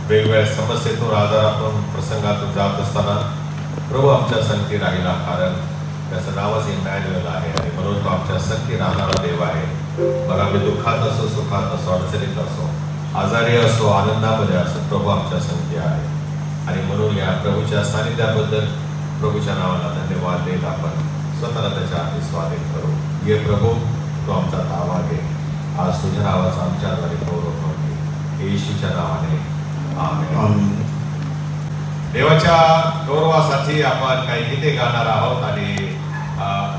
वेगवेगळ्या समस्येतून आजारातून प्रसंगातून जात असताना प्रभू आमच्या संगती राहिला, कारण त्याचं नावच इमॅन्युएल आहे आणि म्हणून तो आमच्या संगती राहणारा देव आहे. मग आम्ही दुःखात असो, सुखात असो, अडचणीत असो, आजारी असो, आनंदामध्ये असो, प्रभू आमच्या संगती आहे. आणि म्हणून या प्रभूच्या सानिध्याबद्दल प्रभूच्या नावाला धन्यवाद देत आपण स्वतःला त्याच्या हाती स्वाधीन करू. ये प्रभू, तो आमचा दावा घे. आज तुझ्या नावाचा आमच्याद्वारे गौरव होते. येशूच्या नावाने आमेन. देवाच्या गौरवासाठी आपण काही गीते गाणार आहोत आणि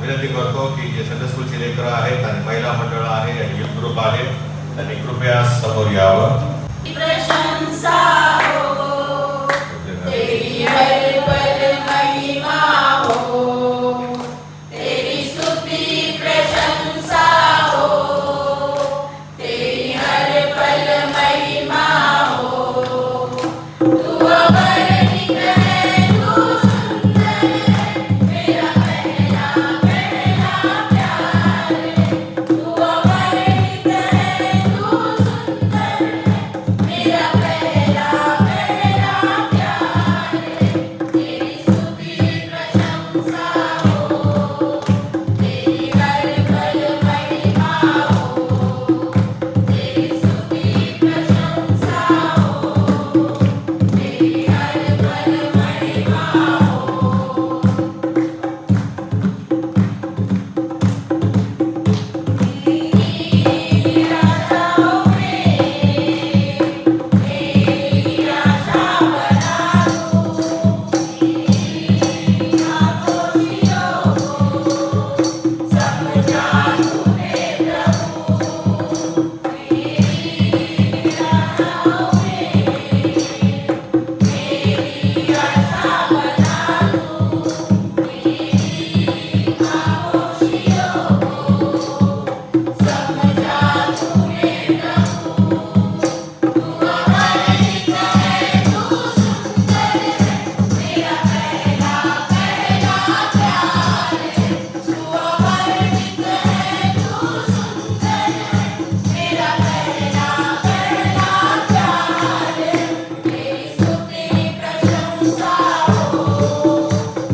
विनंती करतो की जे संडे स्कूलची लेकरं आहेत आणि महिला मंडळ आहे आणि युथ ग्रुप आहे त्यांनी कृपया समोर यावं. प्रशंसा हो तेरी हर पल महिमा हो, तेरी स्तुति प्रशंसा हो, तेरी हर पल महिमा हो. तू अगणित है, तू सुंदर है, मेरा पहला पहला प्यार है. तू अगणित है, तू सुंदर है, मेरा पहला पहला प्यार है. तेरी स्तुति प्रशंसा हो, तेरी हर पल महिमा हो, तेरी स्तुति प्रशंसा हो, तेरी हर पल महिमा हो. मेरी आशाओं में मेरी आशा बना दूं, मेरी आँखों को समझा तूने प्रभु. मेरी आशाओं में मेरी आशा बना दूं, मेरी खामोशियों को समझा तूने प्रभु. तू अगणित है, तू सुंदर है, मेरा पहला पहला प्यार है. तू अगणित है, तू सुंदर है, मेरा पहला पहला प्यार है. तेरी स्तुति प्रशंसा हो,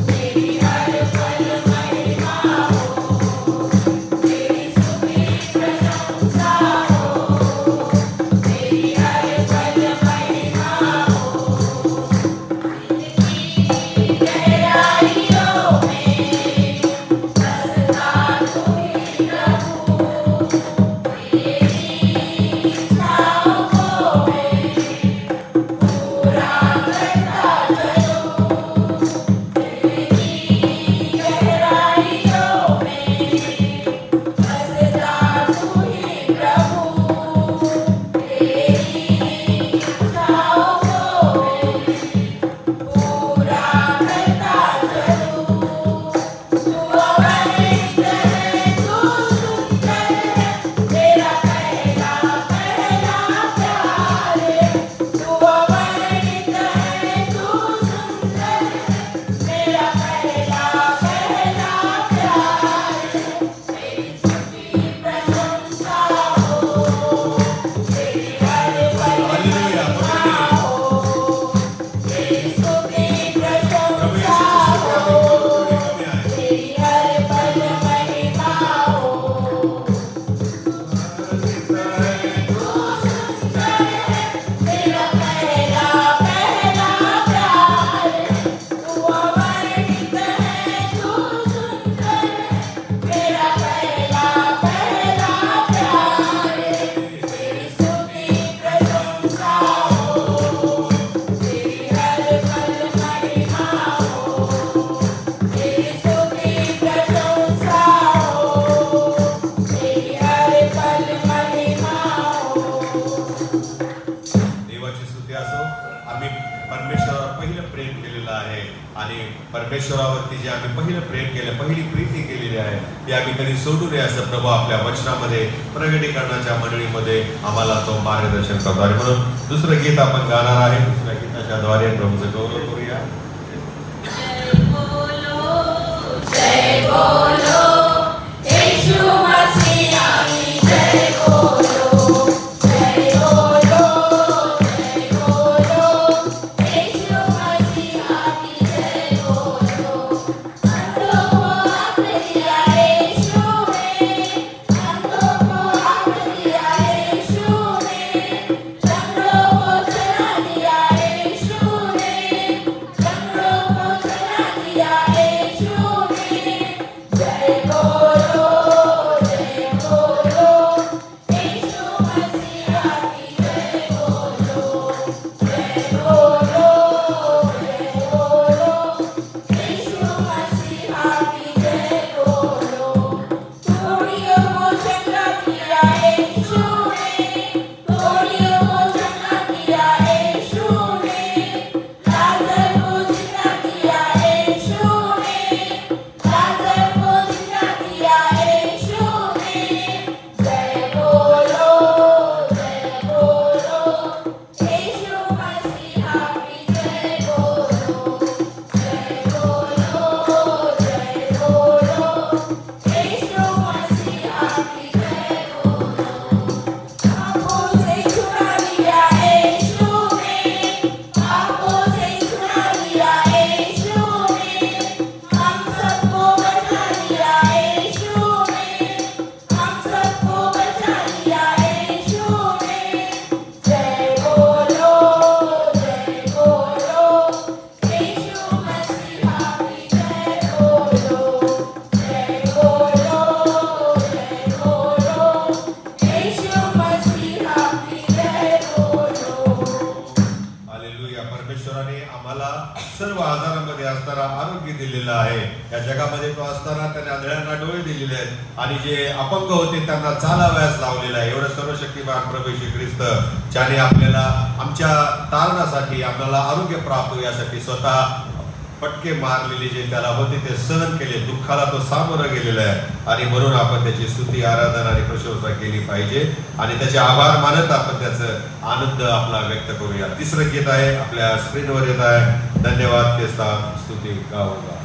तेरी हर पल महिमा हो, तेरी स्तुति प्रशंसा हो, तेरी हर पल महिमा हो. जिंदगी गहराइयों में बसता तू ही प्रभु. तेरी इच्छाओं को मैं पूरा करता चलूं. जिंदगी गहराइयों में बसता तू ही प्रभु. तेरी इच्छाओं को मैं पूरा करता चलूं. तू अगणित है, तू सुंदर है, मेरा पहला पहला प्यार है. तू अगणित है, तू सुंदर है, मेरा पहला पहला प्यार है. तेरी स्तुति प्रशंसा हो, तेरी हर पल महिमा हो, तेरी स्तुति प्रशंसा हो, तेरी हर पल महिमा हो. तू सुंदर है, मेरा पहला पहला प्यार है. तू अगणित है, तू सुंदर है, मेरा पहला पहला प्यार है. तेरी स्तुति प्रशंसा हो, तेरी हर पल महिमा हो, तेरी स्तुति प्रशंसा हो, तेरी हर पल महिमा हो. देवाची स्तुती असो. आम्ही परमेश्वरावर पहिलं प्रेम केलेलं आहे आणि परमेश्वरावरती जे आम्ही पहिलं प्रेम केलं, पहिली प्रीती केलेली आहे ती आम्ही कधी सोडू नये असं प्रभू आपल्या वचनामध्ये प्रगटीकरणाच्या मंडळीमध्ये आम्हाला तो मार्गदर्शन करतो. आणि म्हणून दुसरं गीत आपण गाणार आहे. दुसऱ्या गीताच्याद्वारे प्रभूचं गौरव करूया. जय बोलो यीशु मसीह की जय बोलो, जय बोलो, जय बोलो आम्हाला सर्व आजारामध्ये असताना आरोग्य दिलेलं आहे. या जगामध्ये तो असताना त्याने आंधळ्यांना डोळे दिलेले आहेत आणि जे अपंग होते त्यांना चालावयास लावलेलं आहे. एवढं सर्वशक्तिमान प्रभू येशू ख्रिस्त ज्याने आपल्याला आमच्या तारणासाठी आपल्याला आरोग्य प्राप्त यासाठी स्वतः पटके मारलेले जे त्याला होते ते सहन केले, दुःखाला तो सामोरं गेलेला आहे आणि म्हणून आपण त्याची स्तुती आराधना आणि प्रशंसा केली पाहिजे आणि त्याचे आभार मानत आपण त्याचा आनंद आपला व्यक्त करूया. तिसरं गीत आहे आपल्या स्क्रीनवर येत आहे, धन्यवाद के साथ स्तुती गाऊंगा.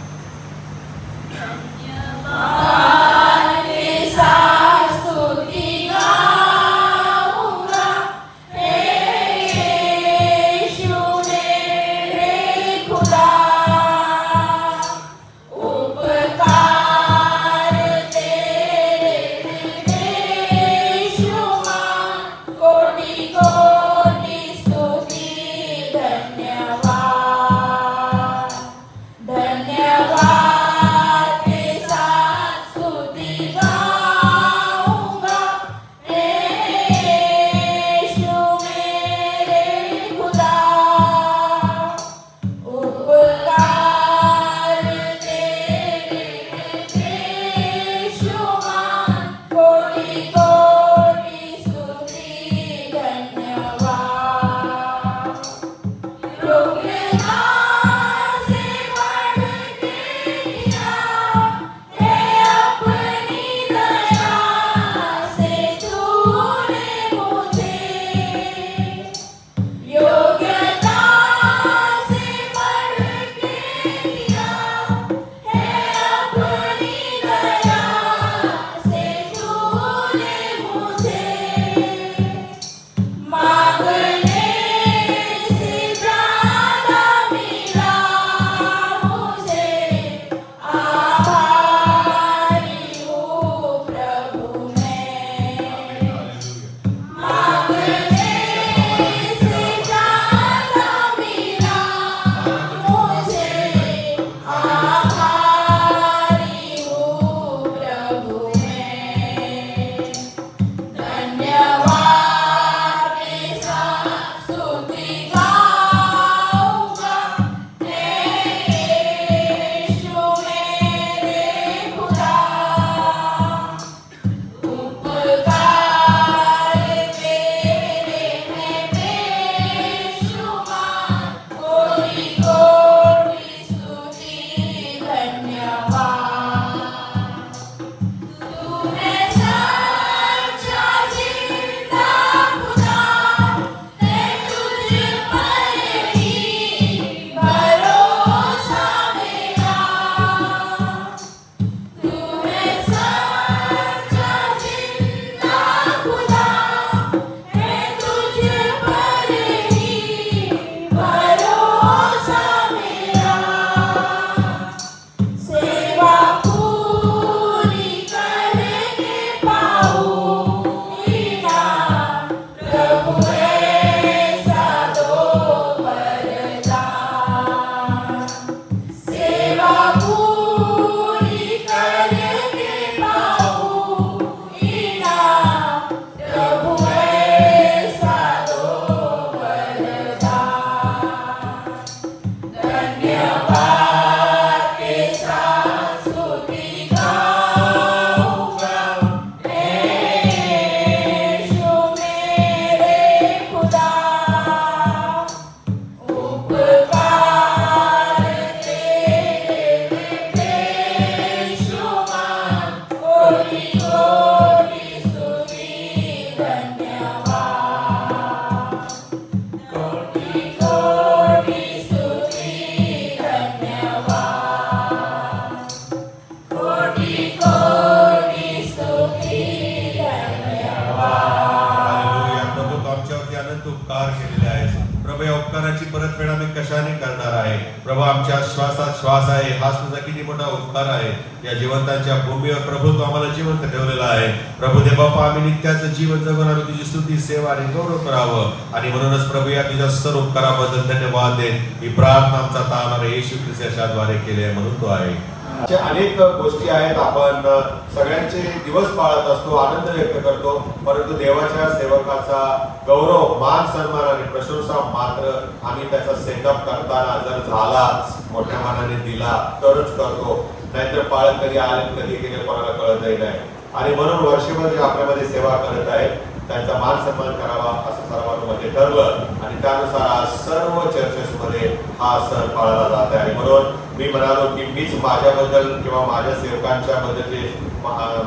परतफेड आम्ही कशाने करणार आहे. प्रभू आमच्या श्वासात श्वास आहे, हाच तुझा किती मोठा उपकार आहे. या जिवंतांच्या भूमीवर प्रभू तू आम्हाला जिवंत ठेवलेला आहे. प्रभू दे बाप्पा आम्ही नित्याचं जीवन जगून आम्ही तुझी स्तुती सेवा आणि गौरव करावं आणि म्हणूनच प्रभू या तुझ्या सर्व उपकाराबद्दल धन्यवाद दे. ही प्रार्थना आमचा तारणारा येशू ख्रिस्ताच्या द्वारे केली आहे म्हणून तो आहे. अशा अनेक गोष्टी आहेत. आपण सगळ्यांचे दिवस पाळत असतो, आनंद व्यक्त करतो, परंतु देवाच्या सेवकाचा गौरव, मान सन्मान आणि प्रशंसा मात्र आम्ही त्याचा सेटअप करताना जर झालाच, मोठ्या मानाने दिला तरच करतो, नाहीतर पाळत कधी आले कधी गेले कोणाला कळतही नाही. आणि म्हणून वर्षभर जे आपल्यामध्ये सेवा करत आहेत त्यांचा मान सन्मान करावा असं सर्वांमध्ये ठरलं आणि त्यानुसार आज सर्व चर्चेसमध्ये हा सण पाळला जात आहे. म्हणून मी म्हणालो की मीच माझ्याबद्दल किंवा माझ्या सेवकांच्या बद्दल जे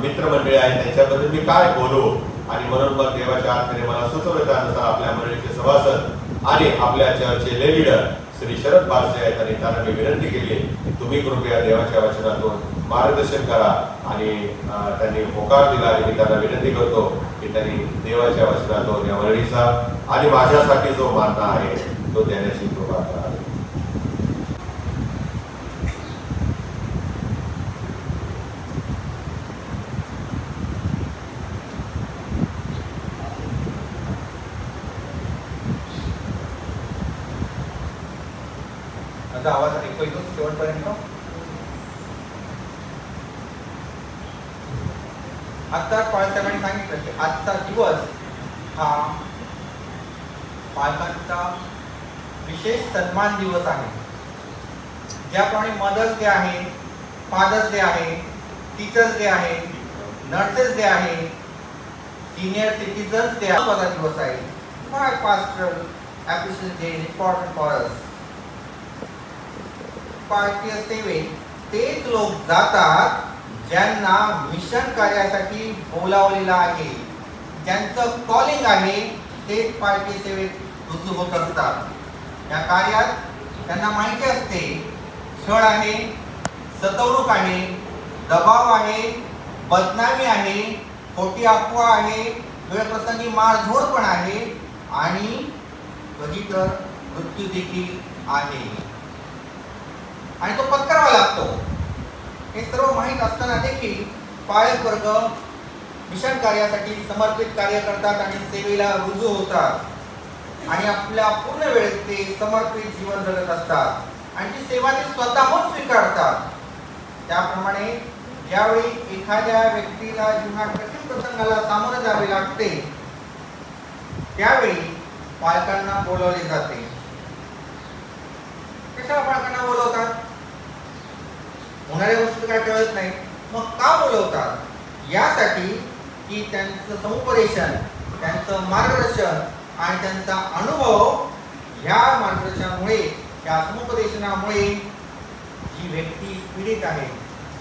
मित्रमंडळी आहेत त्यांच्याबद्दल मी काय बोलू, आणि म्हणून मग देवाच्या आत्म्याने मला सुचवलं. त्यानुसार आपल्या मंडळीचे सभासद आणि आपल्या चर्चचे लीडर श्री शरद बारसे आहेत आणि त्यांना मी विनंती केली की तुम्ही कृपया देवाच्या वचनातून मार्गदर्शन करा. आणि त्यांनी होकार दिला आणि मी त्यांना विनंती करतो की त्यांनी देवाच्या वचनातून या मंडळीचा आणि माझ्यासाठी जो मानना आहे तो देण्याची कृपा करा. माझा आवाज ऐकू येतो शेवटपर्यंत. आता पालकांनी सांगितलं की आजचा दिवस हा पालकांचा विशेष सन्मान दिवस आहे. ज्याप्रमाणे मदर्स डे आहे, फादर्स डे आहे, टीचर्स डे आहे, नर्सेस डे आहे, सीनियर सिटीजन्स डे हा दिवस आहे. Why pastoral appreciation day is important for us? पार्टीय सेवेत तेच लोक जातात ज्यांना मिशन कार्यासाठी बोलावलेलं आहे, ज्यांचं कॉलिंग आहे तेच पार्टी सेवेत रुजू होत असतात. या कार्यात त्यांना माहिती असते छळ आहे, सतवणूक आहे, दबाव आहे, बदनामी आहे, खोटी अफवा आहे, वेळप्रसंगी मारझोड पण आहे आणि कधी तर मृत्यू देखील आहे आणि तो पत्करावा लागतो. हे सर्व माहीत असताना देखील पाळक वर्ग मिशन कार्यासाठी समर्पित कार्य करतात आणि सेवेला रुजू होतात आणि आपल्या पूर्ण वेळेत ते समर्पित जीवन जगत असतात आणि ती सेवा ते स्वतःहून स्वीकारतात. त्याप्रमाणे ज्यावेळी एखाद्या व्यक्तीला जीवनात कठीण प्रसंगाला सामोरे जावे लागते त्यावेळी पालकांना बोलवले जाते. कशाला पालकांना बोलवतात? होणाऱ्या गोष्टी काय कळत नाही, मग का बोलवतात? यासाठी की त्यांचं समुपदेशन, त्यांचं मार्गदर्शन आणि त्यांचा अनुभव ह्या मार्गदर्शनामुळे, त्या समुपदेशनामुळे जी व्यक्ती पीडित आहे,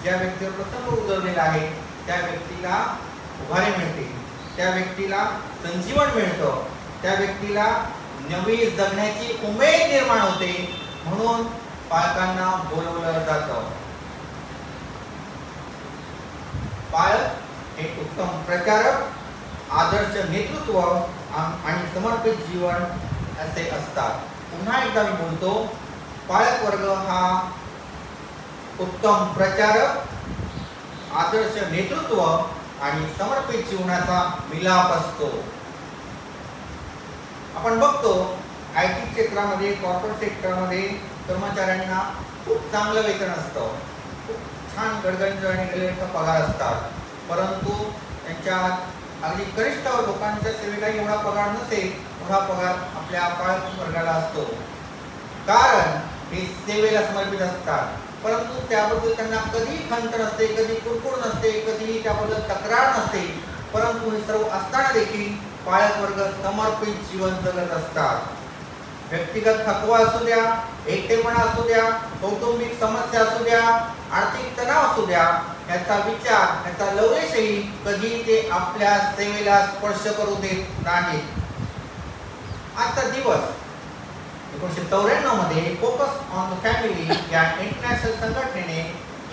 ज्या व्यक्तीवर प्रसंग उद्भवलेला आहे त्या व्यक्तीला उभारी मिळते, त्या व्यक्तीला संजीवन मिळतं, त्या व्यक्तीला नवी जगण्याची उमेद निर्माण होते. म्हणून पालकांना बोलवलं जातं. पालक हे उत्तम प्रचारक, आदर्श नेतृत्व आणि समर्पित जीवन असे असतात. पुन्हा एकदा मी बोलतो, पालक वर्ग हा उत्तम प्रचारक, आदर्श नेतृत्व आणि समर्पित जीवनाचा मिलाप असतो. आपण बघतो IT क्षेत्रामध्ये, कॉर्पोरेट सेक्टरमध्ये कर्मचाऱ्यांना खूप चांगलं वेतन असतं, खूप छान गडगंज आणि गलेचा पगार असतात, परंतु त्यांच्या अगदी कनिष्ठ लोकांच्या सेवेला एवढा पगार नसेल एवढा पगार आपल्या पालक वर्गाला असतो. कारण ते सेवेला समर्पित असतात, परंतु त्याबद्दल त्यांना कधी खंत नसते, कधी कुरकुर नसते, कधी त्याबद्दल तक्रार नसते. परंतु हे सर्व असताना देखील पालक वर्ग समर्पित जीवन जगत असतात. व्यक्तिगत थकवा असू द्या, एकटेपणा असू द्या, कौटुंबिक समस्या असू द्या, आर्थिक तणाव असू द्या, याचा विचार, याचा लवलेशही कधी ते आपल्या सेवेला स्पर्श करू देत नाहीत. आजचा दिवस 1994 मध्ये फोकस ऑन द फॅमिली या इंटरनॅशनल संघटनेने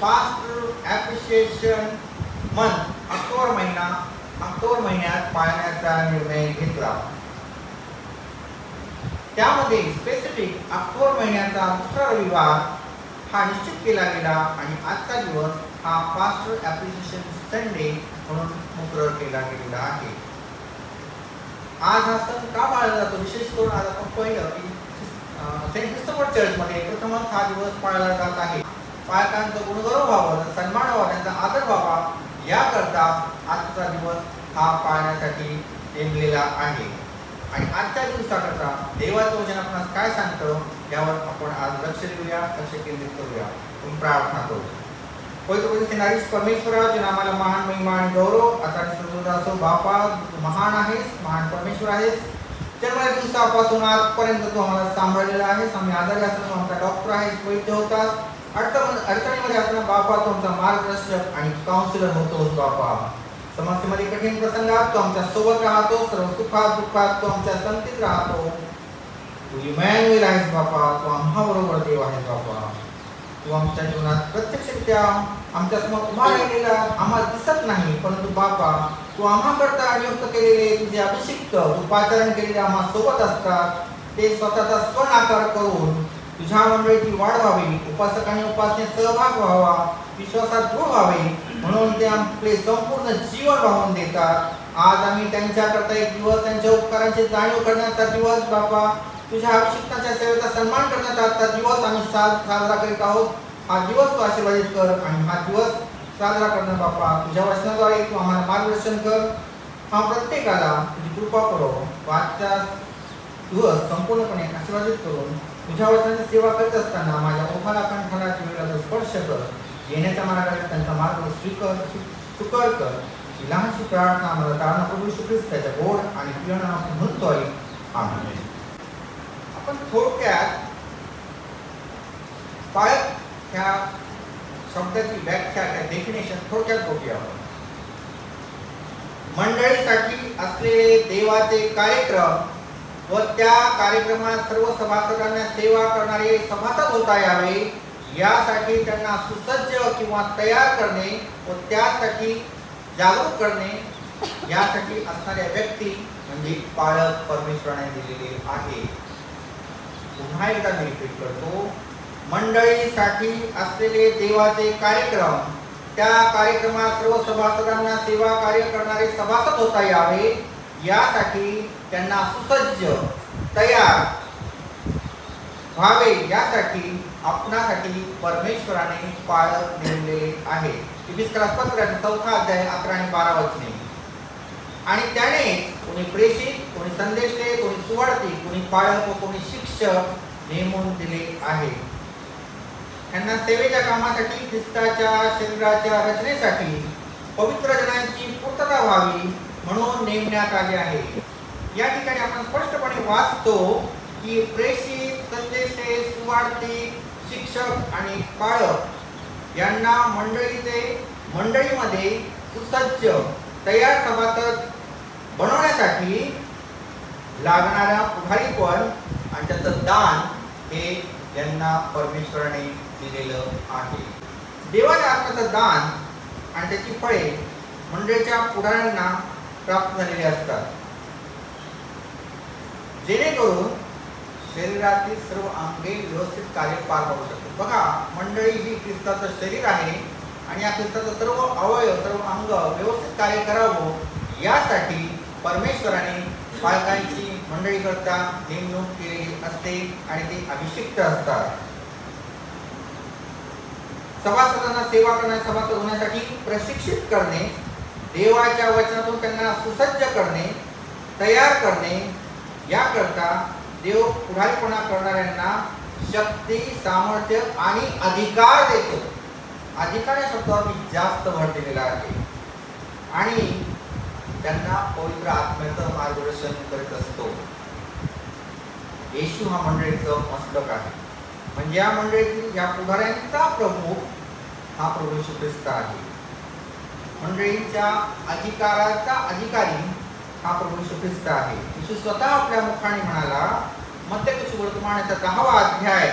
पास्टरल ॲप्रिशिएशन मंथ ऑक्टोबर महिन्यात पाळण्याचा निर्णय घेतला. त्यामध्ये स्पेसिफिक ऑक्टोबर महिन्याचा दुसरा रविवार हा निश्चित केला गेला आणि आजचा दिवस हा पास्टरल ॲप्रिशिएशन संडे म्हणून मुकरर केला गेलेला आहे. आज हा सण का पाळला जातो? विशेष करून आज आपण पाहिलं की सेंट क्रिस्टोफर चर्चमध्ये प्रथमच हा दिवस पाळला जात आहे. पालकांचं गुणगौरव व्हावं, सन्मान व्हावा, त्यांचा आदर व्हावा, याकरता आजचा दिवस हा पाळण्यासाठी नेमलेला आहे. आणि आजच्या दिवसाकरता देवाचं वचन आपणास काय सांगतं यावर आपण आज लक्ष देऊया, लक्ष केंद्रित करूया. आपण प्रार्थना करू. पवित्र सेनारीस परमेश्वरा, जे नामाला महान महिमा आणि गौरव आता असो. बापा, तू महान आहेस, महान परमेश्वर आहेस. जन्माच्या दिवसापासून आजपर्यंत तू आम्हाला सांभाळलेला आहेस. आम्ही आजारी असताना आमचा डॉक्टर आहेस, वैद्य होतास. अडचणीमध्ये असताना बापा तू आमचा मार्गदर्शक आणि काउन्सिलर होतोस. बापा, समस्येमध्ये कठीण प्रसंगात तू आमच्या सोबत राहतो. सर्व सुखात दुःखात तू आमच्या संगतीत राहतो. तू इमॅन्युएल आहेस बापा. तू आम्हा बरोबर देव आहेस बापा. तू आमच्या जीवनात प्रत्यक्षरित्या आमच्या समोर उभा राहिलेला आम्हाला दिसत नाही, परंतु बापा तू आम्हाकरता नियुक्त केलेले तुझे अभिषिक्त, तू पाचारण केलेले आम्हा सोबत असतात. ते स्वतःचा स्वनाकार करून तुझ्या मंडळीची वाढ व्हावी, उपासकांनी उपासनेत सहभाग व्हावा, विश्वासात दृढ व्हावे, म्हणून ते आपले संपूर्ण जीवन वाहून देतात. आज आम्ही त्यांच्याकरता एक दिवस, त्यांच्या उपकारांची जाणीव करण्याचा दिवस बापा, तुझ्या अभिषिक्ताच्या सेवेचा सन्मान करण्याचा आजचा दिवस आम्ही साजरा करीत आहोत. हा दिवस तू आशीर्वादित कर आणि हा दिवस साजरा करणं बापा तुझ्या वचनाद्वारे तू आम्हाला मार्गदर्शन कर. हा प्रत्येकाला तुझी कृपा करो. आजचा दिवस संपूर्णपणे आशीर्वादित करून तुझ्या वचनाची सेवा करत असताना माझ्या ओठाला कंठाला जीवाला स्पर्श कर. येण्याच्या मार्गाने त्यांचा मार्ग सुकर कर. ही लहानशी प्रार्थना आम्हाला तारणा प्रभू येशू ख्रिस्त त्याच्या गोड आणि प्रिय नामात म्हणतोय. आमेन. आपण थोडक्यात पाळक ह्या शब्दाची व्याख्या, त्या डेफिनेशन थोडक्यात बघूया. मंडळीसाठी असलेले देवाचे कार्यक्रम व त्या कार्यक्रमात सर्व सभासदांना सेवा करणारे सभासद होता यावे यासाठी त्यांना सुसज्ज किंवा तयार करणे व त्यासाठी जागरूक करणे यासाठी असणाऱ्या व्यक्ती म्हणजे पाळक परमेश्वराने दिलेले आहे. पुन्हा एकदा मी रिपीट करतो. मंडळीसाठी असलेले देवाचे कार्यक्रम, त्या कार्यक्रमात सर्व सभासदांना सेवा कार्य करणारे सभासद होता यावे यासाठी त्यांना सुसज्ज तयार व्हावे यासाठी आपणासाठी परमेश्वराने पाळक नेमलेले आहे. इफिसियन्स पत्राचा 4 अध्याय 11 आणि 12 वचने. आणि त्याने कोणी प्रेषित, कोणी संदेशे, कोणी सुवार्थी, कोणी पाळक व कोणी शिक्षक नेमून दिले आहे. त्यांना सेवेच्या कामासाठी, ख्रिस्ताच्या शरीराच्या रचनेसाठी, पवित्र जनांची पूर्तता व्हावी म्हणून नेमण्यात आले आहे. या ठिकाणी आपण स्पष्टपणे वाचतो की प्रेषित, संदेशे, सुवार्थी, शिक्षक आणि पाळक यांना मंडळीमध्ये सुसज्ज तयार सभासद बनवण्यासाठी लागणारा पुढारीपण आणि त्याचं दान हे यांना परमेश्वराने दिलेलं आहे. देवाच्या आत्म्याचं दान आणि त्याची फळे मंडळीच्या पुढाऱ्यांना प्राप्त झालेली असतात, जेणेकरून शरीरातील सर्व अंगे व्यवस्थित कार्य पार पाडू शकतात. बघा, मंडळी ही ख्रिस्ताचं शरीर आहे आणि या ख्रिस्ताचं सर्व अवयव, सर्व अंग व्यवस्थित कार्य करावं यासाठी परमेश्वराने पालकांची मंडळीकरता नेमणूक केलेली असते आणि ते अभिषिक्त असतात. सभासदांना सेवा करणारे सभासद होण्यासाठी प्रशिक्षित करणे, देवाच्या वचनातून त्यांना सुसज्ज करणे, तयार करणे याकरता देव पुढारीपणा करणाऱ्यांना शक्ती, सामर्थ्य आणि अधिकार देतो. अधिकार या शब्दावर मी जास्त भर दिलेला आहे. आणि त्यांना पवित्र आत्म्याचं मार्गदर्शन करत असतो. येशू हा मंडळीचं मस्तक आहे. म्हणजे या मंडळीतील या पुढाऱ्यांचा प्रमुख हा प्रभू येशू ख्रिस्त आहे. मंडळींच्या अधिकाराचा अधिकारी हा प्रभू येशू ख्रिस्त आहे. येशू स्वतः आपल्या मुखाने म्हणाला, मत्ती वर्तमानाचा 10वा अध्याय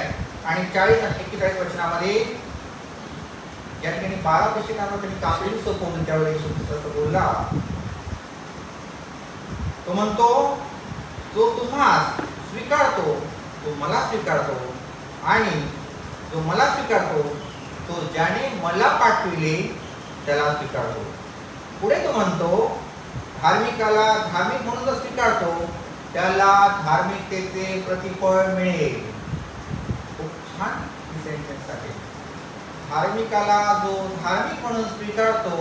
आणि 40 आणि 41 वचनामध्ये, या ठिकाणी 12 पेशकांवर त्यांनी कापडी सोपवून त्यावेळी येशू ख्रिस्त बोलला. तो म्हणतो, जो तुम्हास स्वीकारतो तो मला स्वीकारतो आणि जो मला स्वीकारतो तो ज्याने मला पाठविले त्याला स्वीकारतो. पुढे तो म्हणतो, धार्मिकाला धार्मिक म्हणून जो स्वीकारतो त्याला धार्मिकतेचे प्रतिफळ मिळेल. खूप छान सेंटेन्स आहे. धार्मिकाला जो धार्मिक म्हणून स्वीकारतो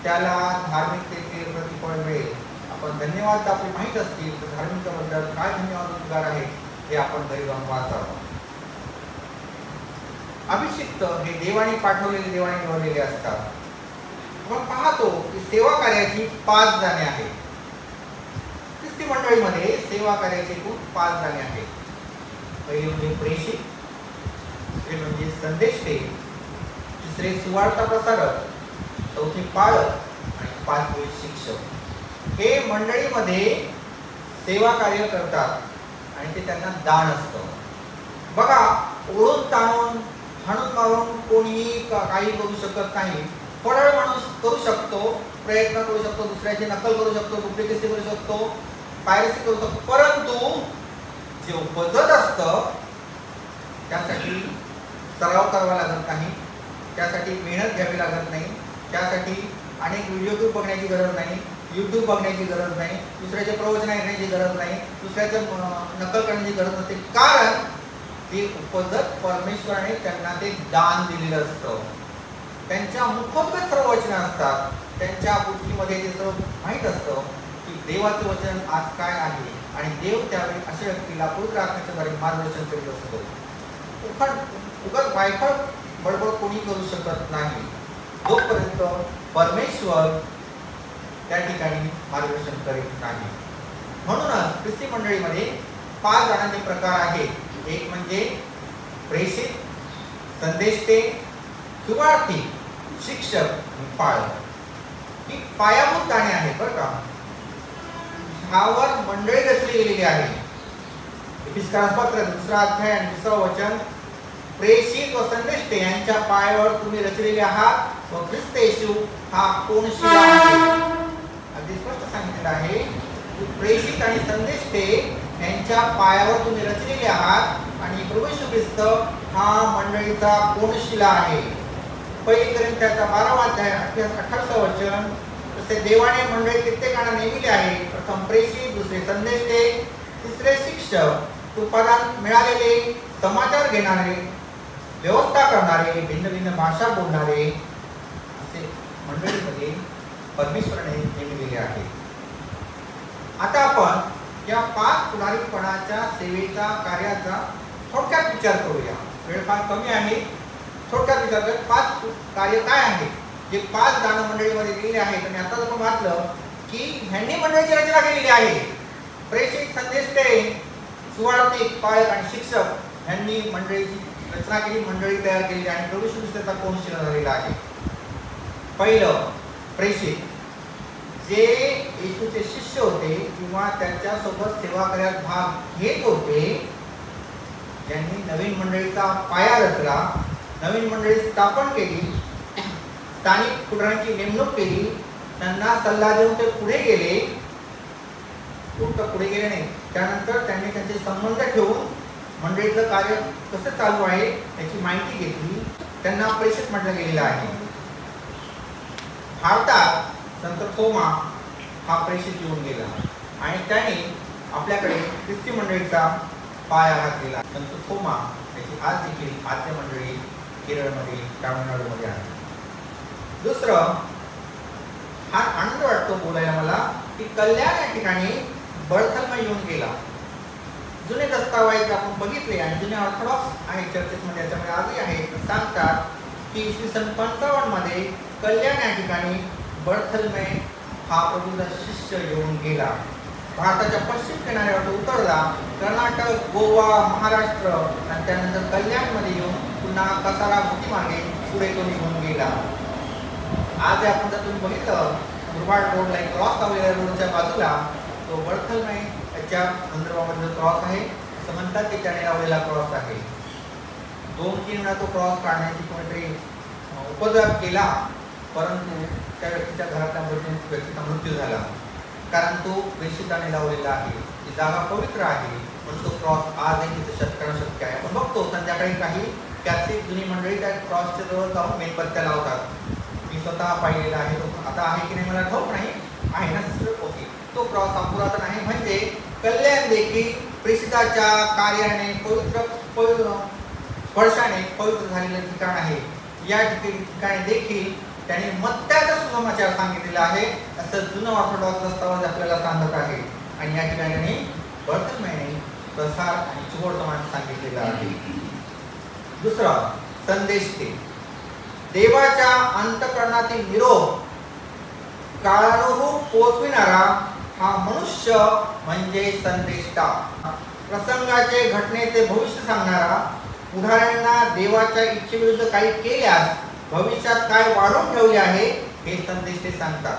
त्याला धार्मिकतेचे प्रतिफळ मिळेल. आपण धन्यवाद आपले माहीत असतील तर धार्मिकाबद्दल काय धन्यवाद उद्गार आहे हे आपण घरी जाऊन वाचावं. अभिषिक्त हे देवाने पाठवलेले, देवाने निवडलेले असतात. आपण पाहतो की सेवा कार्याची 5 दाने आहेत. ख्रिस्ती मंडळीमध्ये सेवा कार्याचे एकूण 5 दाने आहेत. पहिले म्हणजे प्रेषित, दुसरे म्हणजे संदेष्टे, तिसरे सुवार्ता प्रसारक, चौथे पाळक आणि 5वे शिक्षक. हे मंडळीमध्ये सेवा कार्य करतात आणि ते त्यांना दान असतं. बघा, ओढून ताणून हाणून मारून कोणीही काही करू शकत नाही. थोडा वेळ माणूस करू शकतो, प्रयत्न करू शकतो, दुसऱ्याची नकल करू शकतो, डुप्लिकेसी करू शकतो, पायरसी करू शकतो, परंतु जे उपजत असतं त्यासाठी सराव करावा लागत नाही, त्यासाठी मेहनत घ्यावी लागत नाही, त्यासाठी अनेक व्हिडिओ बघण्याची गरज नाही, यूट्यूब बघण्याची गरज नाही, दुसऱ्याचे प्रवचन ऐकण्याची गरज नाही, दुसऱ्याचं नकल करण्याची गरज नसते. कारण ते उपजत परमेश्वराने त्यांना ते दान दिलेलं असतं. त्यांच्या मुखोद्गत सर्व वचनं असतात. त्यांच्या बुद्धीमध्ये ते सर्व माहीत असतं की देवाचं वचन आज काय आहे आणि देव त्यावेळी अशा व्यक्तीला पवित्र आत्म्याच्या द्वारे मार्गदर्शन करीत असतो. उगाच वायफळ बडबड कोणी करू शकत नाही जोपर्यंत परमेश्वर त्या ठिकाणी मार्गदर्शन करीत नाही. म्हणूनच ख्रिस्ती मंडळीमध्ये 5 दानांचे प्रकार आहेत. एक म्हणजे प्रेषित, संदेष्टे, सुवार्थी, शिक्षक आणि पाळक. ही पायाभूत दाणे आहेत बरं का. ह्यावर मंडळी रचली गेलेली आहे. एफिसकारांपत्र 2रा अध्याय आणि 2रं वचन, प्रेषित व संदेष्टे यांच्या पायावर तुम्ही रचलेले आहात व ख्रिस्त येशू हा कोनशिला आहे. अगदी स्पष्ट सांगितलेलं आहे की प्रेषित आणि संदेष्टे यांच्या पायावर तुम्ही रचलेले आहात आणि प्रभू येशू ख्रिस्त हा मंडळीचा कोनशिला आहे. पहिली कोरिंथ्याचा 12वा अध्याय 28ं वचन, तसे देवाने मंडळी कित्येकांना नेमिले आहे, प्रथम प्रेषित, दुसरे संदेष्टे, तिसरे शिक्षक, उत्पादन मिळालेले, समाचार घेणारे, व्यवस्था करणारे, भिन्न भिन्न भाषा बोलणारे, असे मंडळीमध्ये परमेश्वराने नेमिलेले आहे. आता आपण या 5 पुढारीपणाच्या सेवेचा कार्याचा थोडक्यात विचार करूया. वेळ फार कमी आहे, थोडक्यात विचार करूया. 5 कार्य काय आहे जे 5 दान मंडळीमध्ये दिलेले आहेत. आणि आता आपण वाचलं की ह्यांनी मंडळीची रचना केलेली आहे. प्रेषित, संदेष्टे, सुवार्थी, पाळक आणि शिक्षक ह्यांनी मंडळीची रचना केली, मंडळी तयार केली आणि प्रभू येशू ख्रिस्ताचा कोनशिला झालेला आहे. पहिलं प्रेषित, जे येशूचे शिष्य होते किंवा त्यांच्यासोबत सेवा कार्यात भाग घेत होते, ज्यांनी नवीन मंडळीचा पाया रचला, नवीन मंडळी स्थापन केली, स्थानिक पुढाऱ्यांची नेमणूक केली, त्यांना सल्ला देऊन ते पुढे गेले. पुढे गेले नाही, त्यानंतर त्यांनी त्यांचे संबंध ठेवून मंडळीतलं कार्य कसं चालू आहे याची माहिती घेतली. त्यांना प्रेषित म्हटलं गेलेलं आहे. भारतात संत थोमा हा प्रेषित येऊन गेला आणि त्याने आपल्याकडे ख्रिस्ती मंडळीचा पाया घातलेला. संत थोमा त्याची आज देखील आद्य मंडळी केरळमध्ये, तामिळनाडूमध्ये आहे. दुसरं, हा आनंद वाटतो बोलायला मला की कल्याण या ठिकाणी बर्थलमय येऊन गेला. जुने दस्तावेज आपण बघितले आणि जुने ऑर्थोडॉक्स आहे चर्चेसमध्ये, याच्यामध्ये आजही आहे, सांगतात की इसवी सन 55 मध्ये कल्याण या ठिकाणी बर्थलमय हा प्रभूचा शिष्य येऊन गेला. भारताच्या पश्चिम किनाऱ्यावर उतरला, कर्नाटक, गोवा, महाराष्ट्र आणि त्यानंतर कल्याणमध्ये येऊन पुन्हा कसारा भोवती मार्गे पुढे तो निघून गेला. आज आपण जर तुम्ही बघितलं मुरबाड रोडला एक क्रॉस लावलेला, रोडच्या बाजूला तो बर्थलमय याच्या संदर्भामध्ये क्रॉस आहे. असं म्हणतात की त्याने लावलेला क्रॉस आहे. 2-3 वेळा तो क्रॉस काढण्याची कोणीतरी उपद्रव केला, परंतु त्या व्यक्तीच्या घरातल्या व्यक्तीचा मृत्यू झाला. कारण तो प्रेषिताने लावलेला आहे. ती जागा पवित्र आहे म्हणून तो क्रॉस आजही तिथे करणं शक्य आहे. आपण बघतो संध्याकाळी काही कॅथलिक जुनी मंडळी त्या क्रॉसच्या जवळ जाऊन मेणबत्त्या लावतात. मी स्वतः पाहिलेला आहे. तो आता आहे की नाही मला ठाऊक नाही, आहे ना सिस्टर? ओके. तो क्रॉस हा पुरातन आहे. म्हणजे कल्याण देखील प्रेषिताच्या कार्याने पवित्र स्पर्शाने पवित्र झालेलं ठिकाण आहे. या ठिकाणी देखील त्याने मत्त्याचा सुसमाचार सांगितलेला आहे असं जुनं ऑर्थोडॉक्स दस्तावेज आपल्याला सांगत आहे. आणि या ठिकाणी वर्तमानाने प्रसार आणि सुवर्तमान सांगितलेलं आहे. दुसरा संदेश ते देवाच्या अंतःकरणातील निरोप काळानुरूप पोचविणारा हा मनुष्य म्हणजे संदेष्टा. प्रसंगाचे घटनेचे भविष्य सांगणारा, पुढाऱ्यांना देवाच्या इच्छेविरुद्ध काही केल्यास भविष्यात काय वाढवून ठेवले आहे हे संदेष्टे सांगतात.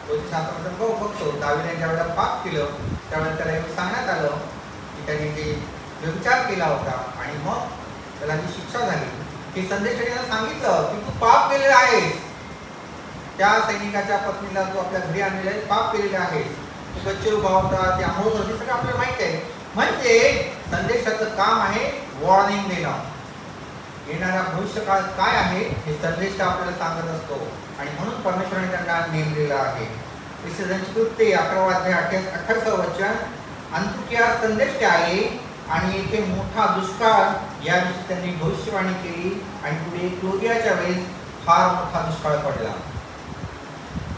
शास्त्रामध्ये बघतो दावीने ज्यावेळेला पाप केलं त्यावेळेला त्याला हे सांगण्यात आलं की त्याने जे व्यभिचार केला होता आणि मग त्याला जी शिक्षा झाली हे संदेश त्याला सांगितलं की तू पाप केलेला आहेस. त्या सैनिकाच्या पत्नीला तू आपल्या घरी आणलेला आहे, पाप केलेला आहेस, तू गच्चीवर उभा होता, ते आंघोळ करत, हे सगळं आपल्याला माहिती आहे. म्हणजे संदेशाचं काम आहे वॉर्निंग देणं. येणारा भविष्यकाळ काय आहे हे संदेश आपल्याला सांगत असतो आणि म्हणून परमेश्वराने त्यांना नेमलेला आहे. इफेसियन्स कृत्ये 11 अध्याय 28 वचन, अंतुकिया संदेश आले आणि येथे मोठा दुष्काळ याविषयी त्यांनी भविष्यवाणी केली आणि पुढे क्लोदियाच्या वेळेस फार मोठा दुष्काळ पडला.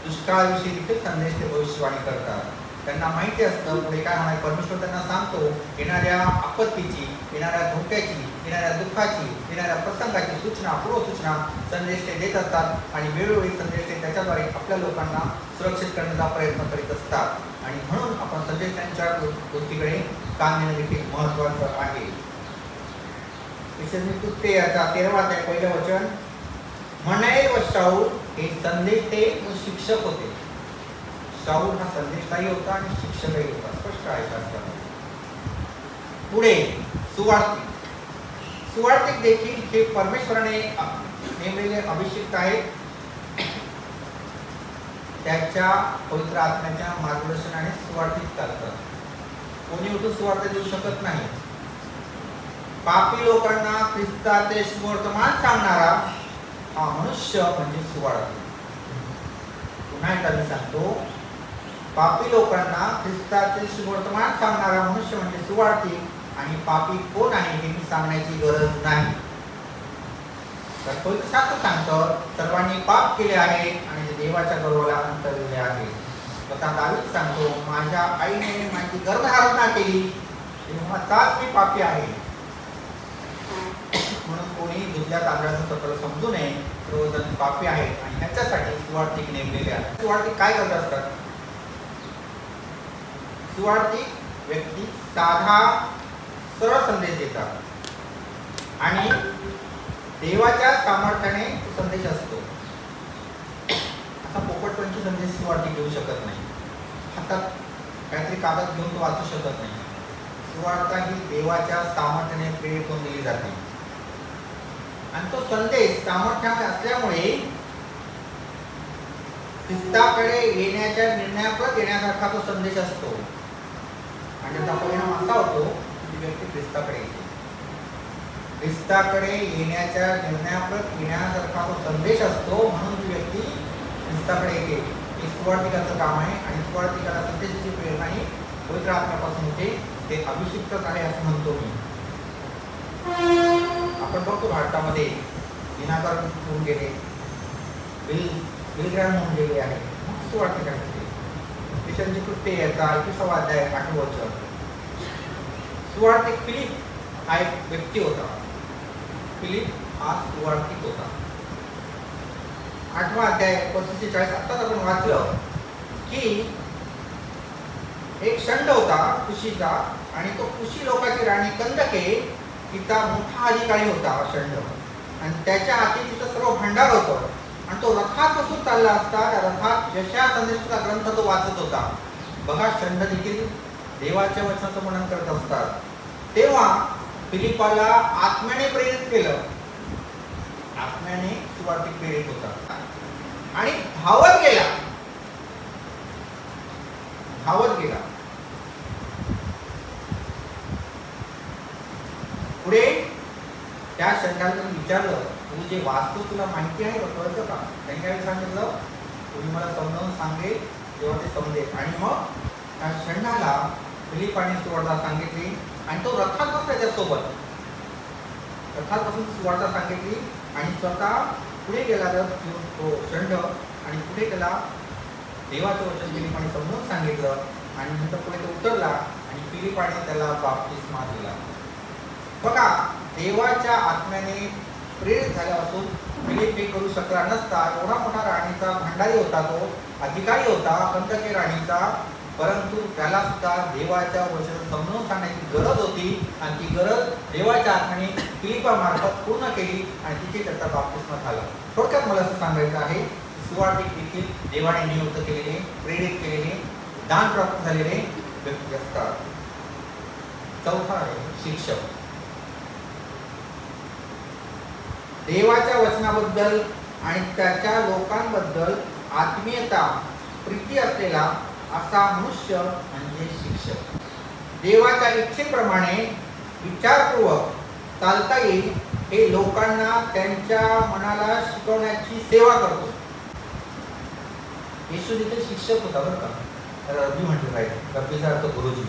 दुष्काळाविषयी देखील संदेश ते भविष्यवाणी करतात. त्यांना माहिती असतं पुढे काय होणार. परमेश्वर त्यांना सांगतो येणाऱ्या आपत्तीची, येणाऱ्या धोक्याची, येणाऱ्या दुःखाची, येणाऱ्या प्रसंगाची सूचना, पूर्वसूचना संदेश ते देत असतात आणि वेळोवेळी संदेश ते त्याच्याद्वारे आपल्या लोकांना सुरक्षित करण्याचा प्रयत्न करीत असतात. आणि म्हणून आपण संदेश त्यांच्या गोष्टीकडे कान देणं देखील महत्त्वाचं आहे. इफेसियन्स कृत्ये याचा 13 अध्याय 1 वचन, मनाई व शाऊल हे संदेष्टे व शिक्षक होते. शाऊल हा संदेशदाही होता आणि शिक्षकही होता. स्पष्ट आहे शास्त्रामध्ये. पुढे सुवार्तिक. सुवार्तिक देखील हे परमेश्वराने नेमलेले अभिषिक्त आहेत. त्याच्या पवित्र आत्म्याच्या मार्गदर्शनाने सुवार्तिक करतात. कोणी उठून सुवार्ता देऊ शकत नाही. पापी लोकांना ख्रिस्ताचे सुवर्तमान सांगणारा हा मनुष्य म्हणजे सुवार्तिक. पुन्हा एकदा मी सांगतो, पापी लोकांना ख्रिस्ताचे सुवर्तमान सांगणारा मनुष्य म्हणजे सुवार्तिक आणि पापी कोण आहे हे मी सांगण्याची गरज नाही. तर पवित्र शास्त्र सांगतं सर्वांनी पाप केले आहे आणि ते देवाच्या गौरवाला अंतरलेले आहे. स्वतः दावीद सांगतो माझ्या आईने माझी गर्भधारणा केली तेव्हाचाच मी पापी आहे. म्हणून कोणी दुसऱ्या तांदळाचं सत्र समजू नये. सर्वजण पापी आहेत आणि ह्याच्यासाठी सुवार्तिक नेमलेले आहेत. सुवार्तिक काय करत असतात. सुवार्तिक व्यक्ती साधा सरळ संदेश देतात आणि देवाच्या सामर्थ्याने संदेश असतो. असा पोपटपंची संदेश सुवार्तिक देऊ शकत नाही. हातात काहीतरी कागद घेऊन तो वाचू शकत नाही. सुवार्ता ही देवाच्या सामर्थ्याने प्रेरित होऊन दिली जाते आणि तो संदेश सामर्थ्याने असल्यामुळे ख्रिस्ताकडे येण्याच्या निर्णयाप्रत येण्यासारखा तो संदेश असतो आणि त्याचा परिणाम असा होतो की व्यक्ती ख्रिस्ताकडे येते. ख्रिस्ताकडे येण्याच्या निर्णयाप्रत येण्यासारखा तो संदेश असतो म्हणून ती व्यक्ती ख्रिस्ताकडे येते. हे सुवार्तिकाचं काम आहे आणि सुवार्तिकाला संदेशाची प्रेरणा ही पवित्र आत्म्यापासून होते. ते अभिषिक्तच आहे असं म्हणतो मी. आपण बघतो भारतामध्ये विनाकार होऊन गेले, बिलग्राम होऊन गेले आहे. सुवार्तिक आहे. इफेसियन्स कृत्ये याचा 21 अध्याय 8 वचन. सुवार्तिक फिलिप हा एक व्यक्ती होता. फिलिप हा सुवार्तिक होता. 8 अध्याय 35-40 आत्ताच आपण वाचलं की एक षंड होता कुशीचा आणि तो कुशी लोकाची राणी कंदके तिचा मोठा अधिकारी होता षंड आणि त्याच्या हाती तिचं सर्व भांडार होतं आणि तो रथात बसून चालला असता. त्या रथात यशया संदेशाचा ग्रंथ तो वाचत होता. बघा षंड देखील देवाच्या वचनाचं मनन करत असतात. तेव्हा फिलिपाला आत्म्याने प्रेरित केलं. आत्म्याने सुवार्तिक प्रेरित होता आणि धावत गेला. पुढे त्या षंडाला विचारलं तू जे वाचतो तुला माहिती आहे का, कळतं का. त्यांनी काय सांगितलं तुम्ही मला समजावून सांगेल तेव्हा ते समजेल. आणि मग त्या षंडाला फिलिपाने सुवार्ता सांगितली आणि तो रथात बसला त्याच्यासोबत. रथापासून सुवार्ता सांगितली आणि स्वतः पुढे गेला रथ घेऊन तो चंड आणि पुढे त्याला देवाचं वचन फिलिपाने समजून सांगितलं आणि नंतर पुढे तो उतरला आणि फिलिपाने त्याला बाप्तिस्मा दिला. बघा, देवाच्या आत्म्याने प्रेरित झाल्यापासून फिलिप हे करू शकला नसता. एवढा मोठा राणीचा भंडारी होता, तो अधिकारी होता कंटकी राणीचा, परंतु त्याला सुद्धा देवाच्या वचन समजून सांगण्याची गरज होती आणि ती गरज देवाच्या आत्म्याने फिलिपामार्फत पूर्ण केली आणि तिथे त्याचा बाप्तिस्मा झाला. थोडक्यात मला असं सांगायचं आहे, सुवार्तिक देखील देवाने नियुक्त केलेले, प्रेरित केलेले, दान प्राप्त झालेले व्यक्ती असतात. चौथा आहे शिक्षक. देवाच्या वचनाबद्दल आणि त्याच्या लोकांबद्दल आत्मीयता, प्रीती असलेला असा मनुष्य म्हणजे शिक्षक. देवाच्या इच्छेप्रमाणे विचारपूर्वक चालता येईल हे लोकांना त्यांच्या मनाला शिकवण्याची सेवा करतो. येशू देखील शिक्षक होता बरं का, रब्बी म्हटलं पाहिजे, रब्बीचा अर्थ गुरुजी.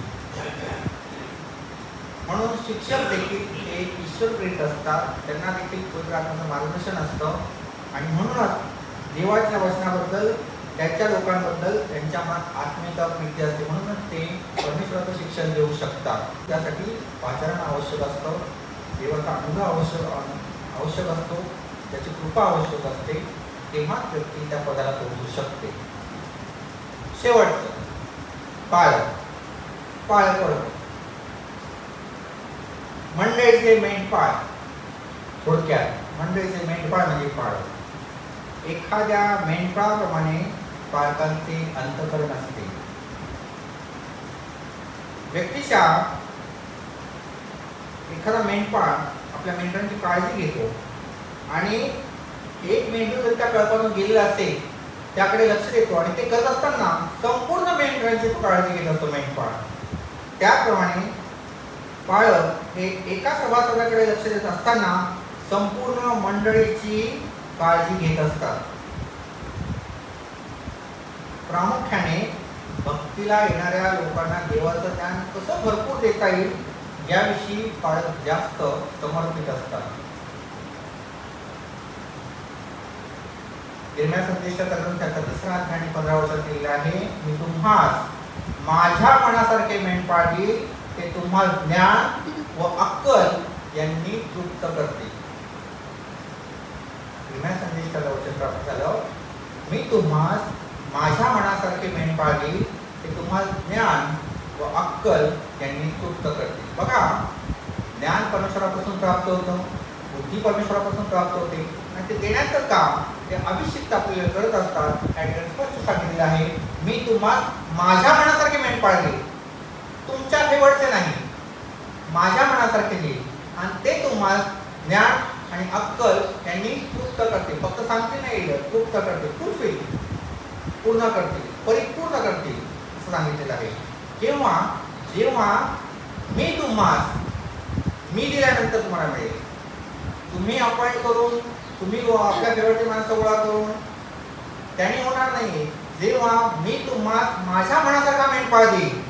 म्हणून शिक्षक देखील हे ईश्वर प्रेरित असतात, त्यांना देखील पवित्र आत्म्याचं मार्गदर्शन असतं आणि म्हणूनच देवाच्या वचनाबद्दल, त्याच्या लोकांबद्दल त्यांच्या मनात आत्मीयता, प्रीती असते, म्हणूनच ते परमेश्वराचं शिक्षण देऊ शकतात. त्यासाठी आचरण आवश्यक असतं, देवाचा अनुभव आवश्यक असतो, त्याची कृपा आवश्यक असते, तेव्हाच व्यक्ती त्या पदाला पोहोचू शकते. शेवटचं पाळक. मंडळीचे मेंढपाळ. थोडक्यात मंडळीचे मेंढपाळ म्हणजे पाळक. एखाद्या मेंढपाळाप्रमाणे पाळकांचे अंतःकरण असते. व्यक्तिशः एखादा मेंढपाळ आपल्या मेंढरांची काळजी घेतो आणि एक मेंढरू जर त्या कळपातून गेलेला असेल त्याकडे लक्ष देतो आणि ते करत असताना संपूर्ण मेंढरांची काळजी घेत असतो मेंढपाळ. त्याप्रमाणे पाळक हे एका सभासदाकडे लक्ष देत असताना संपूर्ण मंडळीची काळजी घेत असतात. प्रामुख्याने भक्तीला येणाऱ्या लोकांना देवाचं ज्ञान कसं भरपूर देता येईल याविषयी पाळक जास्त समर्पित असतात. इर्म्या संदेशाचा ग्रंथ त्याचा 3रा अध्याय आणि 15 वचन लिहिलं आहे, मी तुम्हास माझ्या मनासारखे मेंढपाळ देईल, ते तुम्हाला ज्ञान व अक्कल यांनी तृप्त करते. इर्म्या संदेशाचं वचन प्राप्त झालं, मी तुम्हास माझ्या मनासारखे मेंढपाळ देईल, ते तुम्हाला ज्ञान व अक्कल यांनी तृप्त करते. बघा, ज्ञान परमेश्वरापासून प्राप्त होतं, बुद्धी परमेश्वरापासून प्राप्त होते आणि ते देण्याचं काम ते अभिषिक्त आपल्याला करत असतात. आणि स्पष्ट सांगितलेलं आहे, मी तुम्हाला माझ्या मनासारखे मेंढपाळ देईल, तुमच्या फेवरचे नाही, माझ्या मनासारखे देईल आणि ते तुम्हाला ज्ञान आणि अक्कल यांनी तृप्त करते. फक्त सांगते नाही, तृप्त करते, फुलफिल, पूर्ण करते, परिपूर्ण करते असं सांगितलेलं आहे. जेव्हा मी दिल्यानंतर तुम्हाला मिळेल. तुम्ही अपॉइंट करून, तुम्ही आपल्या फेवरची माणसं गोळा करून त्याने होणार नाही. जेव्हा मी तुम्हाला माझ्या मनासारखा मेंढपाळ देईल,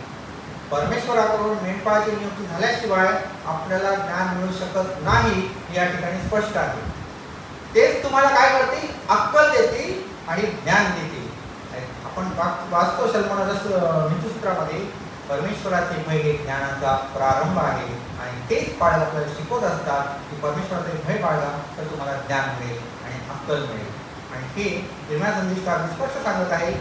परमेश्वराकडून मेंढपाळाची नियुक्ती झाल्याशिवाय आपल्याला ज्ञान मिळू शकत नाही या ठिकाणी स्पष्ट आहे. तेच तुम्हाला काय करतील, अक्कल देतील आणि ज्ञान देतील. आपण वाचतो नीतिसूत्रामध्ये परमेश्वराचे भय हे ज्ञानाचा प्रारंभ आहे आणि तेच पाळत आपल्याला शिकवत असतात की परमेश्वराचे भय पाळला तर तुम्हाला ज्ञान मिळेल आणि अक्कल मिळेल. आणि हे इर्म्या संदेशात स्पष्ट सांगत आहे,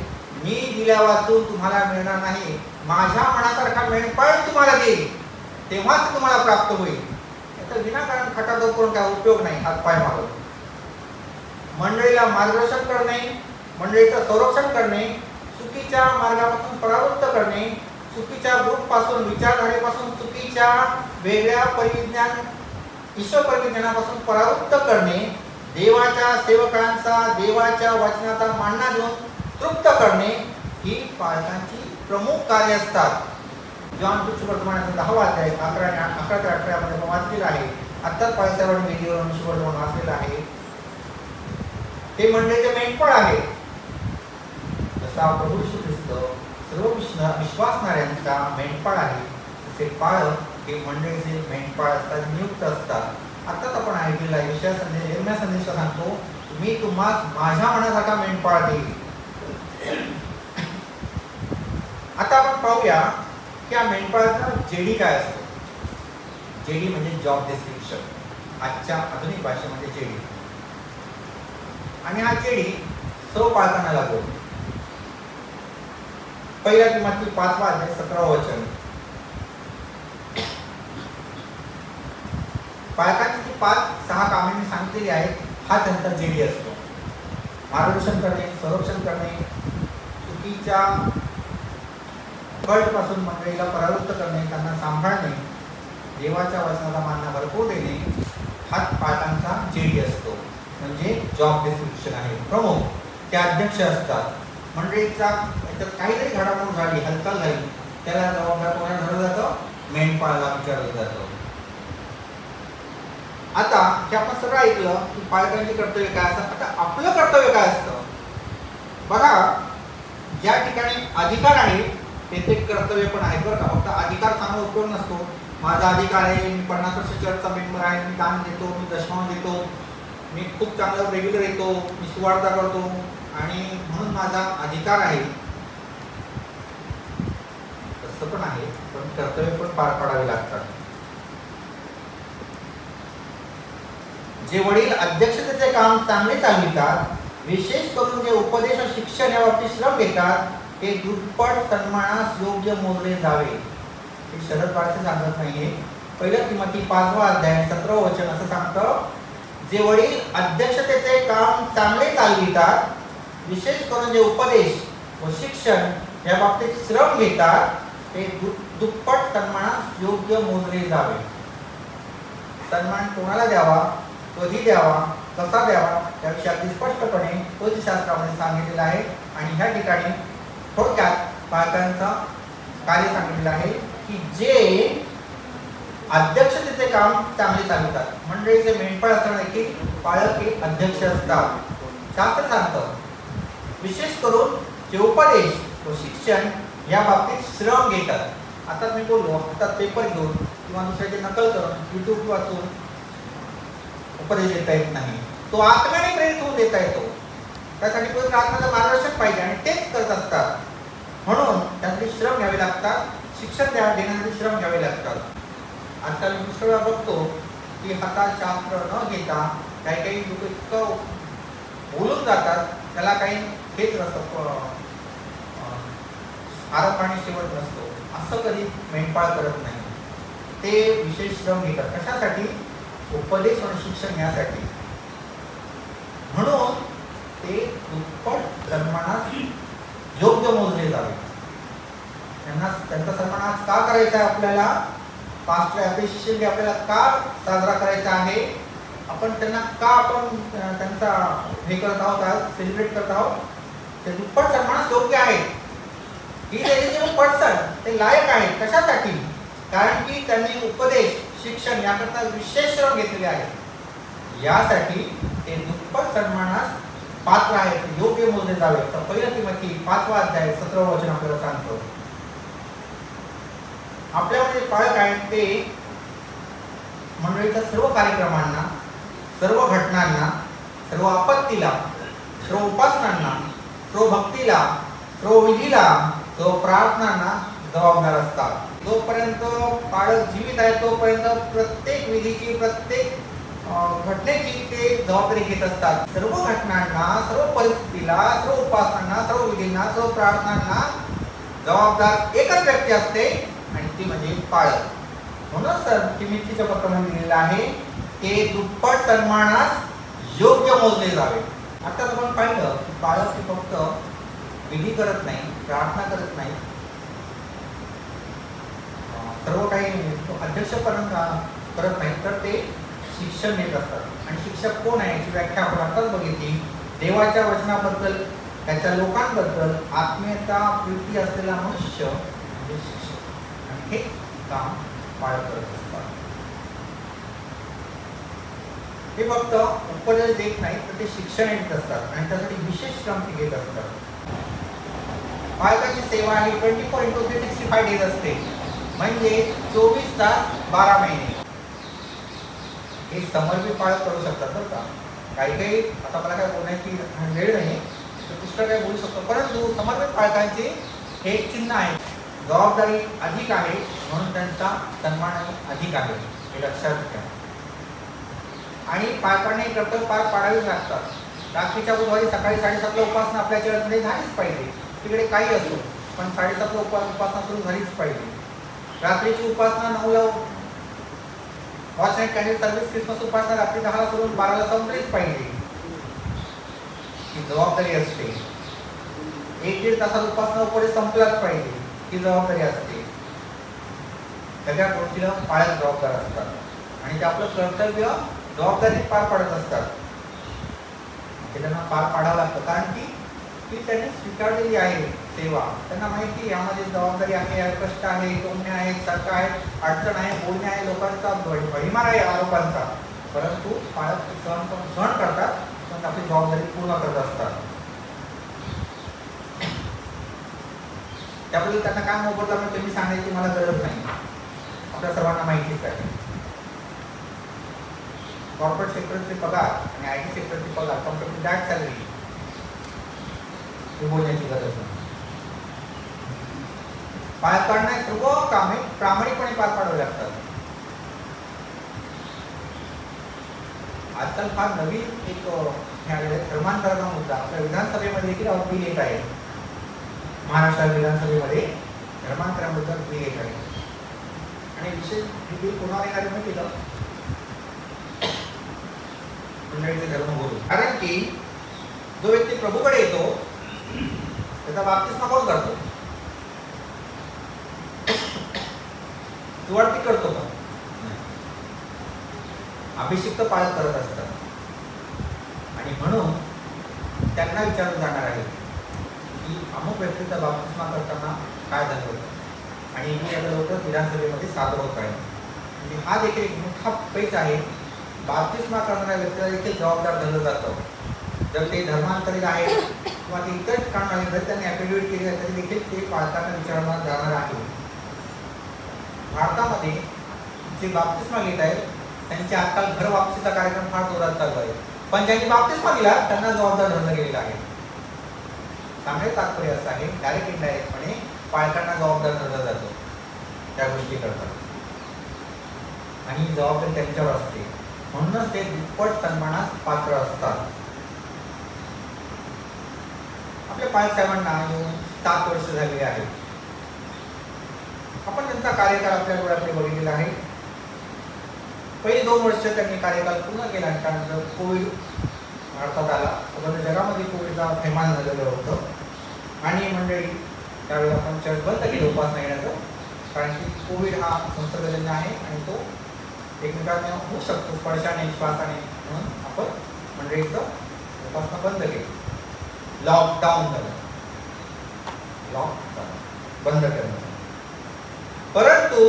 मी दिल्या वाचून तुम्हाला मिळणार नाही, माझ्या मनासारखा मेंढपाळ तुम्हाला देईल, तेव्हाच तुम्हाला प्राप्त होईल. तर विनाकारण खटाटोप करून काय उपयोग नाही. हातपाय मारून मंडळीला मार्गदर्शन करणे, मंडळीचं संरक्षण करणे, चुकीच्या मार्गापासून परावृत्त करणे, चुकीच्या ग्रुपपासून, विचारधारेपासून, चुकीच्या वेगळ्या परिज्ञान, ईश्वर परिज्ञानापासून परावृत्त करणे, देवाच्या सेवकांचा देवाच्या वचनाचा मानना देऊन तृप्त करणे ही पालकांची प्रमुख कार्य असतात. जॉन सुवर्तमानाचा 10वा अध्याय 11 ते 18 मध्ये वाचलेला आहे. आत्ताच पाळसाहेबांनी व्हिडिओवर सुवर्तमान वाचलेला आहे. ते मंडळीचे मेंढपाळ आहे. जसा प्रभू येशू ख्रिस्त सर्व विश्वासणाऱ्यांचा मेंढपाळ आहे, तसे पाळक हे मंडळीचे मेंढपाळ असतात, नियुक्त असतात. आताच आपण ऐकलेला आहे विषय संदेश यिर्मया संदेशात सांगतो, मी तुम्हाला माझ्या मनासारखा मेंढपाळ देईल. आता आपण पाहूया की या मेंढपाळाचा जेडी काय असतो. जेडी म्हणजे जॉब डिस्क्रिप्शन, आजच्या आधुनिक भाषेमध्ये जेडी. आणि हा जेडी सर्व पालकांना लागतो. पहिल्या तिमाथी 5वा अध्याय 17वा वचन. पालकांची जी 5-6 कामे मी सांगितलेली आहेत, हा त्यांचा जेडी असतो. मार्गदर्शन करणे, संरक्षण करणे, चुकीच्या कल्टपासून मंडळीला परावृत्त करणे, त्यांना सांभाळणे, देवाच्या वचनाला मानना भरपूर देणे, हाच पालकांचा जेडी असतो. म्हणजे जॉब डिस्क्रिप्शन आहे. प्रमुख ते अध्यक्ष असतात. मंडळीचा याच्यात काहीतरी घडामोड झाली, हालचाल झाली, त्याला जबाबदार कोणाला धरलं जातं? मेंढपाळाला विचारलं जातं. आता हे आपण सगळं ऐकलं की पालकांचे कर्तव्य काय असतं. आता आपलं कर्तव्य काय असतं बघा. ज्या ठिकाणी अधिकार आहे तेथे कर्तव्य पण आहे बरं का. फक्त अधिकार सांगून उपयोग नसतो. माझा अधिकार आहे, मी 50 वर्ष चर्चचा मेंबर आहे, मी दान देतो, मी दशमांश देतो, मी खूप चांगलं रेग्युलर येतो, मी सुवार्ता करतो आणि म्हणून माझा अधिकार आहे, तसं पण आहे. पण कर्तव्य पण पार पाडावे लागतात. जे वडील अध्यक्षतेचे काम चांगले चालवितात, विशेष करून जे उपदेश व शिक्षण या बाबतीत श्रम घेतात, ते दुप्पट सन्मानास योग्य मोजले जावे. हे शरद पारसे सांगत नाहीये. पहिल्या तिमाथी 5वा अध्याय 17वा वचन असं सांगतं, जे वडील अध्यक्षतेचे काम चांगले चालवितात, विशेष करून जे उपदेश व शिक्षण या बाबतीत श्रम घेतात, ते दुप्पट सन्मानास योग्य मोजले जावे. सन्मान कोणाला द्यावा, कधी द्यावा, कसा द्यावा याविषयी अगदी स्पष्टपणे ज्योतिषशास्त्रामध्ये सांगितलेलं आहे. आणि ह्या ठिकाणी थोडक्यात पालकांचा कार्य सांगितलेलं आहे की जे अध्यक्षतेचे काम चांगले चालवतात. मंडळीचे मेंढपाळ असताना देखील पालक हे अध्यक्ष असतात. शास्त्र सांगतं विशेष करून जे उपदेश व शिक्षण या बाबतीत श्रम घेतात. आता मी बोललो, आता पेपर घेऊन किंवा दुसऱ्याचे नकल करून युट्यूब वाचून उपदेश देता येत नाही. तो आत्म्याने प्रेरित होऊन देता येतो. त्यासाठी पवित्र आत्म्याचं मार्गदर्शन पाहिजे आणि तेच करत असतात. म्हणून त्यासाठी श्रम घ्यावे लागतात. शिक्षण देण्यासाठी श्रम घ्यावे लागतात. आजकाल मी पुष्कळ बघतो की हातात शास्त्र न घेता काही लोक इतकं बोलून जातात, त्याला काही हेच नसतं, आरंभ आणि शेवट नसतो. असं कधी मेंढपाळ करत नाही. ते विशेष श्रम घेतात. कशासाठी? उपदेश आणि शिक्षण यासाठी. म्हणून ते दुप्पट सन्मानास योग्य मोजले जावे. त्यांचा सन्मान आज का करायचा आहे आपल्याला? पास्टर ॲप्रिशिएशन डे आपल्याला का साजरा करायचा आहे? आपण त्यांना का आपण त्यांचा हे करत आहोत, आज सेलिब्रेट करत आहोत? ते दुप्पट सन्मानास योग्य आहेत. ही एलिजिबल पर्सन ते लायक आहेत. कशासाठी? कारण की त्यांनी उपदेश शिक्षण याकरता विशेष श्रम घेतलेले आहे. यासाठी ते दुप्पट सन्मानास पात्र आहेत, योग्य मोजले जावे. तर पहिल्या तिमाथी 5वा अध्याय 17वा वचन आपल्याला सांगतो. आपल्यामध्ये पालक आहेत ते मंडळीच्या सर्व कार्यक्रमांना, सर्व घटनांना, सर्व आपत्तीला, सर्व उपासनांना, सर्व भक्तीला, सर्व विधीला, सर्व प्रार्थनांना जबाबदार असतात. जोपर्यंत पालक जीवित आहे तोपर्यंत प्रत्येक विधीची, प्रत्येक घटनेची ते जबाबदारी घेत असतात. सर्व घटनांना, सर्व परिस्थितीला, सर्व उपासनांना, सर्व विधींना, सर्व प्रार्थनांना जबाबदार एकच व्यक्ती असते आणि ती म्हणजे पालक. म्हणून सर तिमोथीच्या पत्रामध्ये लिहिलेलं आहे ते दुप्पट सन्मानास योग्य मोजले जावे. आता आपण पाहिलं की पालक ते फक्त विधी करत नाही, प्रार्थना करत नाही, सर्व काही अध्यक्षपर्यंत करत नाही, तर ते शिक्षण देत असतात. आणि शिक्षक कोण आहे याची व्याख्या आपण आताच बघितली. देवाच्या वचनाबद्दल, त्याच्या लोकांबद्दल आत्मीयता, प्रीती असलेला मनुष्य म्हणजे शिक्षक. आणि हे काम पाळत करत असतात. ते फक्त उपदेश देत नाही, तर ते शिक्षण देत असतात आणि त्यासाठी विशेष श्रम ते घेत असतात. पालकाची सेवा ही 24x365 डेज असते. म्हणजे 24 तास 12 महिने. हे समर्पित पाळत करू शकतात बरं का. काही काही आता मला काय बोलण्याची वेळ नाही तर पुष्कळ काय बोलू शकतो, परंतु समर्पित पालकांचे हे एक चिन्ह आहे. जबाबदारी अधिक आहे म्हणून त्यांचा सन्मानही अधिक आहे, हे लक्षात घ्या. आणि पालकांनी कर्तव्य पार पाडावीच लागतात. रात्रीच्या बुधवारी सकाळी 7:30ला उपासना आपल्या चर्चमध्ये झालीच पाहिजे. तिकडे काही असो पण 7:30ला उपासना सुरू झालीच पाहिजे. रात्रीची उपासना 9ला watch night candle service Christmas उपासना रात्री 10ला सुरू 12ला संपलीच पाहिजे. ही जबाबदारी असते. 1-1.5 तासात उपासना उपदेश संपलाच पाहिजे, ही जबाबदारी असते. सगळ्या गोष्टीला पाळत जबाबदार असतात आणि ते आपलं कर्तव्य जबाबदारी पार पाडत असतात. ते त्यांना पार पाडावं लागतं कारण की ती त्यांनी स्वीकारलेली आहे सेवा. त्यांना माहिती यामध्ये जबाबदारी आहे, कष्ट आहे, टोमणे आहेत, चर्चा आहे, अडचण आहे, बोलणे आहे, लोकांचा भडीमार आहे आरोपांचा, परंतु पालक सहन करतात पण आपली जबाबदारी पूर्ण करत असतात. त्याबद्दल त्यांना काय मोबदला मिळतो मी सांगायची मला गरज नाही, आपल्या सर्वांना माहितीच आहे. कॉर्पोरेट सेक्टरचे पगार आणि IT सेक्टरचे पगार कम्पेअर टू दॅट सॅलरी बोलण्याची गरज नाही. पालकांना सर्व कामे प्रामाणिकपणे पार पाडावी लागतात. आजकाल फार नवीन एक धर्मांतराचा मुद्दा आपल्या विधानसभेमध्ये देखील बिल येत आहे. महाराष्ट्र विधानसभेमध्ये धर्मांतराबद्दल बिल येत आहे आणि विशेष बिल कोणाला येणार माहिती का? मंडळीचे धर्मगुरू. कारण की जो व्यक्ती प्रभूकडे येतो त्याचा बाप्तिस्मा कोण करतो? सुवार्थी करतो का? अभिषिक्त पाळत करत असतात आणि म्हणून त्यांना विचारलं जाणार आहे की अमुक व्यक्तीचा बाप्तिस्मा करताना काय झालं होतं आणि मी आता लवकर विधानसभेमध्ये सादर होत आहे. म्हणजे हा देखील एक मोठा पैच आहे. बाप्तिस्मा करणाऱ्या व्यक्तीला देखील जबाबदार धरलं जातं. जर ते धर्मांतरित आहे किंवा ते इतर ठिकाणी जर त्यांनी ॲफिडेव्हिट केली आहे तरी देखील ते पालकांना विचारण्यात जाणार आहे. भारतामध्ये जे बाप्तिस्मा घेत आहेत त्यांचे आजकाल घर वापसीचा कार्यक्रम फार जोरात चालू आहे, पण ज्यांनी बाप्तिस्मा दिला त्यांना जबाबदार धरलं गेलेलं आहे. चांगले तात्पर्य असं आहे डायरेक्ट इनडायरेक्टपणे पालकांना जबाबदार धरलं जातं त्या गोष्टी करतात आणि जबाबदारी त्यांच्यावर असते. म्हणूनच ते दुप्पट सन्मानास पात्र असतात. आपल्या पालक साहेबांना येऊन 7 वर्ष झालेली आहेत. आपण त्यांचा कार्यकाळ आपल्या डोळ्याकडे बघितलेला आहे. पहिले 2 वर्ष त्यांनी कार्यकाल पूर्ण केला आणि त्यानंतर कोविड भारतात आला. सगळ्या जगामध्ये कोविडचा थैमान झालेलं होतं आणि मंडळी त्यावेळेस आपण चर्च बंद केलं उपासना येण्याचं, कारण की कोविड हा संसर्गजन्य आहे आणि तो एकमेकांना होऊ शकतो स्पर्शाने श्वासाने, म्हणून आपण मंडळीचं उपासना बंद केली. लॉकडाऊन झालं, लॉकडाऊन बंद केलं. परंतु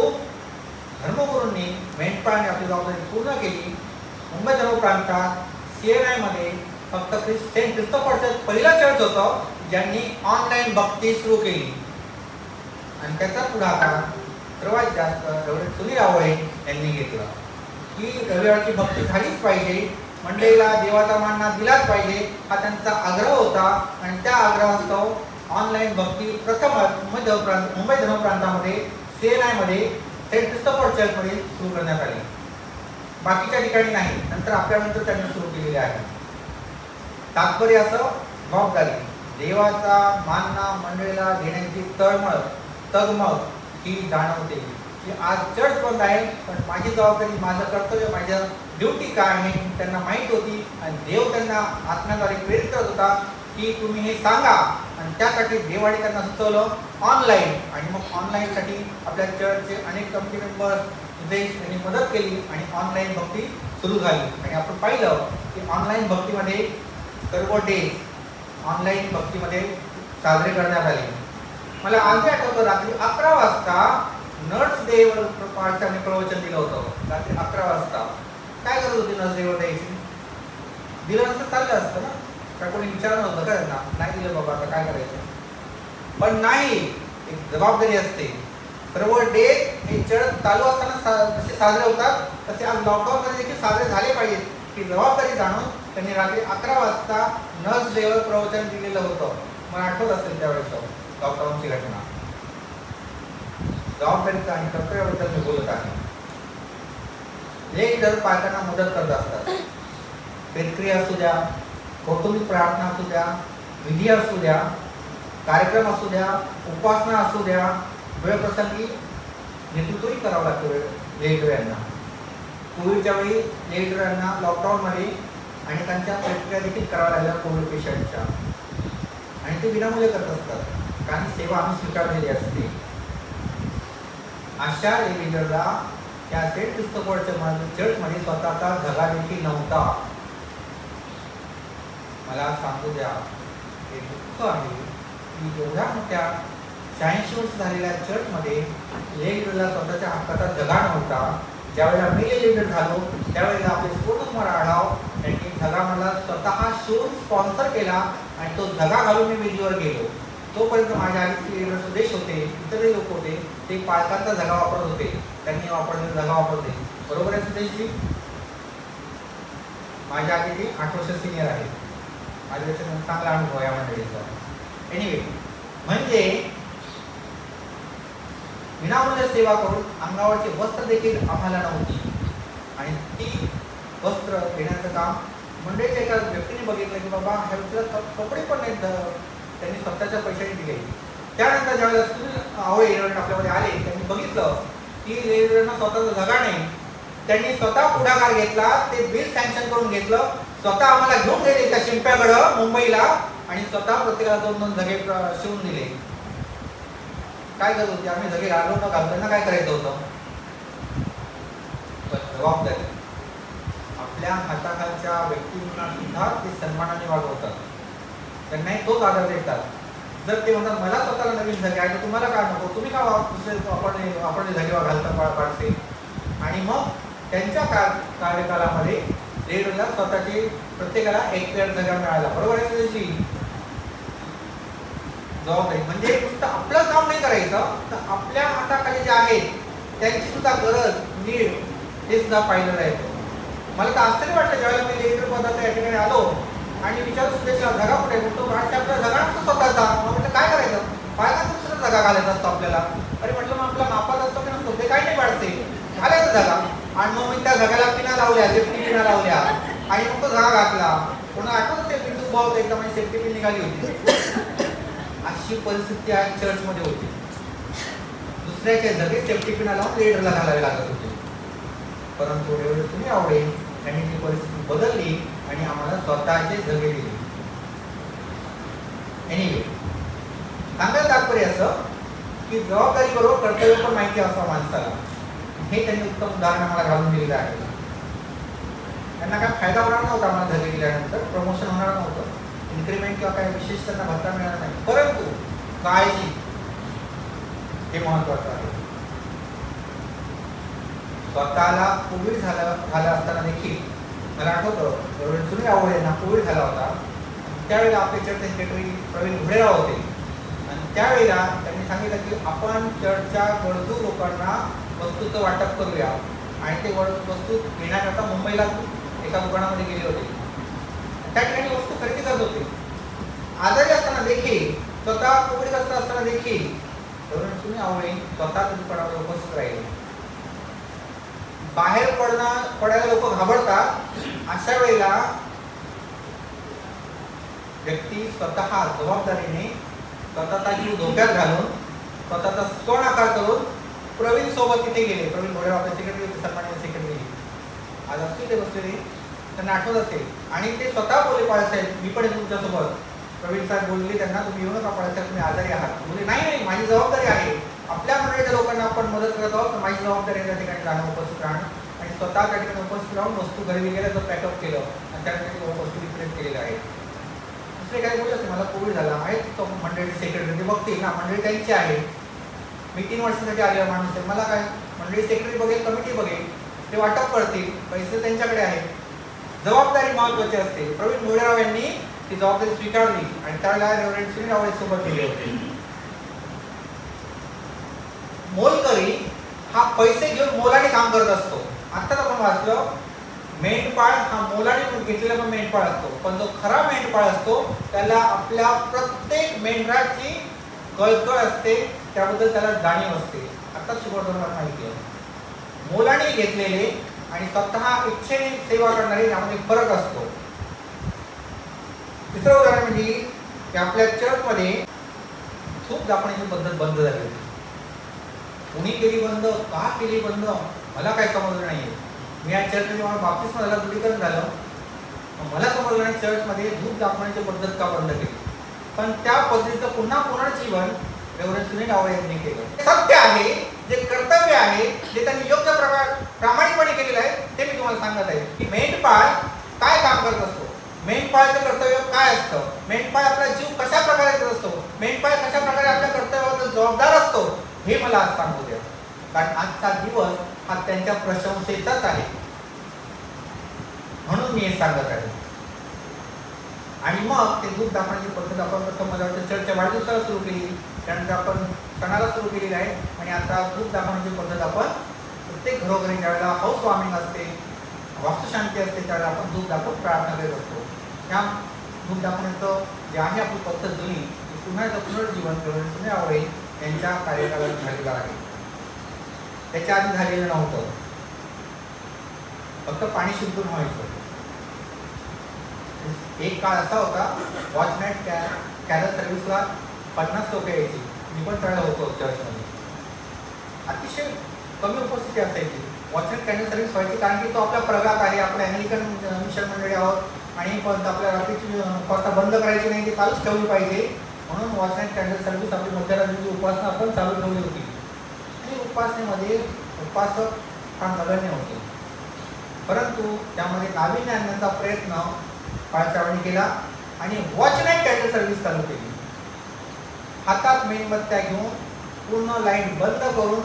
धर्मगुरूंनी मेंढपाळाने आपली जबाबदारी पूर्ण केली. मुंबई धर्म प्रांतात CNI मध्ये फक्त सेंट क्रिस्तोफरचं पहिलं चर्च होतं ज्यांनी ऑनलाईन भक्ती सुरू केली आणि त्याचा पुढाकार सर्वात जास्त सुनील आवळे यांनी घेतला की रविवारची भक्ती झालीच पाहिजे, मंडळीला देवाचा मानना दिलाच पाहिजे हा त्यांचा आग्रह होता आणि त्या आग्रहास्तव ऑनलाईन भक्ती प्रथम मुंबई धर्म प्रांतामध्ये CNI मध्ये सेंट क्रिस्टोफर चर्चमध्ये सुरू करण्यात आली. बाकीच्या ठिकाणी नाही, नंतर आपल्यानंतर त्यांनी सुरू केलेले आहे. तात्पर्य असं जबाबदारी देवाचा मानना मंडळीला देण्याची तगमग ही जाणवते की आज चर्च बंद आहे पण माझी जबाबदारी, माझं कर्तव्य, माझ्या ड्युटी काय आहे त्यांना माहीत होती आणि देव त्यांना आत्म्याद्वारे प्रेरित करत होता की तुम्ही हे सांगा आणि त्यासाठी देवाने त्यांना सुचवलं ऑनलाईन. आणि मग ऑनलाईनसाठी आपल्या चर्चचे अनेक कमिटी मेंबर्स त्यांनी मदत केली आणि ऑनलाईन भक्ती सुरू झाली. आणि आपण पाहिलं की ऑनलाईन भक्तीमध्ये सर्व डे ऑनलाईन भक्तीमध्ये साजरे करण्यात आले. मला आजही आठवतं रात्री 11 वाजता नर्स डेवर पार्ट्याने प्रवचन दिलं होतं. रात्री 11 वाजता काय करत होती नर्स डेवर द्यायची? दिलं नसतं चाललं असतं ना, काय कोणी विचारलं होतं का त्यांना? नाही दिलं बाबा आता काय करायचं. पण नाही, एक जबाबदारी असते. सर्व डे हे चर्च चालू असताना जसे साजरे होतात तसे आज लॉकडाऊनमध्ये देखील साजरे झाले पाहिजेत. ही जबाबदारी जाणून त्यांनी रात्री 11 वाजता नर्स डेवर प्रवचन दिलेलं होतं. मला आठवत असेल त्यावेळेस लॉकडाऊनची घटना. जबाबदारीचा आणि कर्तव्याबद्दल मी बोलत आहे. लेडर पालकांना मदत करत असतात. पेटक्रिया असू द्या, कौटुंबिक प्रार्थना असू द्या, विधी असू द्या, कार्यक्रम असू द्या, उपासना असू द्या, वेळप्रसंगी नेतृत्वही करावं लागतं लेडर यांना. कोविडच्या वेळी लेडर यांना लॉकडाऊनमध्ये अनेकांच्या प्रक्रिया देखील कराव्या लागल्या कोविड पेशंटच्या, आणि ते विनामूल्य करत असतात. काही सेवा आम्ही स्वीकारलेली असते. अशा लेडरला त्या सेंट क्रिस्तोफर चर्चमध्ये स्वतःचा झगा देखील नव्हता. मला सांगू द्या, हे दुःख आहे की एवढ्या मोठ्या 86 वर्ष झालेल्या चर्चमध्ये लेडरला स्वतःच्या हक्काचा झगा नव्हता. ज्यावेळेला मी लेडर झालो त्यावेळेला आपले सुवर्णकुमार आढाव यांनी झगा मला स्वतः शिवून स्पॉन्सर केला आणि तो झगा घालून मी वेदीवर गेलो. तोपर्यंत माझ्या आधीचे लेडर सुदेश होते, इतरही लोक होते, ते पालकांचा झगा वापरत होते. त्यांनी वापरलेला झगा वापरते. बरोबर आहे सुदेशजी? माझ्या आधी ती 8 वर्ष सिनियर आहे. माझ्यापेक्षा चांगला अनुभव या मंडळीचा. एनिवे, म्हणजे विनामूल्य सेवा करून अंगावरचे वस्त्र देखील आम्हाला नव्हती, आणि ती वस्त्र घेण्याचं काम मंडळीच्या एका व्यक्तीने बघितलं की बाबा ह्या व्यक्तीला कपडे पण नाहीत, त्यांनी स्वतःच्या पैशाने दिले. त्यानंतर ज्यावेळेला सुनील आवळे लेडर आपल्यामध्ये आले, त्यांनी बघितलं की लेडरांना स्वतःचा झगा नाही. त्यांनी स्वतः पुढाकार घेतला, ते बिल सँक्शन करून घेतलं, स्वतः आम्हाला घेऊन गेले त्या शिंप्याकडं मुंबईला, आणि स्वतः प्रत्येकाला 2-2 झगे शिवून दिले. काय करत होते आम्ही? झगे घालून न घालताना काय करायचं होतं? जबाबदारी. आपल्या हाताखालच्या व्यक्तींना सुद्धा ते सन्मानाने वागवतात, त्यांनाही तोच आदर देतात. जर ते म्हणतात मला स्वतःला नवीन झगे आहे, तुम्हाला काय नको, तुम्ही का आपण झगे घालता पाडते, आणि मग त्यांच्या कार्यकालामध्ये लेडरला स्वतःची प्रत्येकाला एक पेअर झगा मिळाला. बरोबर आहे त्याची जबाबदारी. म्हणजे नुसतं आपलं काम नाही करायचं, तर आपल्या हाताखाली जे आहेत त्यांची सुद्धा गरज, नीड हे सुद्धा पाहिलं जायचं. मला तर आश्चर्य वाटलं ज्यावेळेला मी लेडर पदाच्या या ठिकाणी आलो आणि विचारलं सुद्धा झगा कुठे, म्हणतो आपला झगा नसतो स्वतःचा. मग म्हटलं काय करायचं? पायला दुसरा झगा घालायचा असतो आपल्याला. अरे म्हटलं मग आपला मापात असतो की नसतो? ते काही नाही वाढते, घालायचा झगा. आणि मग मी त्या झगाला पिना लावल्या, सेफ्टी पिना लावल्या, आणि मग तो झगा घातला. कोणाला आठवत ते बिंदू भाव एकदम सेफ्टी पिन निघाली होती. अशी परिस्थिती आज चर्चमध्ये होती. दुसऱ्याच्या झगे सेफ्टी पिना लावून लेडरला घालावे लागत होते. परंतु लेडर तुम्ही आवडे त्यांनी ती परिस्थिती बदलली आणि आम्हाला स्वतःचे झगे दिले. एनिवे, सांगायचं तात्पर्य असं की जबाबदारी बरोबर कर्तव्य पण माहिती असतं माणसाला. हे त्यांनी उत्तम उदाहरण आम्हाला घालून दिलेलं आहे. त्यांना काय फायदा होणार नव्हता आम्हाला झगे दिल्यानंतर, प्रमोशन होणार नव्हतं, इन्क्रीमेंट किंवा काही विशेष त्यांना भत्ता मिळणार नाही, परंतु काळजी हे महत्वाचं आहे. स्वतःला कोविड झालं असताना देखील मला आठवतं सुनील आवळे यांना कोविड झाला होता. त्यावेळेला आपले चर्च सेक्रेटरी प्रवीण घोडेराव होते, आणि त्यावेळेला त्यांनी सांगितलं की आपण चर्चच्या गरजू लोकांना वस्तूचं वाटप करूया, आणि ते वस्तू घेण्याकरता मुंबईला एका दुकानामध्ये गेले होते. त्या ठिकाणी वस्तू खरेदी करत होते. आजारी असताना देखील, स्वतः कोविडग्रस्त असताना देखील सुनील आवळे स्वतः दुकानावर उपस्थित राहिले. बाहेर पडायला लोक घाबरतात. अशा वेळेला व्यक्ती स्वतः जबाबदारीने स्वतःचा जीव धोक्यात घालून, स्वतःचा स्वनाकार करून प्रवीण सोबत तिथे गेले. प्रवीण घोडेराव आपले सेक्रेटरी होते, सन्माननीय सेक्रेटरी. आज असतील ते बसलेले, त्यांना आठवत असेल. आणि ते स्वतः बोलले, पाळसाहेब मी पण तुमच्यासोबत. प्रवीण साहेब बोलले त्यांना, तुम्ही येऊ नका पाळसाहेब, तुम्ही आजारी आहात. बोलले नाही, माझी जबाबदारी आहे. आपल्या मंडळीच्या लोकांना आपण मदत करत आहोत, तर माझी जबाबदारी आहे त्या ठिकाणी जाणं, उपस्थित राहणं. आणि स्वतः त्या ठिकाणी उपस्थित राहून वस्तू खरेदी केल्या, तर पॅकअप केलं, आणि त्या ठिकाणी वस्तू वितरित केलेल्या आहेत. दुसरे काय बोलू असते, मला कोविड झाला आहे, तो मंडळी सेक्रेटरी ते बघतील ना, मंडळी त्यांची आहे. मी 3 वर्षासाठी आलेला माणूस आहे, मला काय मंडळी सेक्रेटरी बघेल, कमिटी बघेल, ते वाटप करतील, पैसे त्यांच्याकडे आहेत. जबाबदारी महत्वाची असते. प्रवीण घोडेराव यांनी ती जबाबदारी स्वीकारली, आणि त्यावेळेला रेव्हरंड सुनील आवळे सोबत गेले होते. मोलकरी हा पैसे घेऊन मोलाने काम करत असतो. आत्ताच आपण वाचलं, मेंढपाळ हा मोलाने घेतलेला पण मेंढपाळ असतो, पण जो खरा मेंढपाळ असतो त्याला आपल्या प्रत्येक मेंढराची कळकळ असते, त्याबद्दल त्याला जाणीव असते. आता शिकवताना मला माहिती आहे, मोलाने घेतलेले आणि स्वतः इच्छेने सेवा करणारे यामध्ये फरक असतो. तिसरं उदाहरण म्हणजे की आपल्या चर्चमध्ये धूप दाखवण्याची पद्धत बंद झाली होती. कुणी केली बंद, का केली बंद, मला काय समजलं नाही. मी या चर्चमध्ये मला बाप्तिस्मा झाला, दृढीकरण झालं, मला समजलं नाही चर्चमध्ये धूप दाखवण्याची पद्धत का बंद केली. पण त्या पद्धतीचं पुन्हा पुनर्जीवन रेव्हरंड सुनील आवळे यांनी केलं. सत्य आहे, जे कर्तव्य आहे, जे त्यांनी योग्य प्रामाणिकपणे केलेलं आहे, ते मी तुम्हाला सांगत आहे की मेंढपाळ काय काम करत असतो, मेंढपाळाचं कर्तव्य काय असतं, मेंढपाळ आपला जीव कशा प्रकारे देत असतो, मेंढपाळ कशा प्रकारे आपल्या कर्तव्याबद्दल जबाबदार असतो, हे मला आज सांगू द्या. कारण आजचा दिवस हा त्यांच्या प्रशंसेचाच आहे, म्हणून मी हे सांगत आहे. आणि मग ते धूप दाखवण्याची पद्धत आपण प्रथम मला वाटतं चर्चच्या वाढदिवसाला सुरू केली, त्यानंतर आपण सणाला सुरू केलेली आहे, आणि आता धूप दाखवण्याची पद्धत आपण प्रत्येक घरोघरी ज्यावेळेला हाऊस वॉर्मिंग असते, वास्तुशांती असते, त्यावेळेला आपण धूप दाखवून प्रार्थना करत असतो. ह्या धूप दाखवण्याचं जे आहे आपली पद्धत जुनी, पुन्हा पुनर्जीवन सुनील आवळे यांच्या कार्यकालात झालेलं आहे. त्याच्या आधी झालेलं नव्हतं, फक्त पाणी शिंपडून व्हायचं. एक काळ असा होता, वॉच नाईट कॅरल सर्व्हिसला 50 लोक यायची. मी पण त्यावेळेला होतो चर्चमध्ये. अतिशय कमी उपस्थिती असायची. वॉच नाईट कॅरल सर्व्हिस व्हायची कारण की तो आपल्या प्रघात आहे, आपल्या अमेरिकन मिशन मंडळी आहोत आणि पण आपल्या रात्रीची उपासना बंद करायची नाही, ती चालूच ठेवली पाहिजे. म्हणून वॉच नाईट कॅरल सर्व्हिस आपली मध्यरात्रीची उपासना आपण चालू ठेवली होती. आणि उपासनेमध्ये उपासक हा नगण्य होते, परंतु त्यामध्ये नाविन्य आणण्याचा प्रयत्न पाळसावणी केला आणि वॉच नाईट कॅरल सर्व्हिस चालू केली. हातात मेणबत्त्या घेऊन पूर्ण लाईट बंद करून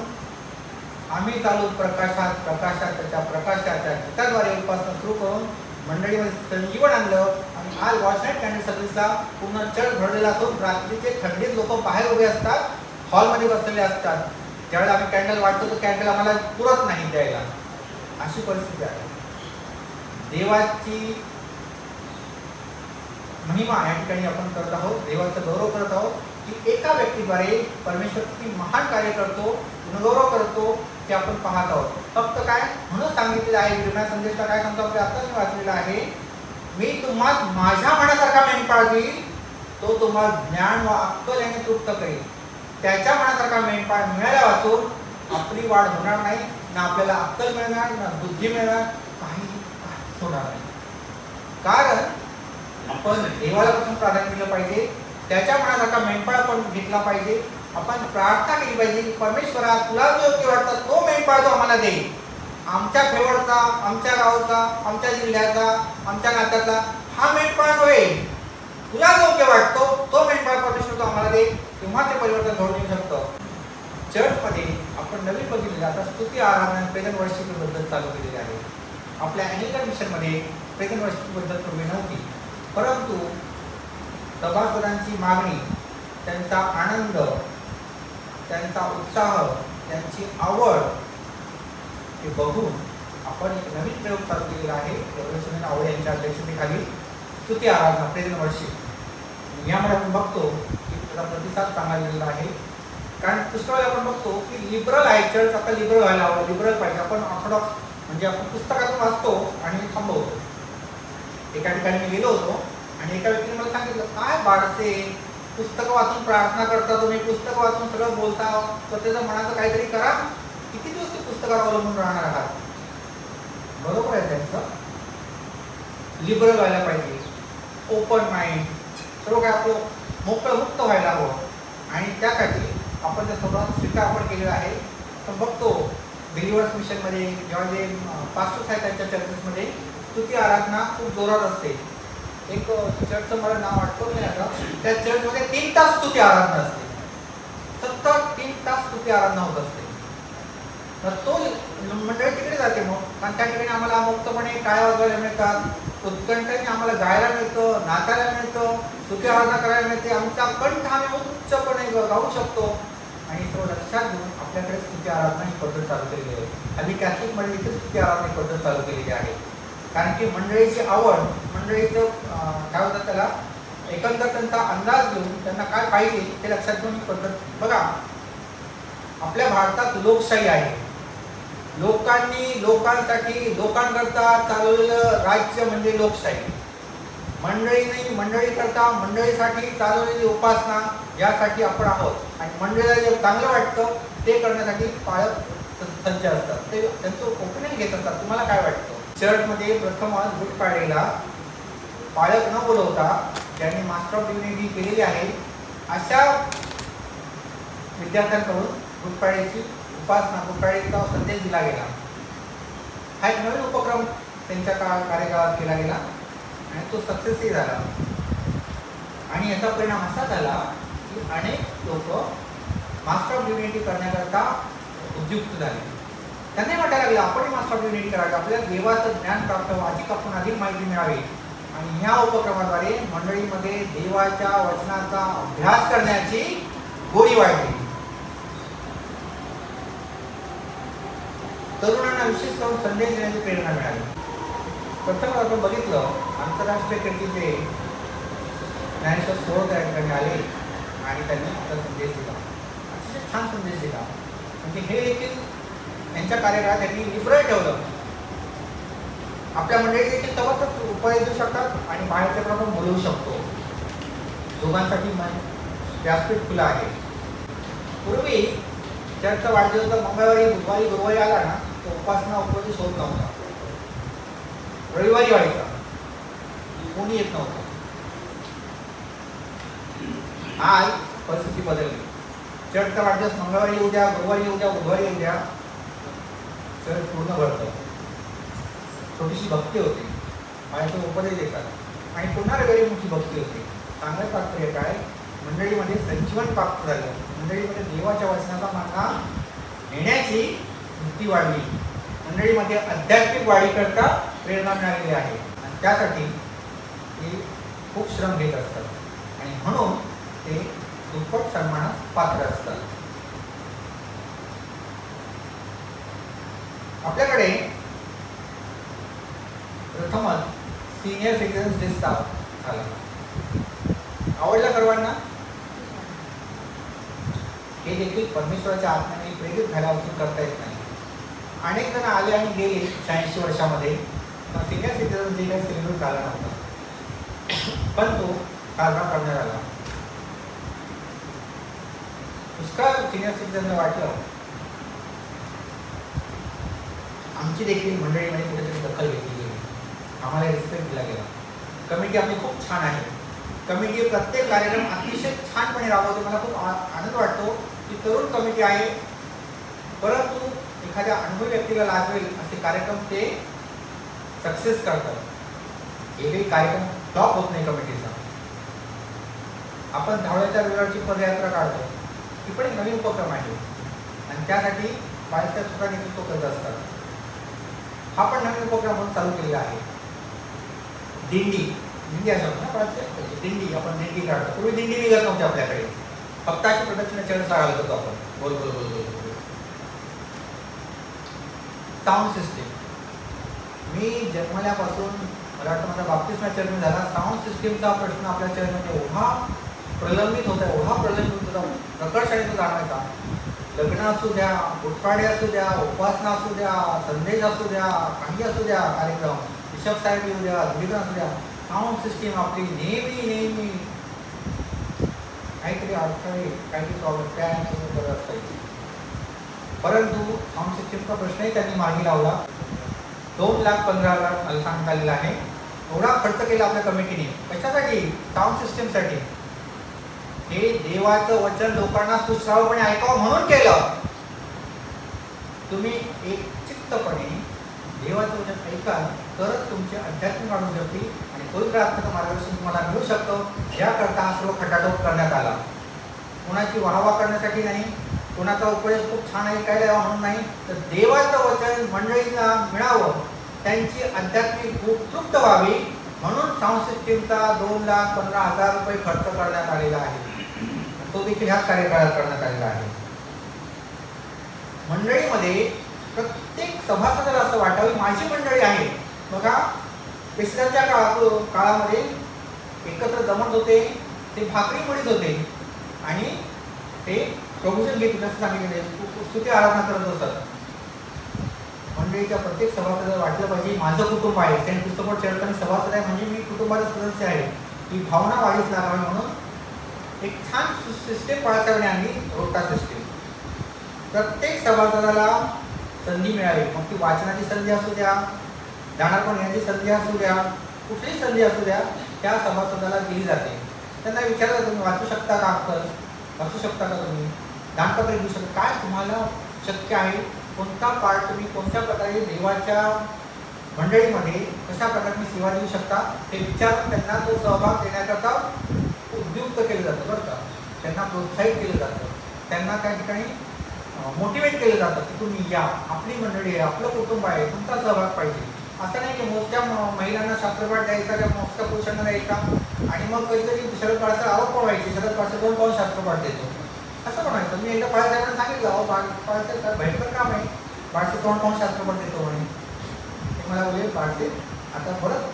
आम्ही चालू त्याच्या प्रकाशाच्या गीताद्वारे उपासना सुरू करून मंडळीमध्ये संजीवन आणलं. आणि आज वॉच नाईट कॅरल सर्व्हिसला पूर्ण चर्च भरलेला असून रात्रीचे थंडीत लोक बाहेर उभे असतात, हॉलमध्ये बसलेले असतात. ज्यावेळेला आम्ही कॅन्डल वाटतो तो कॅन्डल आम्हाला पुरत नाही द्यायला, अशी परिस्थिती आहे. देवाची महिमा या ठिकाणी आपण करत आहोत, देवाचा गौरव करत आहोत की एका व्यक्तीद्वारे परमेश्वर किती महान कार्य करतो, गुणगौरव करतो, ते आपण पाहत आहोत. फक्त काय म्हणून सांगितलेलं आहे, विरमया संदेशला काय सांगतो आपल्या आत्ताच मी वाचलेलं आहे, मी तुम्हाला माझ्या मनासारखा मेंढपाळ देईल, तो तुम्हाला ज्ञान व अक्कल याने तृप्त करेल. त्याच्या मनासारखा मेंढपाळ मिळायला वाचून आपली वाढ होणार नाही, ना आपल्याला अक्कल मिळणार, ना बुद्धी मिळणार, काही होणार नाही. कारण आपण देवाला पासून प्राधान्य दिलं पाहिजे, त्याच्या मनासारखा मेंढपाळ आपण घेतला पाहिजे. आपण प्रार्थना केली पाहिजे की परमेश्वरा तुला जो योग्य वाटतं तो मेंढपाळ तो आम्हाला दे. आमच्या फेवरचा, आमच्या गावचा, आमच्या जिल्ह्याचा, आमच्या नात्यातला हा मेंढपाळ होईल. तुला जो योग्य वाटतो तो मेंढपाळ परमेश्वर तो आम्हाला दे, तेव्हा ते परिवर्तन घडून येऊ शकतं. चर्चमध्ये आपण नवीन बघितलेलं आता स्तुती आराधना प्रेझेंट वर्शिप पद्धत चालू केलेली आहे. आपल्या अमेरिकन मिशनमध्ये प्रेझेंट वर्शिप पद्धत पूर्वी नव्हती, परंतु सभासदांची मागणी, त्यांचा आनंद, त्यांचा उत्साह, त्यांची आवड हे बघून आपण एक नवीन प्रयोग चालू केलेला आहे. रेव्हरंड सुनील आवळे यांच्या अध्यक्षतेखाली स्तुती आराधना प्रेझेंट वर्शिप. यामध्ये आपण बघतो की त्याचा प्रतिसाद चांगला दिलेला आहे. कारण पुस्तकाला आपण बघतो की लिबरल आहे चर्च, आता लिबरल व्हायला हवं, लिबरल पाहिजे. आपण ऑर्थोडॉक्स म्हणजे आपण पुस्तकातून वाचतो आणि थांबवतो. एका ठिकाणी मी गेलो होतो आणि एका व्यक्तीने मला सांगितलं, काय बाळसे पुस्तकं वाचून प्रार्थना करता तुम्ही, पुस्तकं वाचून सगळं बोलता, तर त्याचं मनाचं काहीतरी करा, किती दिवस ते पुस्तकावर अवलंबून राहणार आहात. बरोबर आहे त्यांचं. लिबरल व्हायला पाहिजे, ओपन माइंड, सर्व काय आपलं मुक्त व्हायला हवं. आणि त्यासाठी आपण त्या सर्वांचा स्वीकार आपण केलेला आहे. आपण बघतो बिलिव्हर्स मिशनमध्ये जेव्हा जे पास्टर्स आहेत त्यांच्या चर्चेसमध्ये स्तुती आराधना खूप जोरात असते. एक चर्चचं मला नाव आठवत नाही आता, त्या चर्चमध्ये 3 तास स्तुती आराधना असते, सतत 3 तास स्तुती आराधना होत असते. तर तो मंडळी तिकडे जाते मग, कारण त्या ठिकाणी आम्हाला मुक्तपणे टाळ्या वाजवायला मिळतात, उत्कंठाने आम्हाला गायला मिळतं, नाचायला मिळतं, स्तुती आराधना करायला मिळते, आमचा कंठ आम्ही उच्चपणे गाऊ शकतो. आणि तो लक्षात घेऊन आपल्याकडे स्तुती आराधना ही पद्धत चालू केलेली आहे. हल्ली कॅथलिकमध्ये देखील स्तुती आराधना ही पद्धत चालू केलेली आहे. कारण की मंडळीची आवड, मंडळीचं काय होतं त्याला एकंदर त्यांचा अंदाज घेऊन त्यांना काय पाहिजे ते लक्षात घेऊन ही पद्धत. बघा, आपल्या भारतात लोकशाही आहे. लोकांनी लोकांसाठी लोकांकरता चालवलेलं राज्य म्हणजे लोकशाही. मंडळीने मंडळी करता मंडळीसाठी चालवलेली उपासना यासाठी आपण आहोत आणि मंडळीला जे चांगलं वाटतं ते करण्यासाठी पाळक सज्ज असतात. ते त्यांचं ओपिनियन घेत असतात. तुम्हाला काय वाटतं? चर्चमध्ये प्रथमच गुड फ्रायडेला पाळक न बोलवता ज्यांनी मास्टर ऑफ डिव्हिनिटी केलेली आहे अशा विद्यार्थ्यांकडून गुड फ्रायडेची उपासना, गुड फ्रायडेचा संदेश दिला गेला. हा एक नवीन उपक्रम त्यांच्या कार्यकाळात केला गेला आणि तो सक्सेसही झाला. आणि याचा परिणाम असा झाला की अनेक लोक मास्टर ऑफ डिव्हिनिटी करण्याकरता उद्युक्त झाले. त्यांनी वाटायला लागलं आपणही मास्टर ऑफ डिव्हिनिटी करायचं, आपल्याला देवाचं ज्ञान प्राप्त व्हावं, अधिक माहिती मिळावी. आणि ह्या उपक्रमाद्वारे मंडळीमध्ये देवाच्या वचनाचा अभ्यास करण्याची गोडी वाढली. तरुणांना विशेष करून संदेश देण्याची प्रेरणा मिळाली. प्रथम आपण बघितलं आंतरराष्ट्रीय कीर्तीचे ज्ञानेश्वर सोहळ त्या ठिकाणी आले आणि त्यांनी आपला संदेश दिला. अतिशय छान संदेश दिला. म्हणजे हे देखील त्यांच्या कार्यकाळात त्यांनी लिबरल ठेवलं. आपल्या मंडळी देखील तेव्हाच उपाय देऊ शकतात आणि बाहेरच्या प्रमाण बोलवू शकतो. दोघांसाठी व्यासपीठ खुलं आहे. पूर्वी चर्चचा वाढदिवस मंगळवारी बुधवारी गुरुवारी आला ना तो उपासना उपदेश होत नव्हता. रविवारी व्हायचा, कोणी येत नव्हतं. आज परिस्थिती बदलली. चर्चचा वाढदिवस मंगळवारी येऊ द्या, गुरुवारी येऊ द्या, बुधवारी येऊ द्या, चर्च पूर्ण भरतं. छोटीशी भक्ती होती, बाहेरचे उपदेश देतात आणि पुन्हा रविवारी मोठी भक्ती होती. चांगलं तात्पर्य काय? मंडळीमध्ये संजीवन प्राप्त झालं. मंडळीमध्ये देवाच्या वचनाचा मार्ग नेण्याची वृत्ती वाढली. मंडळीमध्ये आध्यात्मिक वाढीकरता प्रेरणा मिळालेली आहे आणि त्यासाठी ते खूप श्रम घेत असतात आणि म्हणून ते दुप्पट सन्मानास पात्र असतात. आपल्याकडे प्रथमच सिनियर सिटीजन्स डे झाला. आवडला सर्वांना? हे देखील परमेश्वराच्या आत्म्याने प्रेरित झाल्यापासून करता येत नाही. अनेक जण आले आणि गेले 86 वर्षामध्ये, पण सिनियर सिटीजन डे काही सेलिब्रेट झाला नव्हता, पण तो साजरा करण्यात आला. पुष्कळ सिनियर सिटीजनला वाटलं आमची देखील मंडळीमध्ये कुठेतरी दखल घेतली गेली, आम्हाला रिस्पेक्ट दिला गेला. कमिटी आपली खूप छान आहे. कमिटी प्रत्येक कार्यक्रम अतिशय छानपणे राबवते. मला खूप आनंद वाटतो की तरुण कमिटी आहे, परंतु एखाद्या अनुभवी व्यक्तीला लाजवेल असे कार्यक्रम ते सक्सेस करतात. एकही कार्यक्रम फ्लॉप होत नाही कमिटीचा. आपण धावळ्याच्या रविवारची पदयात्रा काढतो, ती पण एक नवीन उपक्रम आहे आणि त्यासाठी बाहेरच्या सुद्धा नेतृत्व करत असतात. हा पण नवीन उपक्रम म्हणून चालू केलेला आहे. दिंडी असं ना पाहिजे, दिंडी आपण दिंडी काढतो. पूर्वी दिंडी निघत नव्हती आपल्याकडे, फक्त अशी प्रदक्षिणा चरण चालत होतो आपण, बोल बोल बोल बोल. साऊंड सिस्टीम, मी जन्मल्यापासून मला वाटतं माझा बाप्तिस्मा चर्च झाला. साऊंड सिस्टीमचा प्रश्न आपल्या चर्चमध्ये एवढा प्रलंबित होता, प्रकर्षाने तो जाणवायचा. लग्न असू द्या, गुटपाडे असू द्या, उपासना असू द्या, संदेश असू द्या, काही असू द्या कार्यक्रम, बिशप साहेब येऊ द्या, धुरीगण असू द्या, साऊंड सिस्टीम आपली नेहमी काहीतरी अडथळे, काहीतरी प्रॉब्लेम त्याने करत असायची. परंतु साऊंड सिस्टीमचा प्रश्नही त्यांनी मार्गी लावला. 2,15,000 मला सांगता आलेला आहे. एवढा खर्च केला आपल्या कमिटीने. कशासाठी? साऊंड सिस्टीमसाठी. हे देवाचं वचन लोकांना सुश्रावपणे ऐकावं म्हणून केलं. तुम्ही एक चित्तपणे देवाचं वचन ऐकाल तरच तुमचे आध्यात्मिक वाढू शकतील आणि पवित्र आत्म्याचं मार्गदर्शन तुम्हाला मिळू शकतं. याकरता हा सर्व खटाटोप करण्यात आला. कोणाची वाहवा करण्यासाठी नाही, कोणाचा उपयोग खूप छान ऐकायला यावा म्हणून नाही, तर देवाचं वचन मंडळींना मिळावं, त्यांची आध्यात्मिक भूक तृप्त व्हावी म्हणून साऊंड सिस्टीमचा 2,15,000 रुपये खर्च करण्यात आलेला आहे. तो देखील ह्याच कार्यकाळात करण्यात आलेला आहे. मंडळीमध्ये प्रत्येक सभासदाला असं वाटावी माझी मंडळी आहे. बघा पेशव्यांच्या काळामध्ये एकत्र जमत होते, ते भाकरी मुळीत होते आणि ते प्रभूजन घेत असं सांगितले, स्तुती आराधना करत असत. मंडळीच्या प्रत्येक सभासदाला वाटलं पाहिजे माझं कुटुंब आहे, सेंट क्रिस्टोफर चर्च आणि सभासद आहे म्हणजे मी कुटुंबाचा सदस्य आहे, ही भावना वाढीस लागावी म्हणून एक छान सिस्टीम बाळासाहेबांनी आणली, रोटा सिस्टीम. प्रत्येक सभासदाला संधी मिळावी, मग ती वाचनाची संधी असू द्या, दानार्पण येण्याची संधी असू द्या, कुठलीही संधी असू द्या, त्या सभासदाला दिली जाते. त्यांना विचारलं तुम्ही वाचू शकता का, वाचू शकता का तुम्ही, दानपत्र घेऊ शकता, काय तुम्हाला शक्य आहे, कोणता पार्ट तुम्ही कोणत्या प्रकारे देवाच्या मंडळीमध्ये कशा प्रकारे सेवा देऊ शकता हे विचारून त्यांना तो सहभाग देण्याकरता उद्युक्त केलं जातं बरं का. त्यांना प्रोत्साहित केलं जातं, त्यांना त्या ठिकाणी मोटिवेट केलं जातं की तुम्ही या, आपली मंडळी आहे, आपलं कुटुंब आहे, तुमचा सहभाग पाहिजे. असं नाही की मोजक्या महिलांना शास्त्रपाठ द्यायचा किंवा मोजक्या पुरुषांना द्यायचा आणि मग कधीतरी शरद पवारचं आवड पण व्हायची, शरद पवारचं 2 पाऊल शास्त्रपाठ देतो असं पण व्हायचं. मी एकदा बाळासाहेबांना सांगितलं, अहो बाळासाहेब भयंकर काम आहे, बाळाचे 2 पाऊल शास्त्रपाठ देतो म्हणे. ते मला बोलले बाळासाहेब आता परत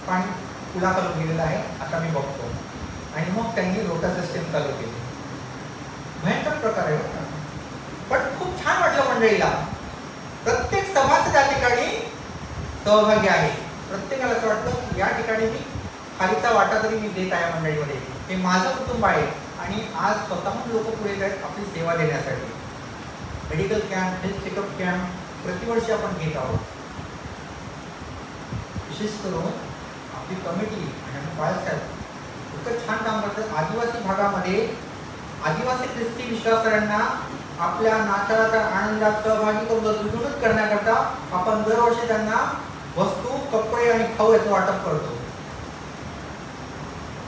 पाणी पुलाखालून गेलेलं आहे, आता मी बघतो. आणि मग त्यांनी रोटा सिस्टीम चालू केली. भयंकर प्रकार आहे पण खूप छान वाटलं मंडळीला. प्रत्येक सभासद या ठिकाणी सहभागी आहे. प्रत्येकाला असं वाटतं की या ठिकाणी मी खालीचा वाटा तरी मी देत आहे मंडळीमध्ये, हे माझं कुटुंब आहे. आणि आज स्वतःहून लोक पुढे येत आहेत आपली सेवा देण्यासाठी. Medical camp, health checkup camp प्रतिवर्षी आपण घेत आहोत. विशेष करून आपली कमिटी आणि बाळासाहेब इतकं छान काम करतात. आदिवासी भागामध्ये आदिवासी ख्रिस्ती विश्वासांना आपल्या नाताळाच्या आनंदात सहभागी करून दुर्गुणित करण्याकरता आपण दरवर्षी त्यांना वस्तू, कपडे आणि खाऊ याचं वाटप करतो.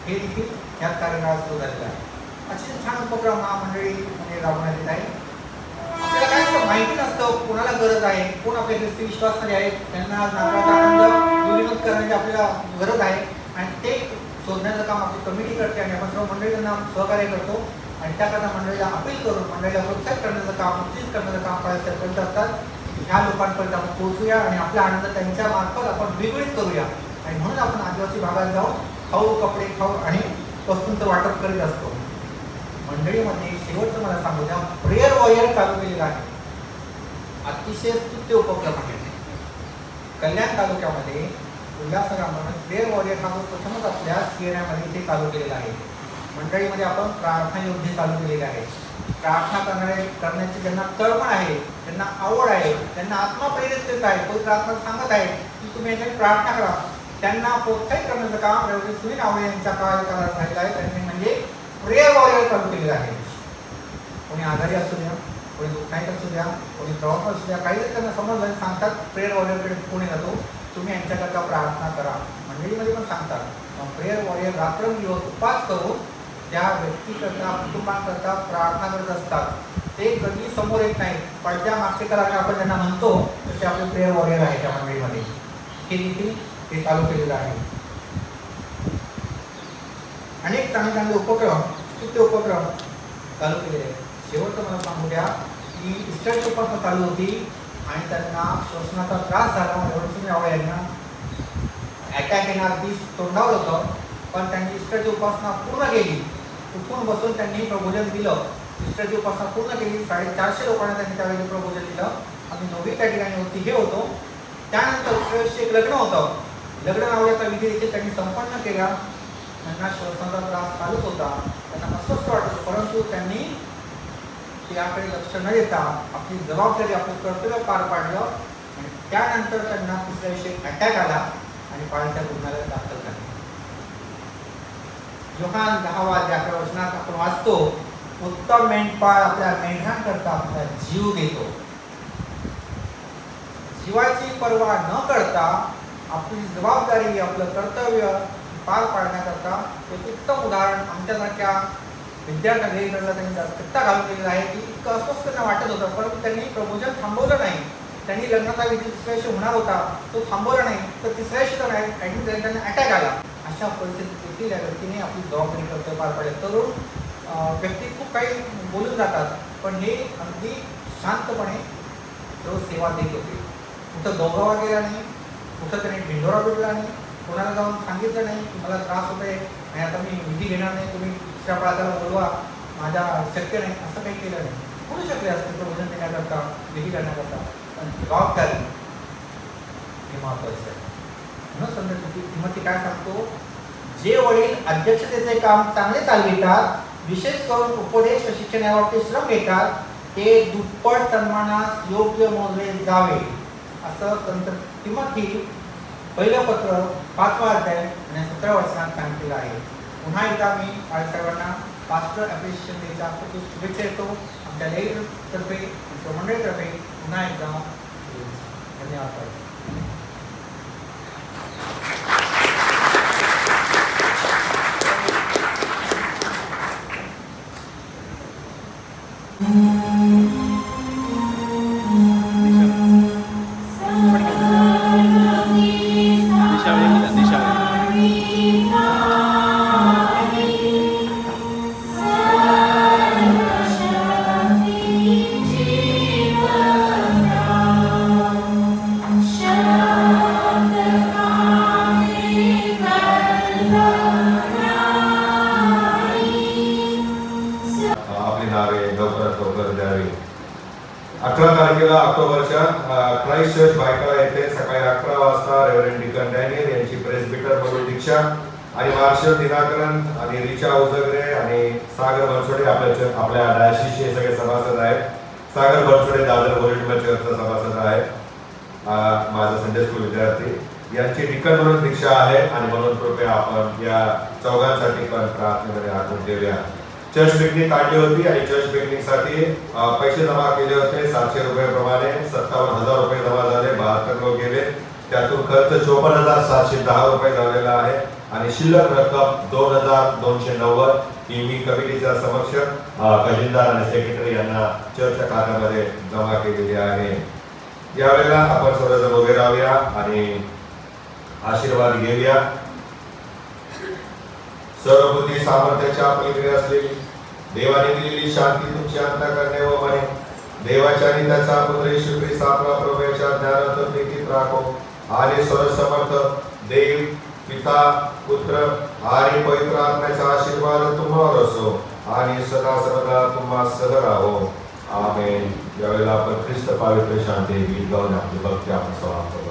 हे देखील याच कार्यकाळात सुरू झालेलं आहे. असे छान उपक्रम महामंडळी राबवण्यात येत आहे. आपल्याला काय माहिती नसतं कोणाला गरज आहे, कोण आपल्या ख्रिस्ती विश्वासमध्ये आहे, त्यांना नाताळाचा आनंद दुर्गुणित करण्याची आपल्याला गरज आहे आणि ते शोधण्याचं काम आपली कमिटी करते आणि आपण सर्व मंडळी त्यांना सहकार्य करतो आणि त्याकरता मंडळीला अपील करून मंडळीला प्रोत्साहित करण्याचं काम, उत्तेजित करण्याचं काम करत असतात. ह्या लोकांपर्यंत आपण पोहोचूया आणि आपला आनंद त्यांच्या मार्फत आपण द्विगुणित करूया. आणि म्हणून आपण आदिवासी भागात जाऊन खाऊ, कपडे, खाऊ आणि वस्तूंचं वाटप करीत असतो. मंडळीमध्ये शेवटचं मला सांगू द्या, प्रेयर वॉरियर चालू केलेला आहे. अतिशय स्तुत्य उपक्रम आहे. कल्याण तालुक्यामध्ये उल्हासनगरमध्ये प्रेयर वॉरियर हा प्रथमच आपल्या CNI इथे चालू केलेला आहे. मंडळीमध्ये आपण प्रार्थना योद्धे चालू केलेले आहेत. प्रार्थना करण्याची ज्यांना तळमळ आहे, त्यांना आवड आहे, त्यांना आत्मा प्रेरित देत आहे, पवित्र आत्मा सांगत आहे की तुम्ही याच्यात प्रार्थना करा, त्यांना प्रोत्साहित करण्याचं काम सुनील आवळे यांच्या कार्यकाळात झालेलं आहे. त्यांनी म्हणजे प्रेयर वॉरियर चालू केलेलं आहे. कोणी आजारी असू द्या, कोणी दुःखायत असू द्या, कोणी प्रवास असू द्या, काही जरी त्यांना समजलं सांगतात प्रेयर वॉरियरकडे कोणी जातो, तुम्ही यांच्याकरता प्रार्थना करा. मंडळीमध्ये पण सांगतात प्रेयर वॉरियर रात्रंदिवस उपास करून त्या व्यक्तीकरता, कुटुंबांकरता प्रार्थना करत असतात. ते कधी समोर येत नाही, पडद्या मागचे कलाकार आपण त्यांना म्हणतो तसे आपले प्रेयर वॉरियर आहे त्या मंडळीमध्ये. हे देखील ते चालू केलेलं आहे. अनेक चांगले चांगले उपक्रम, स्तुत्य उपक्रम चालू केलेले आहेत. शेवटचं मला सांगू द्या की इस्टरची उपासना चालू होती आणि त्यांना श्वसनाचा त्रास झाला. सुनील आवळे यांना अटॅक येणार अगदी तोंडावर होतं, पण त्यांनी इस्टरची उपासना पूर्ण केली. उठून बसून त्यांनी प्रबोधन दिलं. इस्टरची उपासना पूर्ण केली. 450 लोकांना त्यांनी त्यावेळी प्रबोधन दिलं. आम्ही 9वी त्या ठिकाणी होती हे होतो. त्यानंतर दुसऱ्या एक लग्न होतं. लग्न लावण्याचा विधी देखील त्यांनी संपन्न केला. त्यांना श्वसनाचा त्रास चालूच होता, त्यांना अस्वस्थ वाटत होतं, परंतु त्यांनी त्याकडे लक्ष न देता आपली जबाबदारी, आपलं कर्तव्य पार पाडलं. आणि त्यानंतर त्यांना तिसऱ्या दिवशी अटॅक आला आणि पाळीच्या रुग्णालयात दाखल झाले. योहान 10:11 वचनात आपण वाचतो, उत्तम मेंढपाळ आपल्या मेंढरांकरता आपला जीव देतो. जीवाची पर्वा न करता आपली जबाबदारी, आपलं कर्तव्य पार पाडण्याकरता एक उत्तम उदाहरण आमच्यासारख्या विद्यार्थ्यांना त्यांनी सत्ता घालून दिलेला आहे की इतकं अस्वस्थ त्यांना वाटत होतं, परंतु त्यांनी प्रबोधन थांबवलं नाही. त्यांनी लग्नाचा विधी दुसऱ्या दिवशी होणार होता, तो थांबवला नाही, तर तिसऱ्या दिवशी त्यांना अटॅक आला. अशा परिस्थितीत देखील या व्यक्तीने आपली जबाबदारी कर्तव्य पार पाडले. तरुण व्यक्ती खूप काही बोलून जातात, पण हे अगदी शांतपणे सर्व सेवा देत होते. कुठं गवगावा गेला नाही, कुठं त्याने ढिंडोरा पिटला नाही, कोणाला जाऊन सांगितलं नाही की मला त्रास होत आहे आणि आता मी विधी घेणार नाही, तुम्ही दुसऱ्या पाळाला बोलवा, माझ्या शक्य नाही, असं काही केलं नाही. कोणी शकले असते तो वजन देण्याकरता, विधी करण्याकरता, पण जबाबदारी हे महत्वाचं आहे. म्हणून समजा किंमती काय सांगतो, जे वडील अध्यक्षतेचे काम चांगले चालवितात, विशेष करून उपदेश व शिक्षण याबाबतीत श्रम घेतात, ते दुप्पट सन्मानास योग्य मोजले जावे, असं संत तिमोथी पहिलं पत्र 5वा अध्याय आणि 17 वचनात सांगितलेलं आहे. पुन्हा एकदा मी साहेबांना पास्टर ॲप्रिशिएशन डेच्या खूप शुभेच्छा देतो. आमच्या लेईतर्फे, आमच्या मंडळीतर्फे पुन्हा एकदा धन्यवाद. ऑक्टोबरच्या क्राइस्ट चर्च बायकाला येथे सकाळी 11 वाजता रेव्हरंड डिकन डॅनियल यांची प्रेस्बिटर म्हणून दीक्षा आणि मार्शल दिनाकरन आणि रिचा उजगरे आणि सागर बनसोडे आपल्या डायसिसचे सगळे सभासद आहेत. सागर बनसोडे दादर वॉल्युंटियर चर्चचा सभासद आहे, माझा संडे स्कूल विद्यार्थी, यांची डिकन म्हणून दीक्षा आहे. आणि म्हणून कृपया आपण या चौघांसाठी पण प्रार्थनेमध्ये आठवण देऊया. चर्च पिकनिक काढली होती आणि चर्च पिकनिकसाठी पैसे जमा केले होते 700 रुपये प्रमाणे. 57,000 रुपये जमा झाले, 72 लोक गेले. त्यातून खर्च 54,710 रुपये झालेला आहे आणि शिल्लक रक्कम 2,290 ही मी कमिटीच्या समक्ष खजिनदार आणि सेक्रेटरी यांना चर्चच्या खात्यामध्ये जमा केलेली आहे. यावेळेला आपण सर्वजण उभे राहूया आणि आशीर्वाद घेऊया. सर्वबुद्धी सामर्थ्याच्या पलीकडे असलेली देवाने दिलेली शांती तुमची अंतःकरणे व मने देवाच्या आणि त्याचा पुत्र येशू ख्रिस्त आपला प्रभू याच्या ज्ञानात प्रीतीत राखो. आणि सर्वसमर्थ देव पिता पुत्र आणि पवित्र आत्म्याचा आशीर्वाद तुम्हावर असो आणि सदा सर्वदा तुम्हा सह राहो. आमेन. यावेळेला आपण ख्रिस्त पवित्र शांती गीत गाऊन आपली भक्ती आपण समाप्त करू.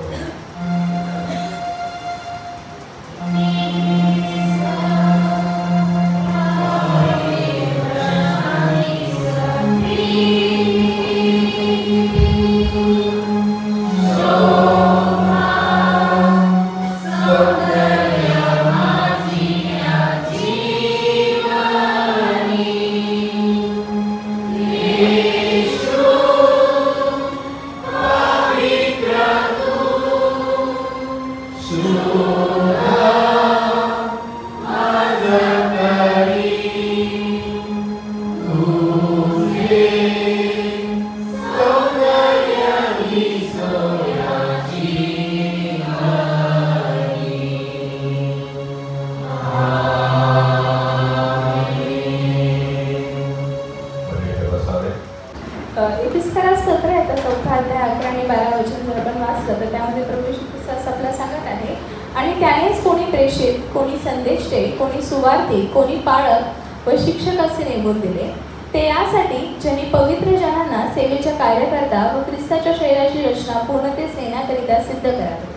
कोणी पाळक व शिक्षक असे नेमून दिले, ते यासाठी ज्यांनी पवित्र जनांना सेवेच्या कार्यकर्ता व ख्रिस्ताच्या शरीराची रचना पूर्णतेस नेण्याकरिता सिद्ध करावे.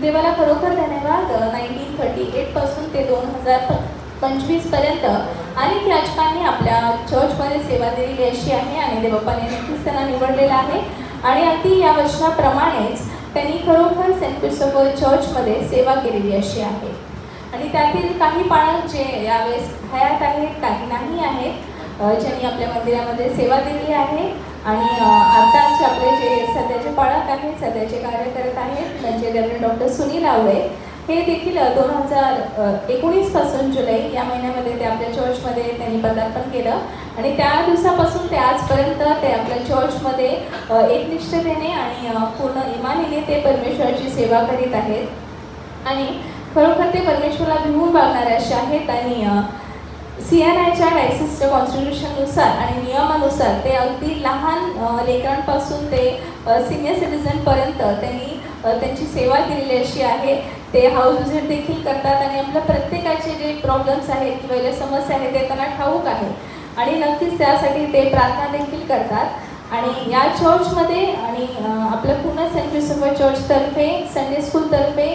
देवाला खरोखर धन्यवाद. 1938 पासून ते 2025 पर्यंत अनेक याचकांनी आपल्या चर्चमध्ये सेवा दिलेली अशी आहे आणि देवबापाने नक्कीच त्यांना निवडलेलं आहे. आणि अगदी या वचनाप्रमाणेच त्यांनी खरोखर सेंट क्रिस्टोफर चर्चमध्ये सेवा केलेली अशी आहे. आणि त्यातील काही पाळक जे यावेळेस हयात आहेत, काही नाही आहेत, ज्यांनी आपल्या मंदिरामध्ये सेवा दिली आहे. आणि आताच आपले जे सध्याचे पाळक आहेत, सध्याचे कार्य करत आहेत, म्हणजे रेव्हरंड डॉक्टर सुनील आवळे, हे देखील 2019 पासून जुलै या महिन्यामध्ये ते आपल्या चर्चमध्ये त्यांनी पदार्पण केलं. आणि त्या दिवसापासून ते आजपर्यंत ते आपल्या चर्चमध्ये एकनिष्ठतेने आणि पूर्ण इमानीने ते परमेश्वराची सेवा करीत आहेत. आणि खरोखर ते परमेश्वराला भिवून बघणारे असे आहेत. आणि CNIच्या डायसिसच्या कॉन्स्टिट्यूशननुसार आणि नियमानुसार ते अगदी लहान लेकरांपासून ते सिनियर सिटीजनपर्यंत त्यांनी त्यांची सेवा केलेली अशी आहे. ते हाऊस व्हिजिट देखील करतात आणि आपल्या प्रत्येकाचे जे प्रॉब्लेम्स आहेत किंवा ज्या समस्या आहेत ते त्यांना ठाऊक आहे आणि नक्कीच त्यासाठी ते प्रार्थना देखील करतात. आणि या चर्चमध्ये आणि आपल्या पूर्ण सेंट क्रिस्टोफर चर्चतर्फे, संडे स्कूलतर्फे,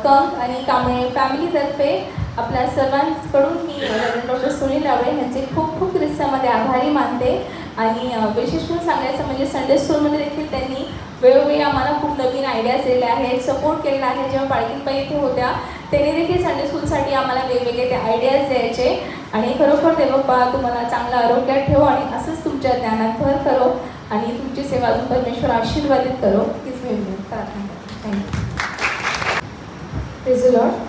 कंक आणि कांबळे फॅमिलीतर्फे आपल्या सर्वांकडून मी डॉक्टर सुनील लावळे यांचे खूप खूप ख्रिस्तामध्ये आभारी मानते. आणि विशेष करून सांगायचं म्हणजे संडे स्कूलमध्ये देखील त्यांनी वेळोवेळी आम्हाला खूप नवीन आयडियाज दिले आहेत, सपोर्ट केलेला आहे. जेव्हा पालखीबाई इथे होत्या त्यांनी देखील संडे स्कूलसाठी आम्हाला वेगवेगळे ते आयडियाज द्यायचे. आणि खरोखर देवबाप्पा तुम्हाला चांगलं आरोग्यात ठेवो आणि असंच तुमच्या ज्ञानात भर करो आणि तुमची सेवा अजून परमेश्वर आशीर्वादित करो. तीच मी प्रार्थना करते. Thank you. Praise the Lord.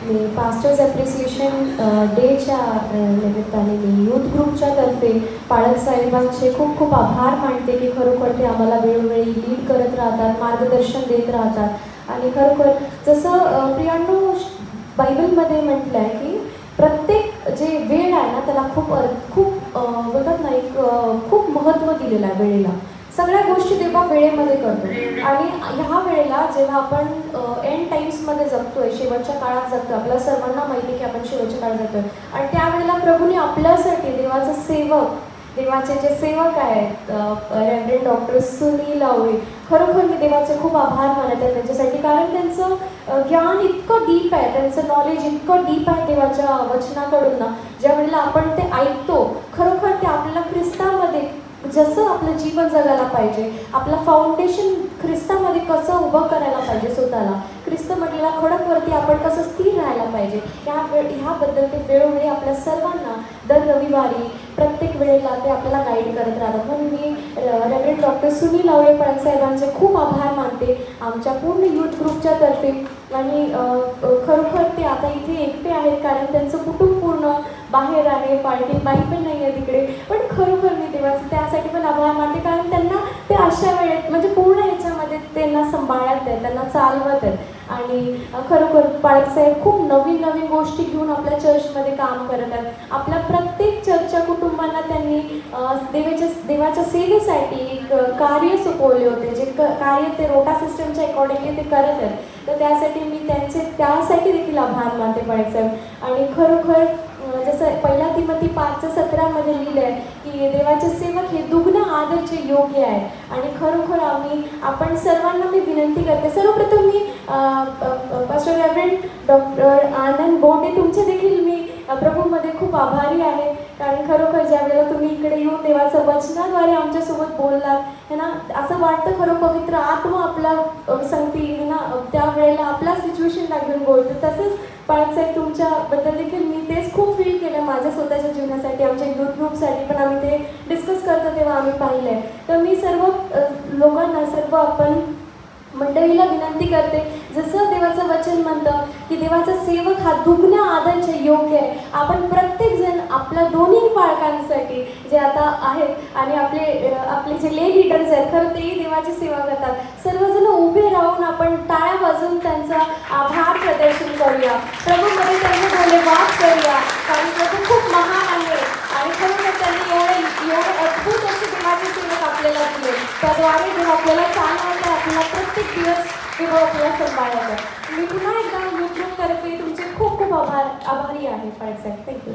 Me pastors appreciation डेच्या निमित्ताने मी यूथ ग्रुपच्या तर्फे पाळक साहेबांचे खूप खूप आभार मानते की खरोखर ते आम्हाला वेळोवेळी लीड करत राहतात, मार्गदर्शन देत राहतात. आणि खरोखर जसं प्रियांनो बायबलमध्ये म्हटलं आहे की प्रत्येक जे वेळ आहे ना त्याला खूप बोलतात ना एक खूप महत्त्व दिलेलं आहे वेळेला. सगळ्या गोष्टी तेव्हा वेळेमध्ये करतो. आणि ह्या वेळेला जेव्हा आपण एंड टाईम्समध्ये जगतोय, शेवटच्या काळात जगतो, आपल्या सर्वांना माहिती आहे की आपण शेवटच्या काळात जगतोय. आणि त्यावेळेला प्रभूने आपल्यासाठी देवाचे जे सेवक आहेत रेव्हरंड डॉक्टर सुनील लावळे, खरोखर मी देवाचे खूप आभार मानत आहे त्यांच्यासाठी. कारण त्यांचं ज्ञान इतकं डीप आहे, त्यांचं नॉलेज इतकं डीप आहे देवाच्या वचनाकडून ना. ज्या वेळेला आपण ते ऐकतो खरोखर ते आपल्याला ख्रिस्तामध्ये जसं आपलं जीवन जगायला पाहिजे, आपलं फाउंडेशन ख्रिस्तामध्ये कसं उभं करायला पाहिजे, स्वतःला ख्रिस्त म्हटलेल्या खडकवरती आपण कसं स्थिर राहायला पाहिजे, ह्याबद्दल ते वेळोवेळी आपल्या सर्वांना दर रविवारी प्रत्येक वेळेला ते आपल्याला गाईड करत राहतात. म्हणून मी रेव्हरंड डॉक्टर सुनील लावळे पाळक साहेबांचे खूप आभार मानते आमच्या पूर्ण यूथ ग्रुपच्या तर्फे. आणि खरोखर ते आता इथे एकटे आहेत कारण त्यांचं कुटुंब पूर्ण बाहेर आहे, पालखीबाई पण नाही आहे तिकडे. पण खरोखर मी देवाचं त्यासाठी पण आभार मानते कारण त्यांना ते अशा वेळेत म्हणजे पूर्ण ह्याच्यामध्ये त्यांना सांभाळत आहेत, त्यांना चालवत आहेत. आणि खरोखर पाळक साहेब खूप नवीन नवीन गोष्टी घेऊन आपल्या चर्चमध्ये काम करत आहेत. आपल्या प्रत्येक चर्चच्या कुटुंबांना त्यांनी देवाच्या सेवेसाठी एक कार्य सोपवले होते, जे कार्य ते रोटा सिस्टमच्या अकॉर्डिंगली ते करत आहेत. तर त्यासाठी मी त्यासाठी देखील आभार मानते पाळक साहेब. आणि खरोखर जसं पहिला तिमोथी 5:17 लिहिलं आहे की देवाचे सेवक हे दुग्न आदरचे योग्य आहे. आणि खरोखर आपण सर्वांना मी विनंती करते, सर्वप्रथम मी पास्टर रेव्हरंड डॉक्टर आनंद बोंडे तुमचे देखील मी प्रभूमध्ये खूप आभारी आहे. कारण खरोखर ज्या वेळेला तुम्ही इकडे येऊन देवाचं वचनाद्वारे आमच्यासोबत बोललात है ना, असं वाटतं खरं पवित्र आत्मा आपला सांगते है ना, त्यावेळेला आपल्या सिच्युएशनला घेऊन बोलतो. तसंच पाळक साहेब तुमच्याबद्दल देखील मी तेच खूप फील केलं माझ्या स्वतःच्या जीवनासाठी, आमच्या यूथ ग्रुपसाठी पण आम्ही ते डिस्कस करतो तेव्हा आम्ही पाहिलं आहे. तर मी सर्व लोकांना आपण मंडळीला विनंती करते, जसं देवाचं वचन म्हणतं की देवाचा सेवक हा दुग्न आदरचे योग्य आहे. आपण प्रत्येकजण आपल्या दोन्ही पालकांसाठी जे आता आहेत आणि आपले जे ले लीडर्स आहेत खरं तेही देवाची सेवा करतात, सर्वजण उभे राहून आपण टाळ्या वाजवून त्यांचा आभार प्रदर्शन करूया, प्रभूमध्ये त्यांचे धन्यवाद करूया. कारण प्रभू खूप महान आहे आणि खरोखर त्यांनी एवढे अद्भुत असे देवाचे सेवक आपल्याला दिले, त्याद्वारे देव आपल्याला चालवत आहे, आपल्याला प्रत्येक दिवस देव आपल्याला सांभाळत. मी पुन्हा एकदा यूथ ग्रुपतर्फे तुमचे खूप खूप आभारी आहे पाळक साहेब. थँक्यू.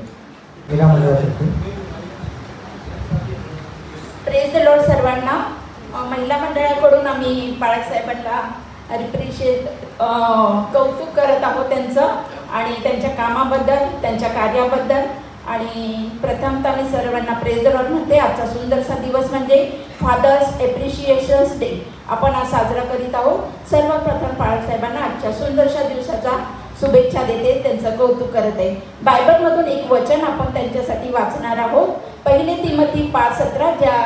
प्रेज द लॉर्ड सर्वांना. महिला मंडळाकडून आम्ही पाळक साहेबांना कौतुक करत आहोत त्यांचं आणि त्यांच्या कामाबद्दल, त्यांच्या कार्याबद्दल. आणि प्रथमतः मी सर्वांना प्रेज द लॉर्ड म्हणते. आजचा सुंदरसा दिवस म्हणजे फादर्स ॲप्रिशिएशन्स डे आपण आज साजरा करीत आहोत. सर्वप्रथम पाळक साहेबांना आजच्या सुंदरशा दिवसाचा शुभेच्छा देते, त्यांचं कौतुक करत आहे. बायबलमधून एक वचन आपण त्यांच्यासाठी वाचणार आहोत. 1 तिमोथी 5:17 ज्या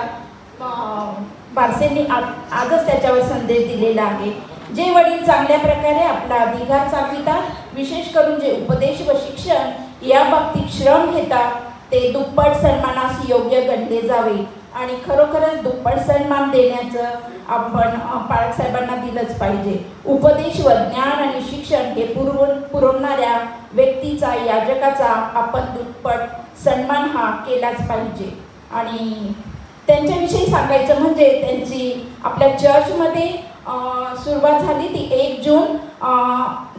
बारसेंनी आजच त्याच्यावर संदेश दिलेला आहे. जे वडील चांगल्या प्रकारे आपला अधिकार चालवितात, विशेष करून जे उपदेश व शिक्षण या बाबतीत श्रम घेतात, ते दुप्पट सन्मानास योग्य गणले जावे. आणि खरोखरच दुप्पट सन्मान देण्याचं आपण पाळक साहेबांना दिलंच पाहिजे. उपदेश व ज्ञान आणि शिक्षण हे पुरवणाऱ्या व्यक्तीचा, याजकाचा आपण दुप्पट सन्मान हा केलाच पाहिजे. आणि त्यांच्याविषयी सांगायचं म्हणजे त्यांची आपल्या चर्चमध्ये सुरुवात झाली ती 1 जून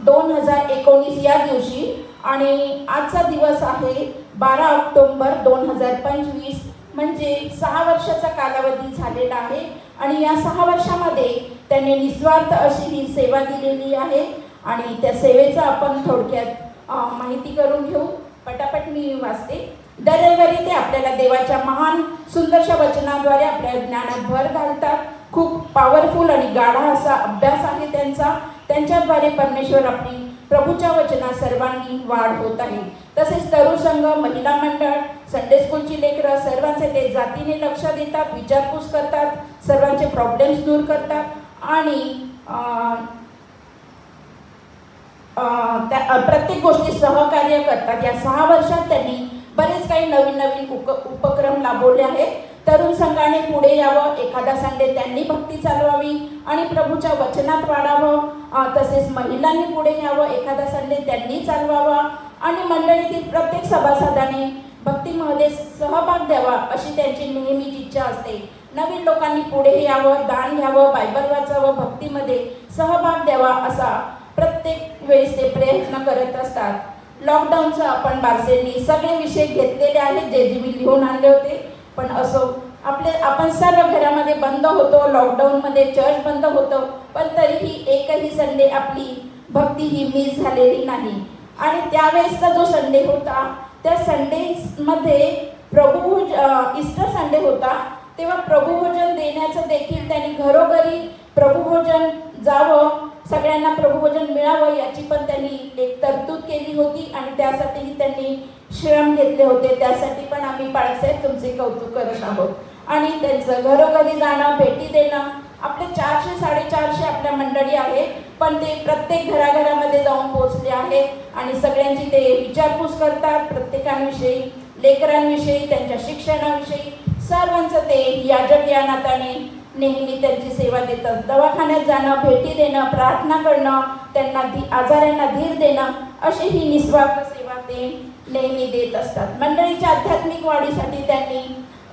2019 या दिवशी आणि आजचा दिवस आहे 12 ऑक्टोबर 2025. म्हणजे 6 वर्षाचा कालावधी झालेला आहे आणि या 6 वर्षामध्ये त्यांनी निस्वार्थ अशी ही सेवा दिलेली आहे. आणि त्या सेवेचं आपण थोडक्यात माहिती करून घेऊ. पटापट मी वाचते. दर रविवारी ते आपल्याला देवाच्या महान सुंदरशा वचनाद्वारे आपल्या ज्ञानात भर घालतात. खूप पॉवरफुल आणि गाढा असा अभ्यास आहे त्यांचा. त्यांच्याद्वारे परमेश्वर आपली प्रभूच्या वचनात सर्वांगी वाढ होत आहे. तसेच तरुण संघ, महिला मंडळ, संडे स्कूलची लेकरं सर्वांचे ते जातीने लक्ष देतात, विचारपूस करतात, सर्वांचे प्रॉब्लेम्स दूर करतात आणि प्रत्येक गोष्टी सहकार्य करतात. या 6 वर्षात त्यांनी बरेच काही नवीन नवीन उपक्रम राबवले आहेत. तरुण संघाने पुढे यावं, एखादा संडे त्यांनी भक्ती चालवावी आणि प्रभूच्या वचनात वाढावं. तसेच महिलांनी पुढे यावं, एखादा संडे त्यांनी चालवावा आणि मंडळीतील प्रत्येक सभासदाने भक्तीमध्ये सहभाग द्यावा अशी त्यांची नेहमीची इच्छा असते. नवीन लोकांनी पुढे यावं, दान घ्यावं, बायबल वाचावं, भक्तीमध्ये सहभाग द्यावा असा प्रत्येक वेळेस ते प्रयत्न करत असतात. लॉकडाऊनचं आपण बारसेंनी सगळे विषय घेतलेले आहेत जे मी लिहून आणले होते. पण असो, आपण सर्व घरामध्ये बंद होतो, लॉकडाऊनमध्ये चर्च बंद होतं, पण तरीही एकही संडे आपली भक्ती ही मिस झालेली नाही. आणि त्यावेळेसचा जो संडे होता त्या संडेमध्ये ईस्टर संडे होता, तेव्हा प्रभुभोजन देण्याचं देखील त्यांनी घरोघरी प्रभुभोजन जावं, सगळ्यांना प्रभुभोजन मिळावं याची पण त्यांनी एक तरतूद केली होती आणि त्यासाठीही त्यांनी श्रम घेतले होते. त्यासाठी पण आम्ही पाळकसाहेब तुमचे कौतुक करत आहोत. आणि त्यांचं घरोघरी जाणं, भेटी देणं, आपले 400-450 आपल्या मंडळी आहे, पण ते प्रत्येक घराघरामध्ये जाऊन पोहोचले आहेत आणि सगळ्यांची ते विचारपूस करतात. प्रत्येकांविषयी, लेकरांविषयी, त्यांच्या शिक्षणाविषयी सर्वांचं ते याजक या नात्याने नेहमी त्यांची सेवा देतात. दवाखान्यात जाणं, भेटी देणं, प्रार्थना करणं, त्यांना आजारांना धीर देणं अशी ही निस्वार्थ सेवा ते नेहमी देत असतात. मंडळीच्या आध्यात्मिक वाढीसाठी त्यांनी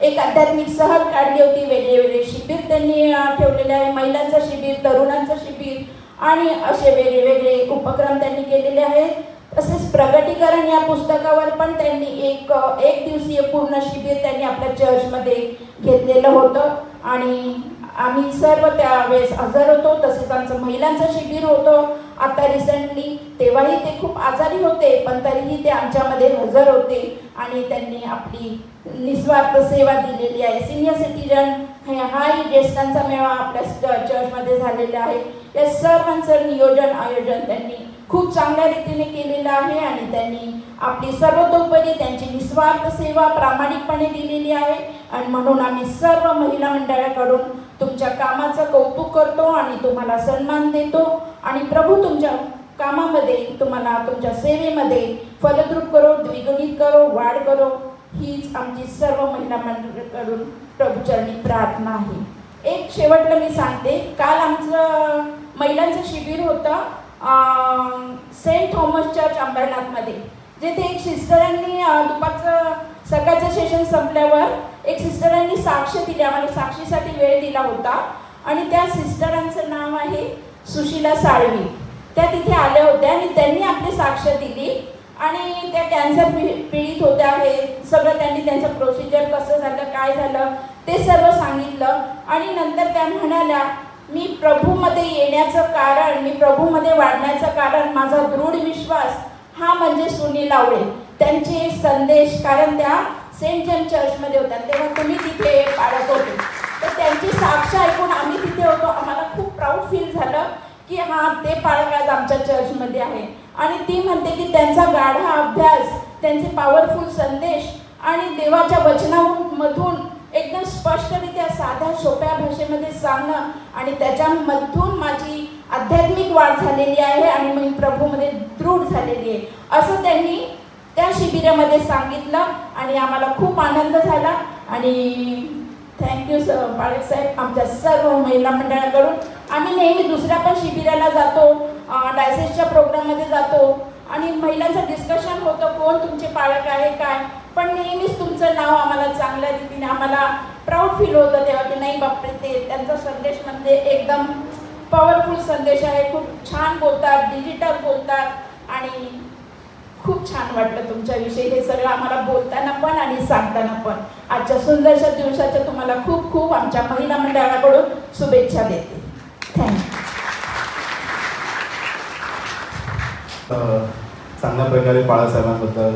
एक आध्यात्मिक सहल काढली होती. वेगवेगळे शिबिर त्यांनी ठेवलेले आहे, महिलांचं शिबिर, तरुणांचं शिबिर आणि असे वेगवेगळे उपक्रम त्यांनी केलेले आहेत. तसेच प्रगटीकरण या पुस्तकावर पण त्यांनी एक दिवसीय पूर्ण शिबिर त्यांनी आपल्या चर्चमध्ये घेतलेलं होतं आणि आम्ही सर्व त्यावेळेस हजर होतो. तसेच आमचं महिलांचं शिबिर होतं आता रिसेंटली, तेव्हाही ते खूप आजारी होते पण तरीही ते आमच्यामध्ये हजर होते आणि त्यांनी आपली निस्वार्थ सेवा दिलेली आहे. सिनियर सिटीजन हाही ज्येष्ठांचा मेळावा आपल्या चर्चमध्ये झालेला आहे. या सर्वांचं नियोजन आयोजन त्यांनी खूप चांगल्या रीतीने केलेलं आहे आणि त्यांनी आपली सर्वतोपरी त्यांची निस्वार्थ सेवा प्रामाणिकपणे दिलेली आहे. आणि म्हणून आम्ही सर्व महिला मंडळाकडून तुमच्या कामाचं कौतुक करतो आणि तुम्हाला सन्मान देतो आणि प्रभू तुमच्या कामामध्ये, तुम्हाला तुमच्या सेवेमध्ये फलद्रूप करो, द्विगुणित करो, वाढ करो, हीच आमची सर्व महिला मंडळाकडून प्रभूचरणी प्रार्थना आहे. एक शेवटलं मी सांगते, काल आमचं महिलांचं शिबिर होतं सेंट थॉमस चर्च अंबरनाथमध्ये, जेथे एक सिस्टरांनी दुपारचं सकाळचं सेशन संपल्यावर एक सिस्टरांनी साक्ष दिली, आम्हाला साक्षीसाठी वेळ दिला होता आणि त्या सिस्टरांचं नाव आहे सुशीला साळवी. त्या तिथे आल्या होत्या आणि त्यांनी आपली साक्ष दिली आणि त्या कॅन्सर पीडित होत्या आहे. सगळं त्यांनी त्यांचं प्रोसिजर कसं झालं, काय झालं ते सर्व सांगितलं आणि नंतर त्या म्हणाल्या, मी प्रभूमध्ये येण्याचं कारण, मी प्रभूमध्ये वाढण्याचं कारण, माझा दृढ विश्वास हा म्हणजे सुनील आवळे, त्यांचे संदेश. कारण त्या सेंट जेम्स चर्चमध्ये होत्या तेव्हा तुम्ही तिथे पाळत होते, तर त्यांची साक्ष ऐकून आम्ही तिथे होतो. आम्हाला खूप प्राऊड फील झालं की हां, ते पाळक आज आमच्या चर्चमध्ये आहे. आणि ती म्हणते की त्यांचा गाढा अभ्यास, त्यांचे पॉवरफुल संदेश आणि देवाच्या वचनामधून एकदम स्पष्टरित्या साध्या सोप्या भाषेमध्ये सांगणं आणि त्याच्यामधून माझी आध्यात्मिक वाढ झालेली आहे आणि मी प्रभूमध्ये दृढ झालेली आहे असं त्यांनी त्या शिबिरामध्ये सांगितलं आणि आम्हाला खूप आनंद झाला. आणि थँक्यू पाळक साहेब. आमच्या सर्व महिला मंडळाकडून आम्ही नेहमी दुसऱ्या पण शिबिराला जातो, डायसेसच्या प्रोग्राममध्ये जातो आणि महिलांचं डिस्कशन होतं कोण तुमचे पालक आहे काय, पण नेहमीच तुमचं नाव आम्हाला चांगल्या रीतीने आम्हाला प्राऊड फील होतं तेव्हा की नाही बापरे ते त्यांचा संदेश म्हणजे एकदम पॉवरफुल संदेश आहे. खूप छान बोलतात, डिजिटल बोलतात आणि खूप छान वाटलं तुमच्याविषयी हे सगळं आम्हाला बोलताना पण आणि सांगताना पण. आजच्या सुंदरशा दिवसाच्या तुम्हाला खूप खूप आमच्या महिला मंडळाकडून शुभेच्छा देते. थँक्यू. चांगल्या प्रकारे बाळासाहेबांबद्दल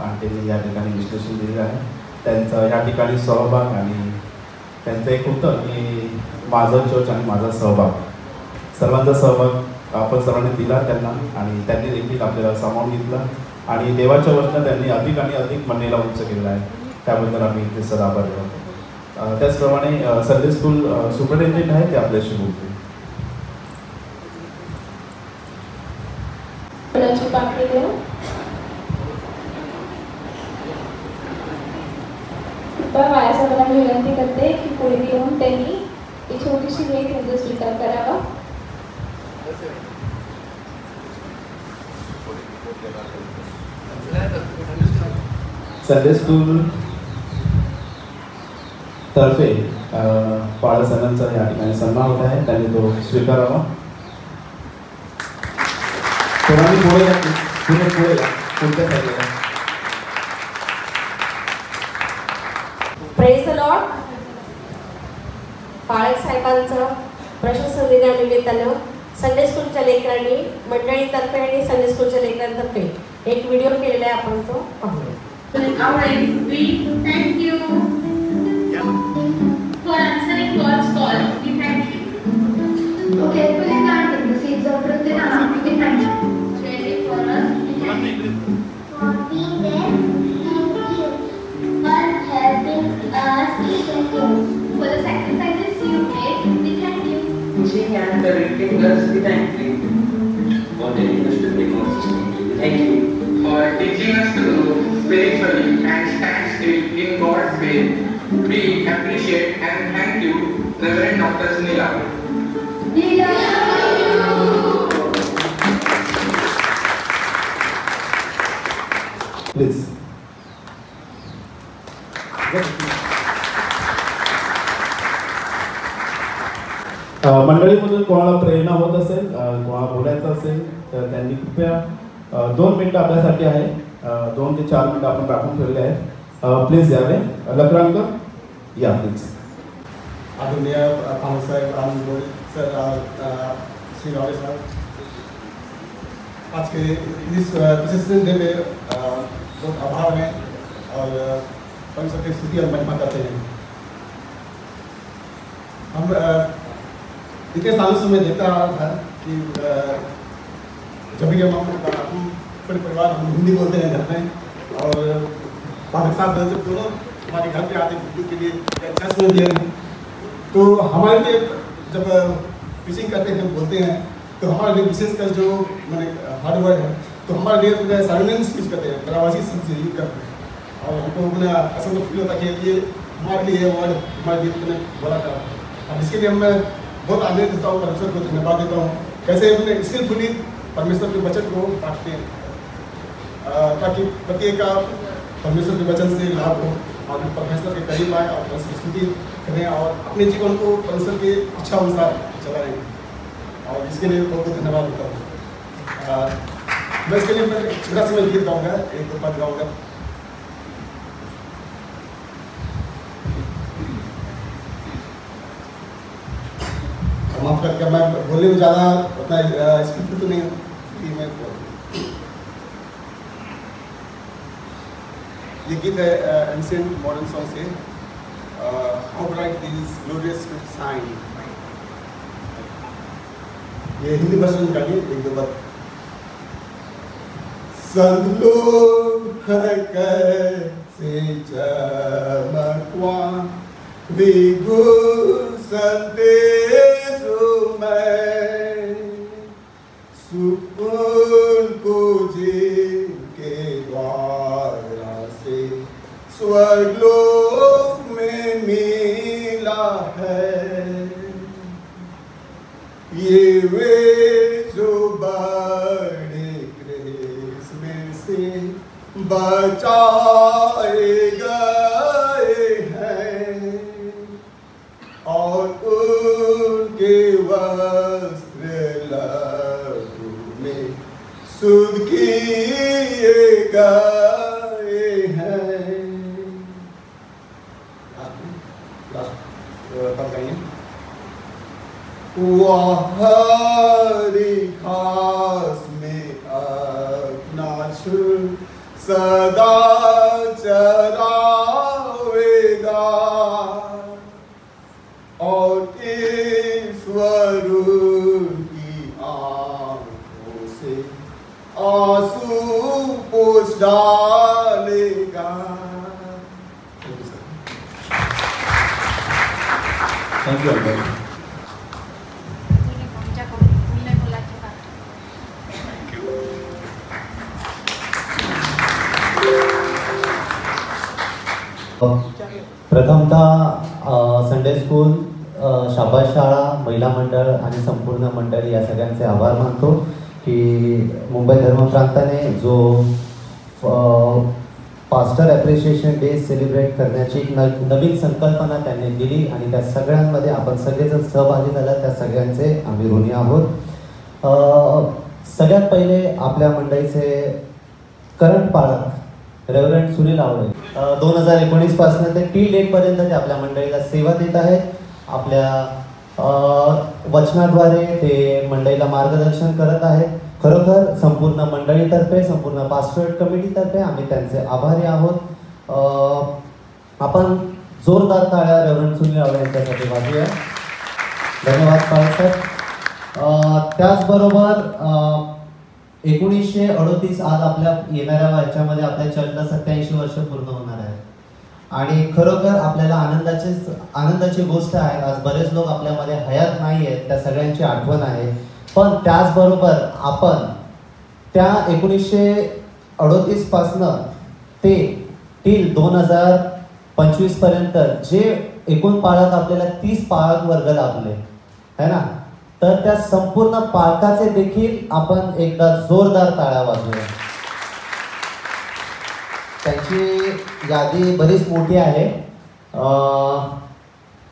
आंटींनी या ठिकाणी विश्लेषण दिलेलं आहे. त्यांचा या ठिकाणी सहभाग आणि त्यांचं एक होतं की माझं चर्च आणि माझा सहभाग, सर्वांचा सहभाग आपण सर्वांनी दिला त्यांना आणि त्यांनी देखील आपल्याला सामावून घेतलं आणि देवाच्या वचनं त्यांनी अधिक आणि अधिक म्हणणेला उंच केलेला आहे. त्याबद्दल आम्ही इथे सर आभारी आहोत. त्याचप्रमाणे संडे स्कूल सुपरिटेंडेंट आहे ते आपल्याशी बोलतील. बाळासाहेबांना मी विनंती करते की पुढे येऊन त्यांनी एक छोटीशी भेट म्हणजे स्वीकार करावा. संडे स्कूल तर्फे बाळासाहेबांचा या ठिकाणी सन्मान होत आहे, त्यांनी तो स्वीकारावा. Praise the Lord. पाळक साहेबांचं प्रशंसा दिनानिमित्तानं संडे स्कूलच्या लेकरांनी मंडळीतर्फे आणि संडे स्कूलच्या लेकरांतर्फे एक व्हिडिओ केलेला आहे, आपण तो पाहूया. We thank you for answering God's call. We thank you. Okay, carefully planting the seeds of truth in our heart. We thank you. Really for us. We thank you. For being there, thank you. For helping us, thank you. For the sacrifices you made, we thank you. Teaching and directing us, we thank you. For telling us to be consistent, we thank you. For teaching us to grow spiritually and stand still in God's way, we appreciate and thank you, Reverend Dr. Sunila. We love you. Please. मंडळीमधून कोणाला प्रेरणा होत असेल, कोणाला बोलायचं असेल तर त्यांनी कृपया 2 मिनिटं आपल्यासाठी आहे, 2 ते 4 मिनिटं आपण राखून ठेवले आहेत. प्लीज यावे. लखरांक या प्लीज. आदरणीय पाहुणे साहेब, राम सर, श्री रावले साहब, आज के इस विशेष डे में बहुत आभार हैं और परमेश्वर की स्तुति और महिमा करते हैं. हम इतने सालों से मैं देखता रहा था कि जब भी हम पूरे परिवार हम हिंदी बोलते हैं घर में और पाकिस्तान साहब जब दोनों हमारे घर पे आते हैं के लिए चर्च में दिए, तो हमारे लिए जब प्रीचिंग करते हैं बोलते हैं तो हमारे लिए विशेषकर जो मैंने हार्ड वर्ड है तो हमारे लिए साइलेंस स्पीच करते हैं, प्रवासी शब्द यूज करते हैं और हमको मैंने ऐसा तो फील होता है कि ये हमारे लिए वर्ड हमारे लिए मैंने बोला था. अब इसके लिए मैं बहुत आनंद देता हूँ, परमेश्वर को धन्यवाद देता हूँ कैसे मैंने स्किलफुली परमेश्वर के वचन को बांटते हैं ताकि प्रत्येक का परमेश्वर के वचन से लाभ हो और परमेश्वर के करीब आए और परमेश्वर की स्तुति करें और अपने जीवन को परमेश्वर की इच्छा अनुसार चलाएं. और इसके लिए बहुत बहुत धन्यवाद देता हूँ. मैं इसके लिए मैं छोटा सा मैं गीत गाऊँगा, 1-2 पद गाऊँगा. माफ करके मैं बोलने में ज़्यादा उतना स्किलफुल तो नहीं कि मैं ये गीत है एंशिएंट मॉडर्न सॉन्ग से हाउ ब्राइट दिस ग्लोरियस साइन. ये हिंदी वर्जन निकालिए 1-2 बार. संतलोक कैसे चमकवान विगुण संदेशों में सुकून को जिनके द्वारा से स्वर्गलोक में मिल बचाए गए हैं और उनके वस्त्र लहू में सुध किए गए हैं। हरी खास में अपना छुर सदा चरावेगा और ईश्वर की आंखों से आंसू पोंछ डालेगा। Thank you uncle. प्रथमतः संडे स्कूल, शाबास शाळा, महिला मंडळ आणि संपूर्ण मंडळी या सगळ्यांचे आभार मानतो की मुंबई धर्मप्रांताने जो पास्टर ॲप्रिशिएशन डे सेलिब्रेट करण्याची एक नवीन संकल्पना त्यांनी दिली आणि त्या सगळ्यांमध्ये आपण सगळेजण सहभागी झाला, त्या सगळ्यांचे आम्ही ऋणी आहोत। सगळ्यात पहिले आपल्या मंडळीचे करंट पालक रेव्हरंड सुनील आवळे 2019 पासून ते टी डेटपर्यंत ते आपल्या मंडळीला सेवा देत आहेत। आपल्या वचनाद्वारे ते मंडळीला मार्गदर्शन करत आहेत। खरोखर संपूर्ण मंडळीतर्फे, संपूर्ण पास्टोरेट कमिटीतर्फे आम्ही त्यांचे आभारी आहोत। आपण जोरदार टाळ्या रेव्हरंड सुनील आवळे यांच्यासाठी वाजूया। धन्यवाद पालक। त्याचबरोबर 1938 आज आपल्या येणाऱ्या याच्यामध्ये आपल्या चर्चला 87 वर्ष पूर्ण होणार आहेत आणि खरोखर आपल्याला आनंदाची गोष्ट आहे। आज बरेच लोक आपल्यामध्ये हयात नाही आहेत, त्या सगळ्यांची आठवण आहे। पण त्याचबरोबर आपण त्या 1938 पासनं ते टिल 2025 पर्यंत जे एकूण पाळक आपल्याला 30 पाळक वर्ग लाभले है ना, तर त्या संपूर्ण पालकाचे देखील आपण एकदा जोरदार टाळ्या वाजवूया। त्यांची यादी बरीच मोठी आहे,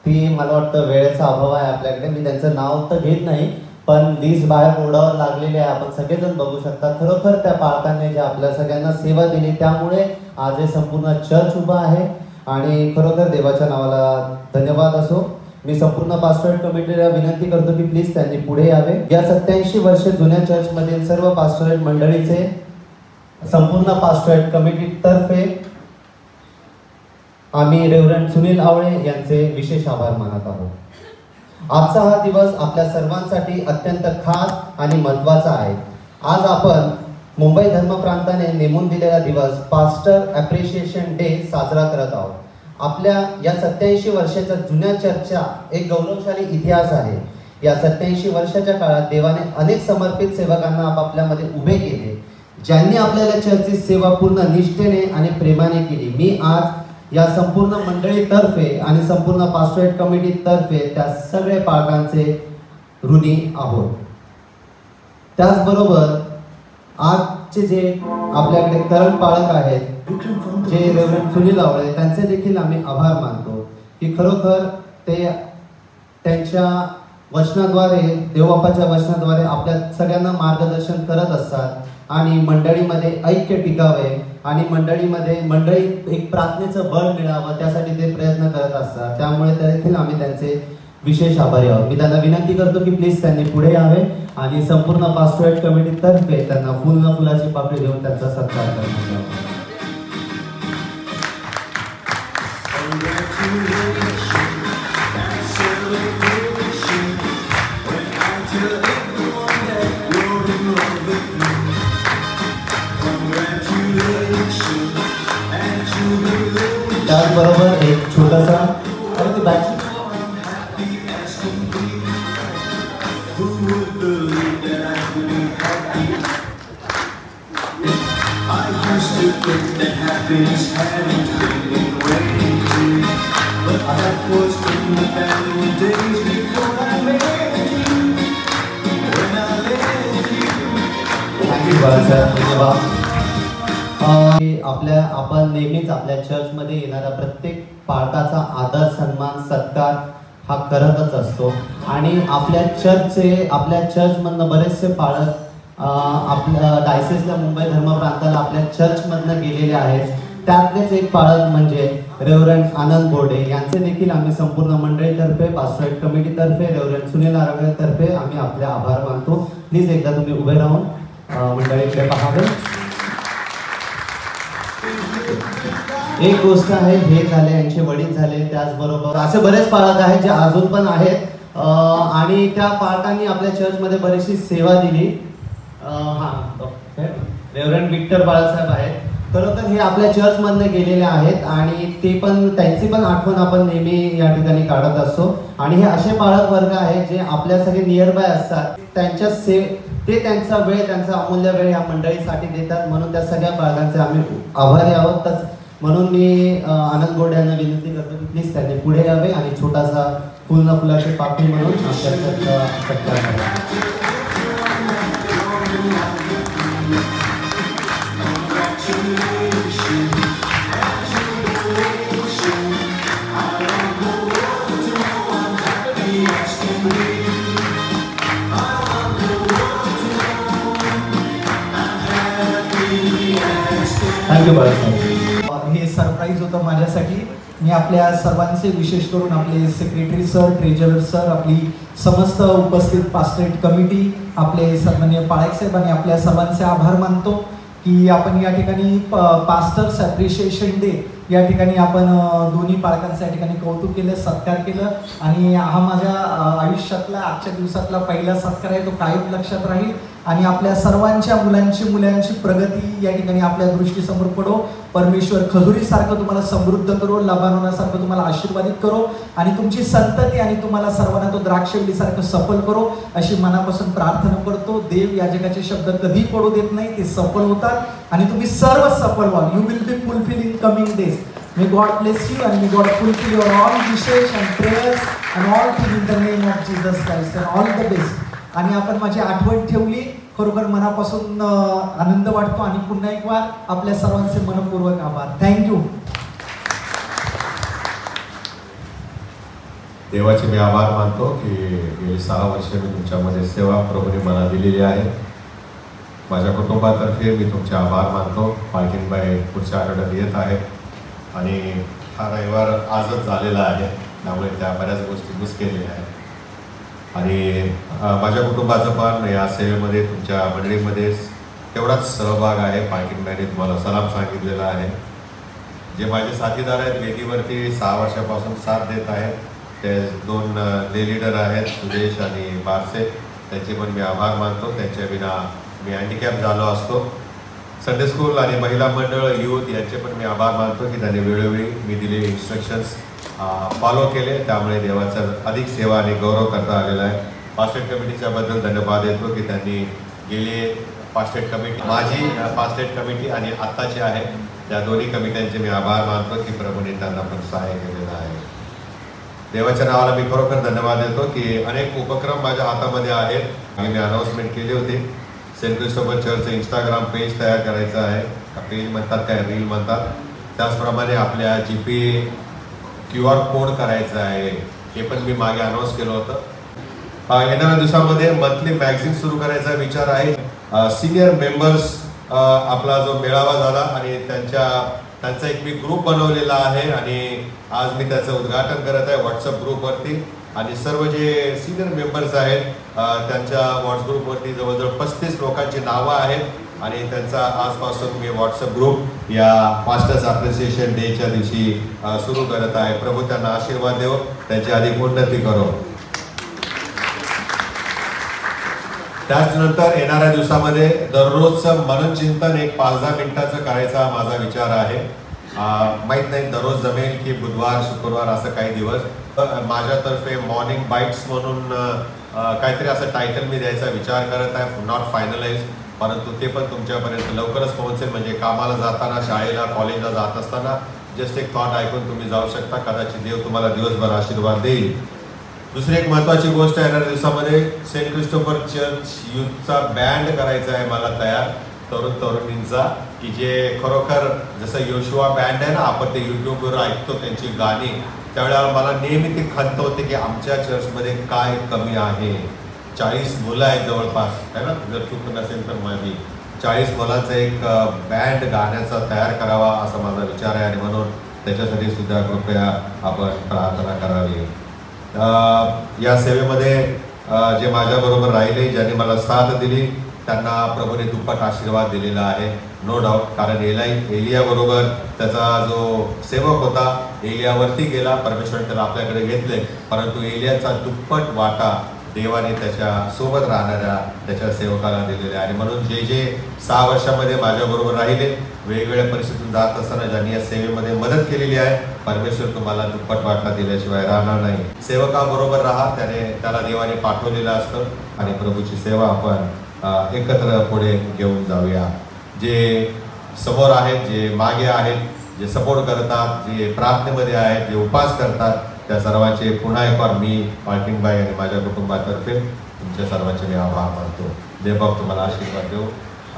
ती मला वाटतं वेळेचा अभाव आहे आपल्याकडे, मी त्यांचं नाव तर घेत नाही, पण लिस्ट बाहेर बोर्डावर लागलेली आहे, आपण सगळेजण बघू शकता। खरोखर त्या पालकांनी जे आपल्या सगळ्यांना सेवा दिली त्यामुळे आज हे संपूर्ण चर्च उभा आहे आणि खरोखर देवाच्या नावाला धन्यवाद असो। मी संपूर्ण पास्टोरेट कमिटीला विनंती करतो की प्लीज त्यांनी पुढे यावे। या 87 वर्ष जुन्या चर्चमधील सर्व पास्टोरेट मंडळीचे संपूर्ण पास्टोरेट कमिटीतर्फे आम्ही रेव्हरंड सुनील आवळे यांचे विशेष आभार मानत आहोत। आजचा हा दिवस आपल्या सर्वांसाठी अत्यंत खास आणि महत्त्वाचा आहे। आज आपण मुंबई धर्मप्रांताने नेमून दिलेला दिवस पास्टर ॲप्रिशिएशन डे साजरा करत आहोत। आपल्या या 87 वर्षाच्या जुन्या चर्चचा एक गौरवशाली इतिहास आहे। या 87 वर्षाच्या काळात देवाने अनेक समर्पित सेवकांना आपापल्यामध्ये उभे केले, ज्यांनी आपल्याला चर्चची सेवा पूर्ण निष्ठेने आणि प्रेमाने केली। मी आज या संपूर्ण मंडळीतर्फे आणि संपूर्ण पास्टोरेट कमिटीतर्फे त्या सगळे पालकांचे ऋणी आहोत। त्याचबरोबर आजचे जे आपल्याकडे करंट पालक आहेत जे रेव्हरंड सुनील आवळे, त्यांचे देखील आम्ही आभार मानतो की खरोखर ते त्यांच्या वचनाद्वारे, देवबापाच्या वचनाद्वारे आपल्या सगळ्यांना मार्गदर्शन करत असतात आणि मंडळीमध्ये ऐक्य टिकावे आणि मंडळी एक प्रार्थनेचं बळ मिळावं त्यासाठी ते प्रयत्न करत असतात। त्यामुळे देखील आम्ही त्यांचे विशेष आभारी आहोत। मी त्यांना विनंती करतो की प्लीज त्यांनी पुढे यावे आणि संपूर्ण पास्टोरेट कमिटीतर्फे त्यांना फुलाची पाकळी देऊन त्यांचा सत्कार करण्यात यावा। त्याचबरोबर एक छोटासा धन्यवाद। आपण नेहमीच आपल्या चर्चमध्ये येणाऱ्या प्रत्येक पालकाचा आदर सन्मान सत्कार हा करतच असतो आणि आपल्या चर्चमधनं बरेचसे पालक आपल्या डायसेसला मुंबई धर्मप्रांताला आपल्या चर्चमधनं गेलेले आहेत. त्यातलेच एक पालक म्हणजे रेव्हरंड आनंद बोर्डे यांचे देखील आम्ही संपूर्ण मंडळीतर्फे पास्टोरेट कमिटीतर्फे रेव्हरंड सुनील आरोग्यतर्फे आम्ही आपले आभार मानतो. प्लीज एकदा तुम्ही उभे राहून मंडळीकडे पाहावे. एक गोष्ट आहे, हे झाले यांचे वडील झाले, त्याचबरोबर असे बरेच पालक आहेत जे अजून पण आहेत आणि त्या पालकांनी आपल्या चर्चमध्ये बरीचशी सेवा दिली. रेव्हरंड विक्टर बाळासाहेब आहेत. खरं तर हे आपल्या चर्चमधनं गेलेले आहेत आणि त्यांची पण आठवण आपण नेहमी या ठिकाणी काढत असतो. आणि हे असे पालक वर्ग आहेत जे आपल्या सगळे नियर बाय असतात, ते त्यांचा वेळ, त्यांचा अमूल्य वेळ या मंडळीसाठी देतात. म्हणून त्या सगळ्या पालकांचे आम्ही आभारी आहोत. म्हणून मी आनंद बोर्डे यांना विनंती करतो की प्लीज त्यांनी पुढे यावे आणि छोटासा फुलाची पाकळी म्हणून आमच्या सत्कार करावा. थँक्यू बाळासाहेब. हे सरप्राईज होतं माझ्यासाठी. मी आपल्या सर्वांचे विशेष करून आपले सेक्रेटरी सर, ट्रेजरर सर, आपली समस्त उपस्थित पास्टरेट कमिटी, आपले सन्माननीय पाळक साहेब आणि आपल्या सर्वांचे आभार मानतो की आपण या ठिकाणी पास्टर्स ॲप्रिशिएशन डे या ठिकाणी आपण दोन्ही पालकांचं या ठिकाणी कौतुक केलं, सत्कार केलं आणि हा माझ्या आयुष्यातला आजच्या दिवसातला पहिला सत्कार आहे. तो कायम लक्षात राहील आणि आपल्या सर्वांच्या मुलांची प्रगती या ठिकाणी आपल्या दृष्टीसमोर पडो. परमेश्वर खजुरीसारखं तुम्हाला समृद्ध करो, लबानोनासारखं तुम्हाला आशीर्वादित करो आणि तुमची संतती आणि तुम्हाला सर्वांना तो द्राक्षवल्लीसारखं सफल करो अशी मनापासून प्रार्थना करतो. देव या जगाचे शब्द कधी पडू देत नाही, ते सफल होतात आणि तुम्ही सर्व सफल व्हाल. You will be fulfil in coming days. May God bless you and may God fulfill your all wishes and prayers and all things in the name of Jesus Christ and all the best. आणि आपण माझी आठवण ठेवली, खरोखर मनापासून आनंद वाटतो आणि पुन्हा एक वार आपल्या सर्वांचे मनपूर्वक आभार. थँक्यू. देवाचे मी आभार मानतो की गेली 6 वर्ष मी तुमच्यामध्ये सेवा प्रभूने मला दिलेली आहे. माझ्या कुटुंबातर्फे मी तुमचे आभार मानतो. पालखीबाई पुढच्या आठवड्यात येत आहे आणि हा रविवार आजच झालेला आहे, त्यामुळे त्या बऱ्याच गोष्टी मिस केलेल्या आहेत आणि माझ्या कुटुंबाचं पण या सेवेमध्ये तुमच्या मंडळीमध्ये तेवढाच सहभाग आहे. पालखीबाईने तुम्हाला सलाम सांगितलेला आहे. जे माझे साथीदार आहेत वेदीवरती 6 वर्षापासून साथ देत आहेत, ते 2 ले लीडर आहेत, सुदेश आणि बारसे, त्यांचे पण मी आभार मानतो. त्यांच्या विना मी हँडिकॅप झालो असतो. संडे स्कूल आणि महिला मंडळ, यूथ यांचे पण मी आभार मानतो की त्यांनी वेळोवेळी मी दिलेले इन्स्ट्रक्शन्स फॉलो केले, त्यामुळे देवाचा अधिक सेवा आणि गौरव करता आलेला आहे. पास्टेट कमिटीच्याबद्दल धन्यवाद देतो की त्यांनी गेले पास्टेट कमिटी, माझी पास्टेट कमिटी आणि आत्ताची आहे, त्या दोन्ही कमिट्यांचे मी आभार मानतो की प्रभूने त्यांना पण सहाय्य केलेलं आहे. देवाच्या नावाला मी खरोखर धन्यवाद देतो की अनेक उपक्रम माझ्या हातामध्ये आहेत. मी अनाऊन्समेंट केली होती. सेंट क्रिस्टोफर चर्चचं इंस्टाग्राम पेज तयार करायचं आहे. पेज म्हणतात काय, रील म्हणतात. त्याचप्रमाणे आपल्या GP QR कोड करायचा आहे, हे पण मी मागे अनाऊन्स केलं होतं. येणाऱ्या दिवसामध्ये मंथली मॅगझिन सुरू करायचा विचार आहे. सिनियर मेंबर्स आपला जो मेळावा झाला आणि त्यांचा एक मी ग्रुप बनवलेला आहे आणि आज मी त्याचं उद्घाटन करत आहे व्हॉट्सअप ग्रुपवरती. आणि सर्व जे सिनियर मेंबर्स आहेत त्यांच्या व्हॉट्सअप ग्रुपवरती जवळजवळ 35 लोकांची नावं आहेत आणि त्यांचा आजपासून मी व्हॉट्सअप ग्रुप या पास्टर्स ॲप्रिसिएशन डेच्या दिवशी सुरू करत आहे. प्रभू त्यांना आशीर्वाद देव, त्यांची अधिक उन्नती करो. त्याचनंतर येणाऱ्या दिवसामध्ये दररोजचं मननचिंतन एक 5-10 मिनिटाचं करायचा माझा विचार आहे. माहीत नाही दररोज जमेल की बुधवार शुक्रवार असं काही दिवस. माझ्यातर्फे मॉर्निंग बाईट्स म्हणून काहीतरी असं टायटल मी द्यायचा विचार करत आहे. नॉट फायनलाइज, परंतु ते पण तुमच्यापर्यंत लवकरच पोहोचेल. म्हणजे कामाला जाताना, शाळेला, कॉलेजला जात असताना जस्ट एक थॉट ऐकून तुम्ही जाऊ शकता. कदाचित देव तुम्हाला दिवसभर आशीर्वाद देईल. दुसरी एक महत्त्वाची गोष्ट येणाऱ्या दिवसामध्ये सेंट क्रिस्टोफर चर्च यूथचा बँड करायचा आहे मला तयार. तरुण तरुणींचा की जे खरोखर जसं योशुआ बँड आहे ना, आपण ते यूट्यूबवर ऐकतो त्यांची गाणी, त्यावेळेला मला नेहमी ती खंत होते की आमच्या चर्चमध्ये काय कमी आहे. 40 मुलं आहेत जवळपास है ना, जर चूक नसेल तर माझी 40 मुलांचा एक बँड गाण्याचा तयार करावा असा माझा विचार आहे आणि म्हणून त्याच्यासाठी सुद्धा कृपया आपण प्रार्थना करावी. या सेवेमध्ये जे माझ्याबरोबर राहिले, ज्यांनी मला साथ दिली, त्यांना प्रभूने दुप्पट आशीर्वाद दिलेला आहे, नो डाऊट. कारण एलियाबरोबर त्याचा जो सेवक होता, एलियावरती गेला, परमेश्वराने त्याला आपल्याकडे घेतले, परंतु एलियाचा दुप्पट वाटा देवाने त्याच्या सोबत राहणाऱ्या त्याच्या सेवकाला दिलेले. आणि म्हणून जे जे 6 वर्षामध्ये माझ्याबरोबर राहिले, वेगवेगळ्या परिस्थितीतून जात असताना ज्यांनी या सेवेमध्ये मदत केलेली आहे, परमेश्वर तुम्हाला दुप्पट वाटा दिल्याशिवाय राहणार नाही. सेवकाबरोबर राहा, त्याला देवाने पाठवलेलं असतं आणि प्रभूची सेवा आपण एकत्र पुढे घेऊन जाऊया. जे समोर आहेत, जे मागे आहेत, जे सपोर्ट करतात, जे प्रार्थनेमध्ये आहेत, जे उपवास करतात, त्या सर्वांचे पुन्हा एक बार मी पार्किंगबाई आणि माझ्या कुटुंबातर्फे तुमच्या सर्वांचे मी आभार मानतो. देवबाप तुम्हाला आशीर्वाद देऊ.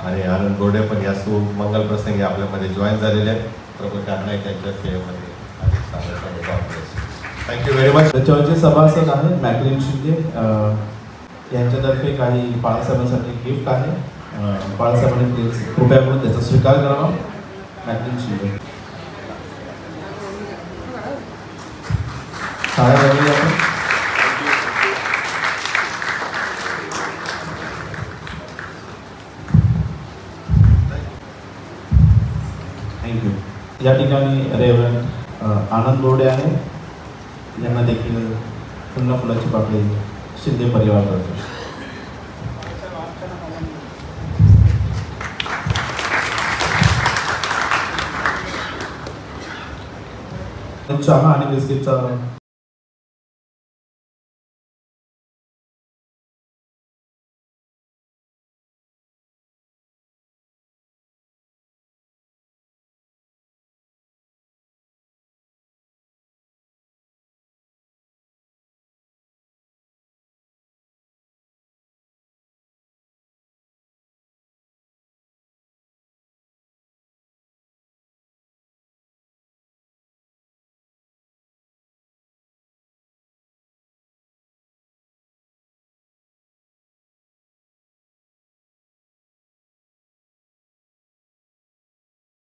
आणि आनंद गोडे पण या सुमंगल प्रसंगी आपल्यामध्ये जॉईन झालेले आहेत. प्रभू त्यांना त्यांच्या सेवेमध्ये थँक्यू व्हेरी मच. चर्चचे सभासद आहेत मॅकलिन शिंदे, यांच्यातर्फे काही बाळासाहेबांसाठी गिफ्ट आहे. बाळासाहेबांनी प्लीज कृपया करून त्याचा स्वीकार करावा. McLean Shinde thank you. या ठिकाणी रेव्हरंड आनंद गोडे आहे, यांना देखील पुन्हा फुलाची पाकळी शिंदे परिवार करतो. चहा आणि बिस्किटचा